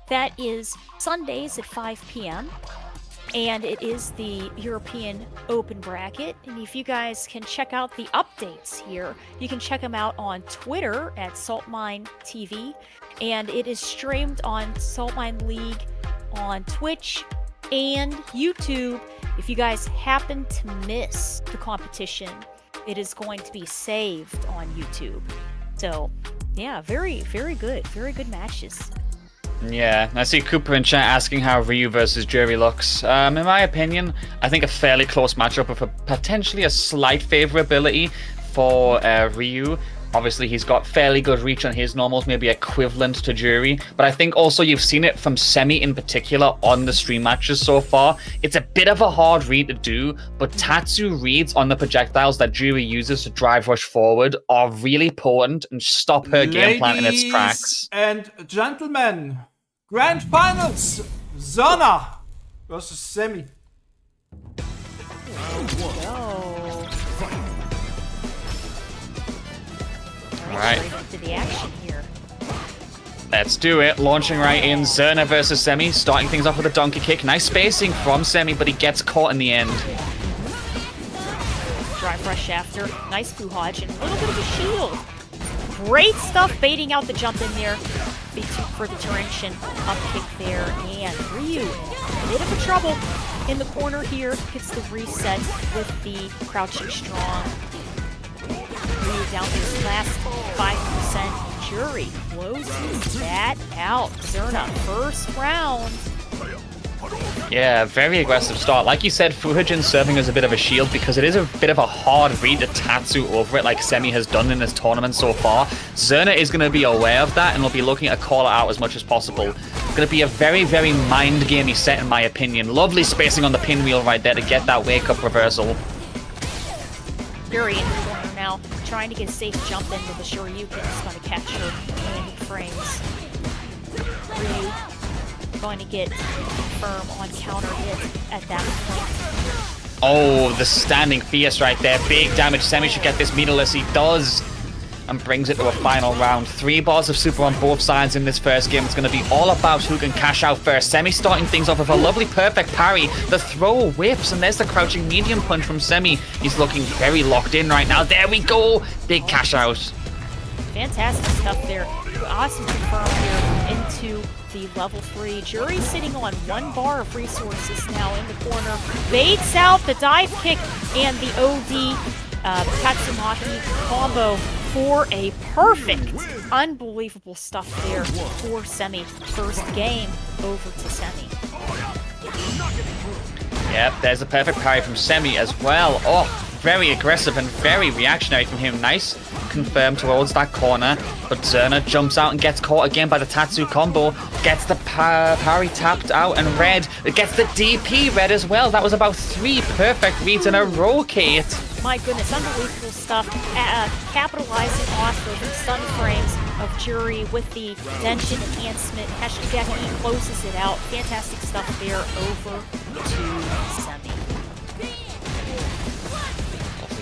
That is Sundays at 5 p.m. And it is the European Open bracket. And if you guys can check out the updates here, you can check them out on Twitter at Saltmine TV. And it is streamed on Saltmine League on Twitch and YouTube. If you guys happen to miss the competition, it is going to be saved on YouTube. So, yeah, very, very good. Very good matches. Yeah, I see Cooper in chat asking how Ryu versus Jury looks. In my opinion, I think a fairly close matchup with potentially a slight favorability for Ryu. Obviously, he's got fairly good reach on his normals, maybe equivalent to Jury. But I think also you've seen it from Semi in particular on the stream matches so far. It's a bit of a hard read to do, but Tatsu reads on the projectiles that Jury uses to drive rush forward are really potent and stop her game plan in its tracks. And gentlemen, Grand Finals, Zona versus Semi. Right. Straight into the action here. Let's do it. Launching right in. Zerna versus Semi. Starting things off with a donkey kick. Nice spacing from Semi, but he gets caught in the end. Drive rush after. Nice Fuhaj and a little bit of a shield. Great stuff baiting out the jump in there for the Terentian up kick there. And Ryu in a bit of a trouble in the corner here. Hits the reset with the crouching strong. Ryu down to his last 5%. Jury closes that out. Zerna, first round. Yeah, very aggressive start. Like you said, Fuhajin serving as a bit of a shield because it is a bit of a hard read to Tatsu over it like Semi has done in this tournament so far. Zerna is going to be aware of that and will be looking to call it out as much as possible. It's going to be a very, very mind-gamey set in my opinion. Lovely spacing on the pinwheel right there to get that wake-up reversal. Jury in the corner now, trying to get a safe jump in with the Shoryuken. It's going to catch her landing frames. Ryu going to get firm on counter hit at that point. Oh, the standing fierce right there. Big damage. Semi should get this meterless. He does. And brings it to a final round. 3 bars of super on both sides in this first game. It's going to be all about who can cash out first. Semi starting things off with a lovely perfect parry. The throw whips, and there's the crouching medium punch from Semi. He's looking very locked in right now. There we go. Big cash out. Fantastic stuff there. Awesome confirm here into the level 3. Jury sitting on 1 bar of resources now in the corner. Baits out the dive kick and the OD Tatsumaki combo for a perfect, unbelievable stuff there for Semi. First game over to Semi. Yep, there's a perfect parry from Semi as well. Oh, very aggressive and very reactionary from him. Nice confirm towards that corner, but Zerna jumps out and gets caught again by the Tatsu combo. Gets the parry tapped out, and Red gets the DP Red as well. That was about 3 perfect reads in a row, Kate. My goodness, unbelievable stuff. Capitalizing off of the stun frames of Jury with the Denshin enhancement. Hashigeki closes it out. Fantastic stuff there over to Semi.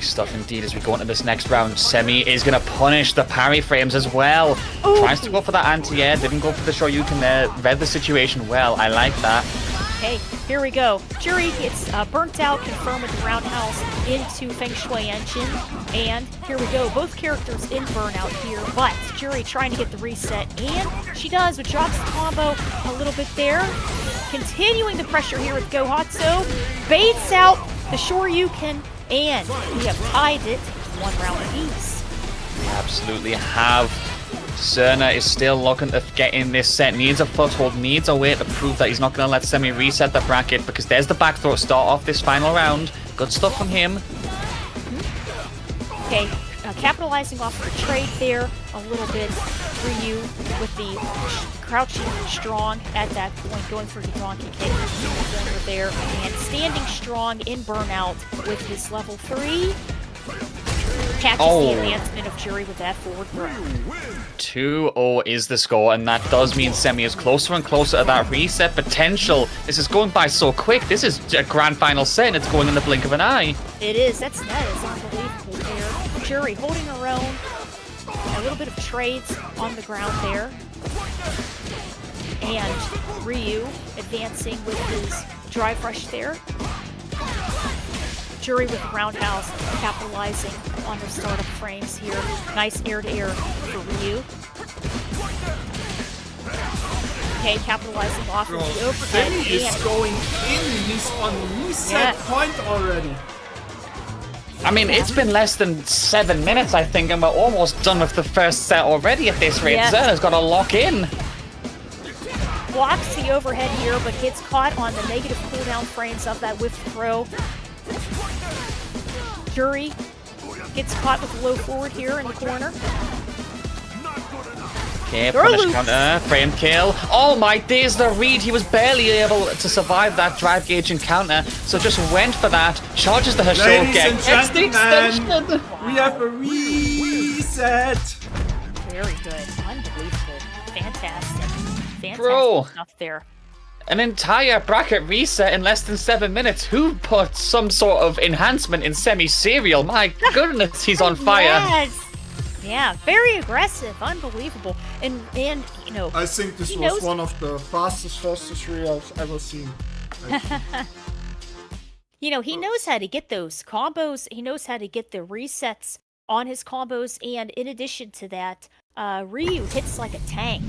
Stuff indeed as we go into this next round. Semi is going to punish the parry frames as well. Ooh. Tries to go for that anti-air, didn't go for the Shoryuken there. Read the situation well. I like that. Okay, here we go. Jury gets burnt out, confirmed with the roundhouse into Feng Shui Engine. And here we go. Both characters in burnout here, but Jury trying to get the reset, and she does, but drops the combo a little bit there. Continuing the pressure here with Gohatsu. Baits out the Shoryuken. And we have tied it 1 round apiece. We absolutely have. Zerna is still looking to get in this set. Needs a foothold, needs a way to prove that he's not going to let Semi reset the bracket, because there's the back throw to start off this final round. Good stuff from him. Okay, capitalizing off of the trade there a little bit. Ryu with the crouching strong at that point, going for the donkey kick in the corner there, and standing strong in burnout with his level 3. Catches the advancement of Jury with that forward throw. 2-0 is the score, and that does mean Semi is closer and closer to that reset potential. This is going by so quick. This is a grand final set, and it's going in the blink of an eye. It is. That is unbelievable there. Jury holding her own. A little bit of trades on the ground there. And Ryu advancing with his drive rush there. Jury with the roundhouse, capitalizing on the startup frames here. Nice air-to-air for Ryu. Okay, capitalizing off of the overhead. Semi is going in. He's on reset point already. I mean, it's been less than 7 minutes, I think, and we're almost done with the first set already at this rate. Zerna's got to lock in. Blocks the overhead here, but gets caught on the negative cooldown frames of that whiff throw. Jury gets caught with a low forward here in the corner. Okay, punish counter, frame kill. Oh my days, the read. He was barely able to survive that drive gauge encounter, so just went for that. Charges the Hashoken. Ladies and Gets the extension. we have a reset. Very good. Unbelievable. Fantastic. Fantastic Bro. stuff there. An entire bracket reset in less than 7 minutes. Who put some sort of enhancement in semi-serial? My goodness, he's on fire. Yes. Yeah, very aggressive, unbelievable, and you know. I think this was one of the fastest three I've ever seen. You know, he knows how to get those combos. He knows how to get the resets on his combos, and in addition to that, Ryu hits like a tank.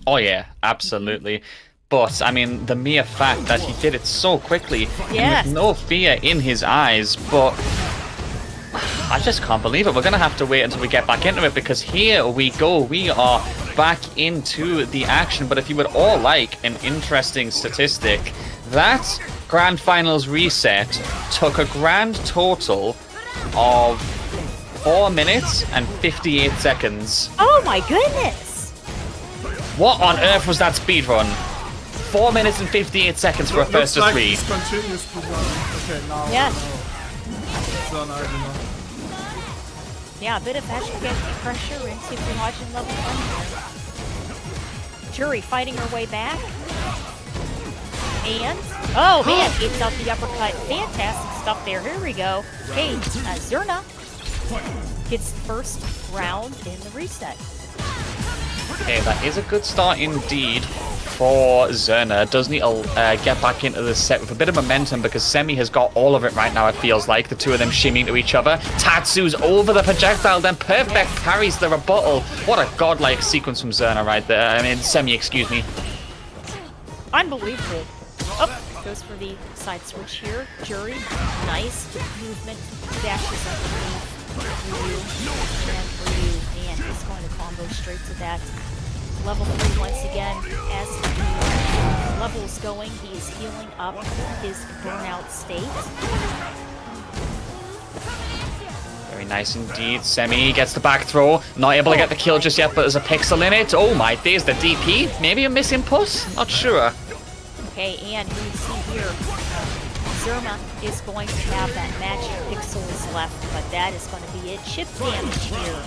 Oh yeah, absolutely. But I mean, the mere fact that he did it so quickly, and with no fear in his eyes, but. I just can't believe it. We're going to have to wait until we get back into it because here we go. We are back into the action. But if you would all like an interesting statistic, that Grand Finals reset took a grand total of 4 minutes and 58 seconds. Oh my goodness! What on earth was that speed run? 4 minutes and 58 seconds for a first to three. Continues to run. Okay, now. Yes. Now. Yeah, a bit of hashtag pressure into Prihajin level 1 here. Jury fighting her way back. And, oh man, gets out the uppercut. Fantastic stuff there. Here we go. Hey, Zerna gets the first round in the reset. Okay, that is a good start indeed for Zerna. Does need to get back into the set with a bit of momentum because Semi has got all of it right now, it feels like. The two of them shimmying to each other. Tatsu's over the projectile, then Perfect carries the rebuttal. What a godlike sequence from Zerna right there. I mean, Semi, excuse me. Unbelievable. Oh, goes for the side switch here. Jury, nice movement. Dashes underneath. Ryu, and he's going to combo straight to that. Level 3 once again. As the level's going, he is healing up his burnout state. Very nice indeed. Semi gets the back throw. Not able to get the kill just yet, but there's a pixel in it. Oh my days, the DP. Maybe a misinput? Not sure. Okay, and we see here, Zerna is going to have that magic pixels left, but that is going to be it. Chip damage here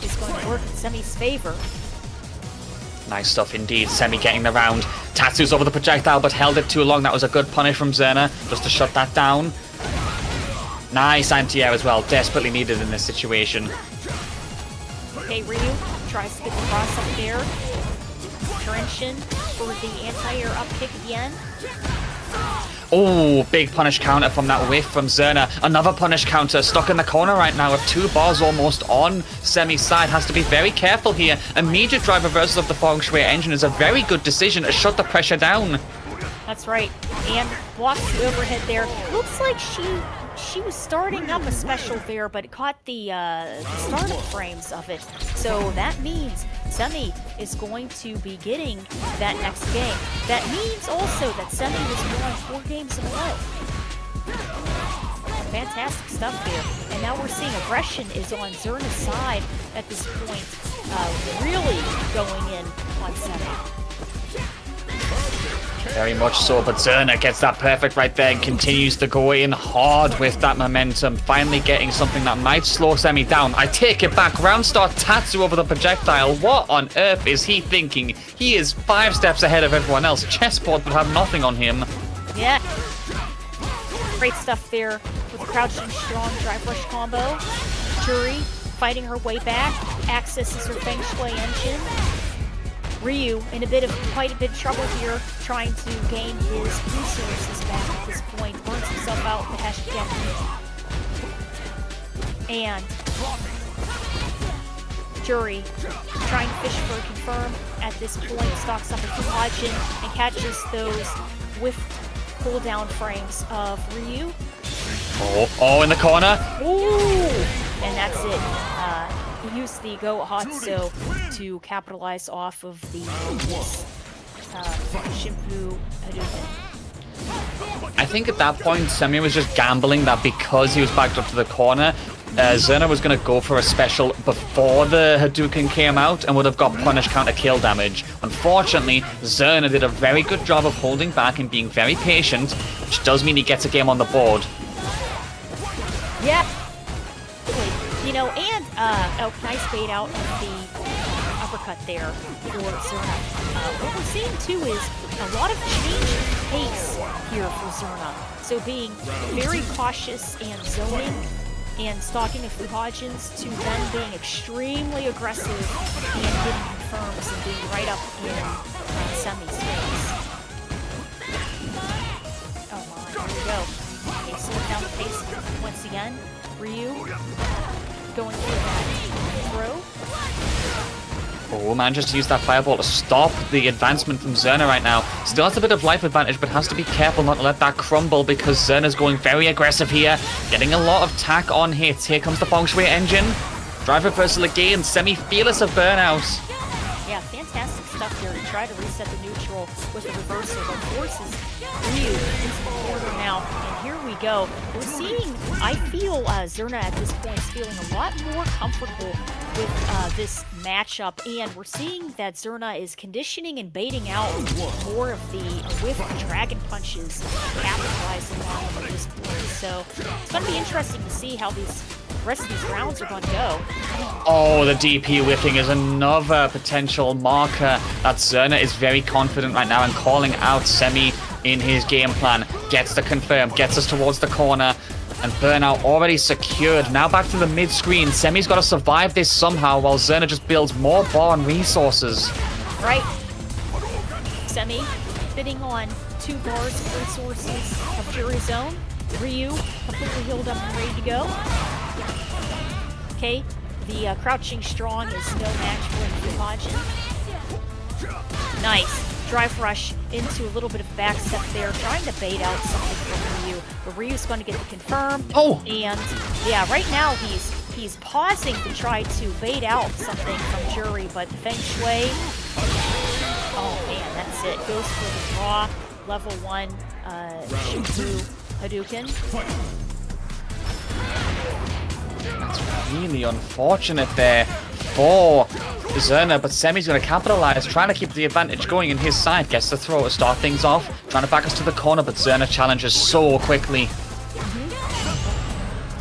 is going to work in Semi's favor. Nice stuff indeed. Semi getting the round. Tatsu's over the projectile, but held it too long. That was a good punish from Zerna, just to shut that down. Nice anti-air as well. Desperately needed in this situation. Okay, Ryu tries to get the cross up there. Trenching for the anti-air up kick again. Oh, big punish counter from that whiff from Zerna. Another punish counter stuck in the corner right now with 2 bars almost on Semi's side. Has to be very careful here. Immediate drive reversal of the Feng Shui engine is a very good decision to shut the pressure down. That's right. And blocks the overhead there. Looks like she was starting up a special there, but it caught the startup frames of it. So that means Semi is going to be getting that next game. That means also that Semi was won 4 games in a row. Fantastic stuff there. And now we're seeing aggression is on Zerna's side at this point, really going in on Semi. Very much so, but Zerna gets that perfect right there and continues to go in hard with that momentum, finally getting something that might slow Semi down. I take it back, round start Tatsu over the projectile. What on earth is he thinking? He is 5 steps ahead of everyone else. Chessboard would have nothing on him. Yeah. Great stuff there with crouching strong drive rush combo. Jury fighting her way back, accesses her Feng Shui engine. Ryu in quite a bit of trouble here, trying to gain his resources back at this point. Burns himself out with the hashtag. And Jury trying to fish for a confirm at this point, stalks up a Prihajin and catches those whiff cooldown frames of Ryu. Oh, in the corner. Ooh! And that's it. He used the Go Hatsu to capitalize off of the Shimpu Hadouken. I think at that point, Semi was just gambling that because he was backed up to the corner, Zerna was going to go for a special before the Hadouken came out and would have got punish counter kill damage. Unfortunately, Zerna did a very good job of holding back and being very patient, which does mean he gets a game on the board. Yeah. You know, and nice bait out of the uppercut there for Zerna. What we're seeing too is a lot of change of pace here for Zerna. So being very cautious and zoning and stalking the Fuhajins to then being extremely aggressive and getting confirms and being right up in Semi's face. Oh my, here we go. Okay, slow down the pace once again. Ryu going for that throw. Oh, manages to use that fireball to stop the advancement from Zerna right now. Still has a bit of life advantage, but has to be careful not to let that crumble because Zerna's going very aggressive here. Getting a lot of tack on hits. Here comes the Feng Shui engine. Drive reversal again. Semi fearless of burnout. Yeah, fantastic stuff here to try to reset the neutral with the reversal that forces Ryu into the corner now. And here we go. We're seeing, I feel Zerna at this point is feeling a lot more comfortable with this matchup, and we're seeing that Zerna is conditioning and baiting out more of the whiff dragon punches, capitalizing on them at this point. So it's going to be interesting to see how these rest of these rounds are going to go. Oh, the DP whiffing is another potential marker that Zerna is very confident right now and calling out Semi in his game plan. Gets the confirm, gets us towards the corner, and Burnout already secured. Now back to the mid-screen. Semi's got to survive this somehow while Zerna just builds more bar and resources. Right. Semi bidding on 2 bars of resources of Fury's own. Ryu completely healed up and ready to go. Okay, the crouching strong is no match for Fuhajin. Nice. Drive rush into a little bit of backstep there, trying to bait out something from Ryu. But Ryu's going to get the confirm. Oh! And yeah, right now he's pausing to try to bait out something from Jury, but Feng Shui, oh man, that's it. Goes for the draw, level 1 Shinfu Hadouken. That's really unfortunate there for Zerna, but Semi's going to capitalize, trying to keep the advantage going in his side. Gets the throw to start things off, trying to back us to the corner, but Zerna challenges so quickly.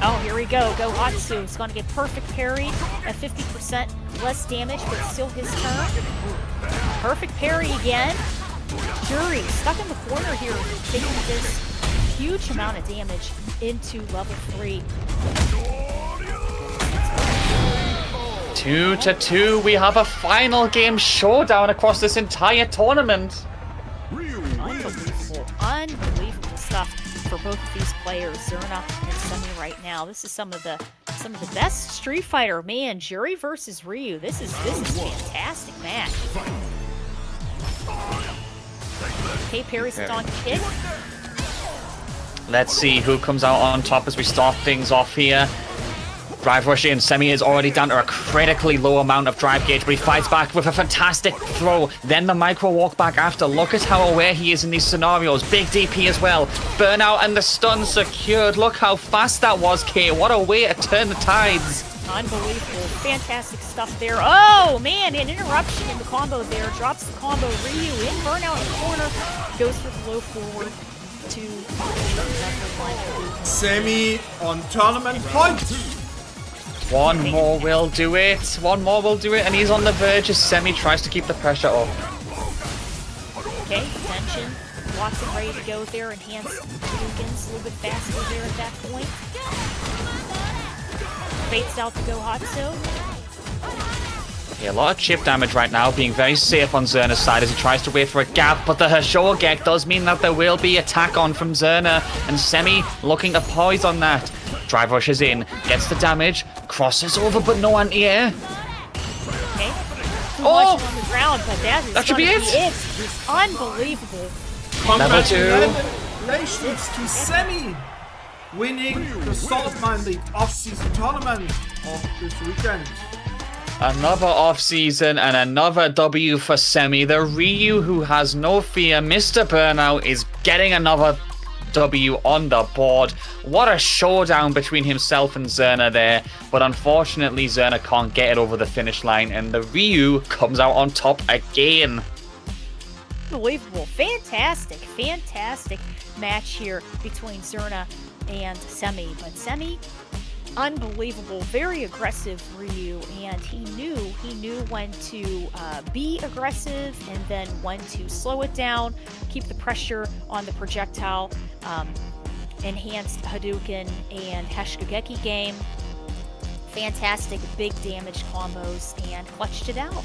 Oh, here we go. Go Hatsu. It's going to get perfect parried at 50% less damage, but still his turn. Perfect parry again. Jury stuck in the corner here, taking this huge amount of damage into level 3. 2-2, we have a final game showdown across this entire tournament. Unbelievable stuff for both of these players, Zerna and Semi right now. This is some of the best Street Fighter. Man, Jury versus Ryu. This is a fantastic match. Okay, parries the donkey kick. Let's see who comes out on top as we start things off here. Drive rush in. Semi is already down to a critically low amount of drive gauge, but he fights back with a fantastic throw. Then the micro walk back after. Look at how aware he is in these scenarios. Big DP as well. Burnout and the stun secured. Look how fast that was, Kay. What a way to turn the tides. Unbelievable. Fantastic stuff there. Oh, man, an interruption in the combo there. Drops the combo. Ryu in Burnout in the corner. Goes for the low forward to number 1. Semi on tournament point. One more will do it. One more will do it, and he's on the verge as Semi tries to keep the pressure up. Okay, tension. Locked and ready to go there. Enhanced Hadouken's a little bit faster there at that point. Baits out the Gohatsu. Yeah, a lot of chip damage right now, being very safe on Zerna's side as he tries to wait for a gap, but the Hashogek does mean that there will be attack on from Zerna, and Semi looking to poise on that. Drive rushes in, gets the damage, crosses over, but no anti-air. Okay. Oh! On the ground, but that should be it. It's unbelievable. Congratulations to Semi winning the Saltmine League off-season tournament of this weekend. Another off-season and another W for Semi. The Ryu who has no fear, Mr. Burnout, is getting another W on the board. What a showdown between himself and Zerna there. But unfortunately, Zerna can't get it over the finish line, and the Ryu comes out on top again. Unbelievable. Fantastic match here between Zerna and Semi. But Semi, unbelievable, very aggressive Ryu, and he knew when to be aggressive and then when to slow it down, keep the pressure on the projectile, enhanced Hadouken and Hashigeki game. Fantastic big damage combos, and clutched it out.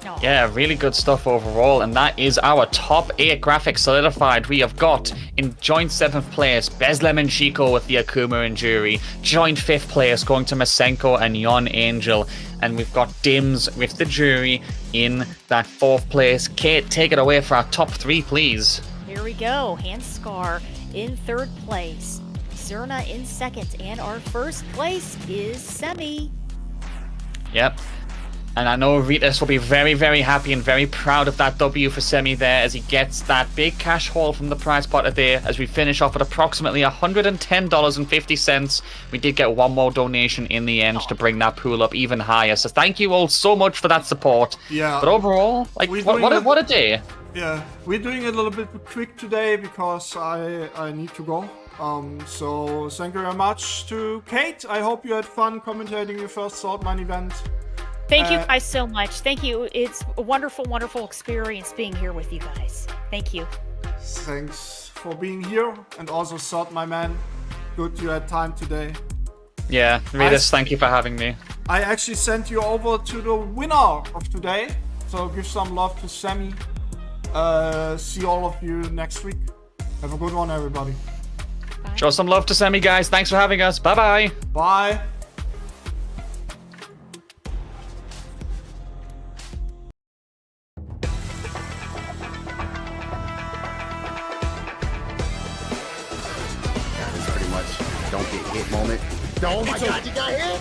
Oh. Yeah, really good stuff overall, and that is our top 8 graphics solidified. We have got in joint 7th place Bezlem and Chico with the Akuma and Jury, joint 5th place going to Masenko and Yon Angel, and we've got Dims with the Jury in that 4th place. Kate, take it away for our top 3, please. Here we go. Handscar in 3rd place, Zerna in 2nd, and our 1st place is Semi. Yep. And I know Ritas will be very, very happy and very proud of that W for Semi there as he gets that big cash haul from the prize pot today as we finish off at approximately $110.50. We did get one more donation in the end to bring that pool up even higher. So thank you all so much for that support. Yeah. Uh, But overall, like, what a day. Yeah, we're doing it a little bit quick today because I need to go. So thank you very much to Kate. I hope you had fun commentating your first Saltmine event. Thank you guys so much. Thank you. It's a wonderful, wonderful experience being here with you guys. Thank you. Thanks for being here, and also Saltmine man. Good you had time today. Yeah, Ritas, thank you for having me. I actually sent you over to the winner of today, so give some love to Semi. See all of you next week. Have a good one, everybody. Bye. Show some love to Semi, guys. Thanks for having us. Bye-bye. Bye. Don't get hit moment. Oh my god, you got hit!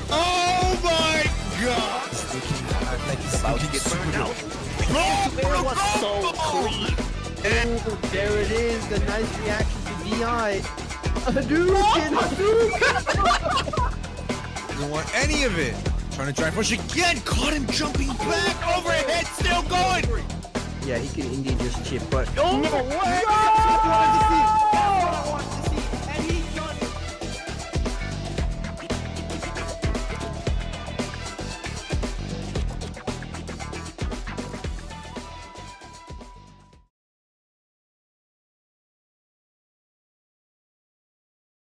Oh my god! About to get burned out. It was so clean. And there it is, the nice reaction to DI. Hadouken! Doesn't want any of it. Trying to drive push again. Caught him jumping back. Overhead, still going. Yeah, he could indeed just chip, but... Oh, no way!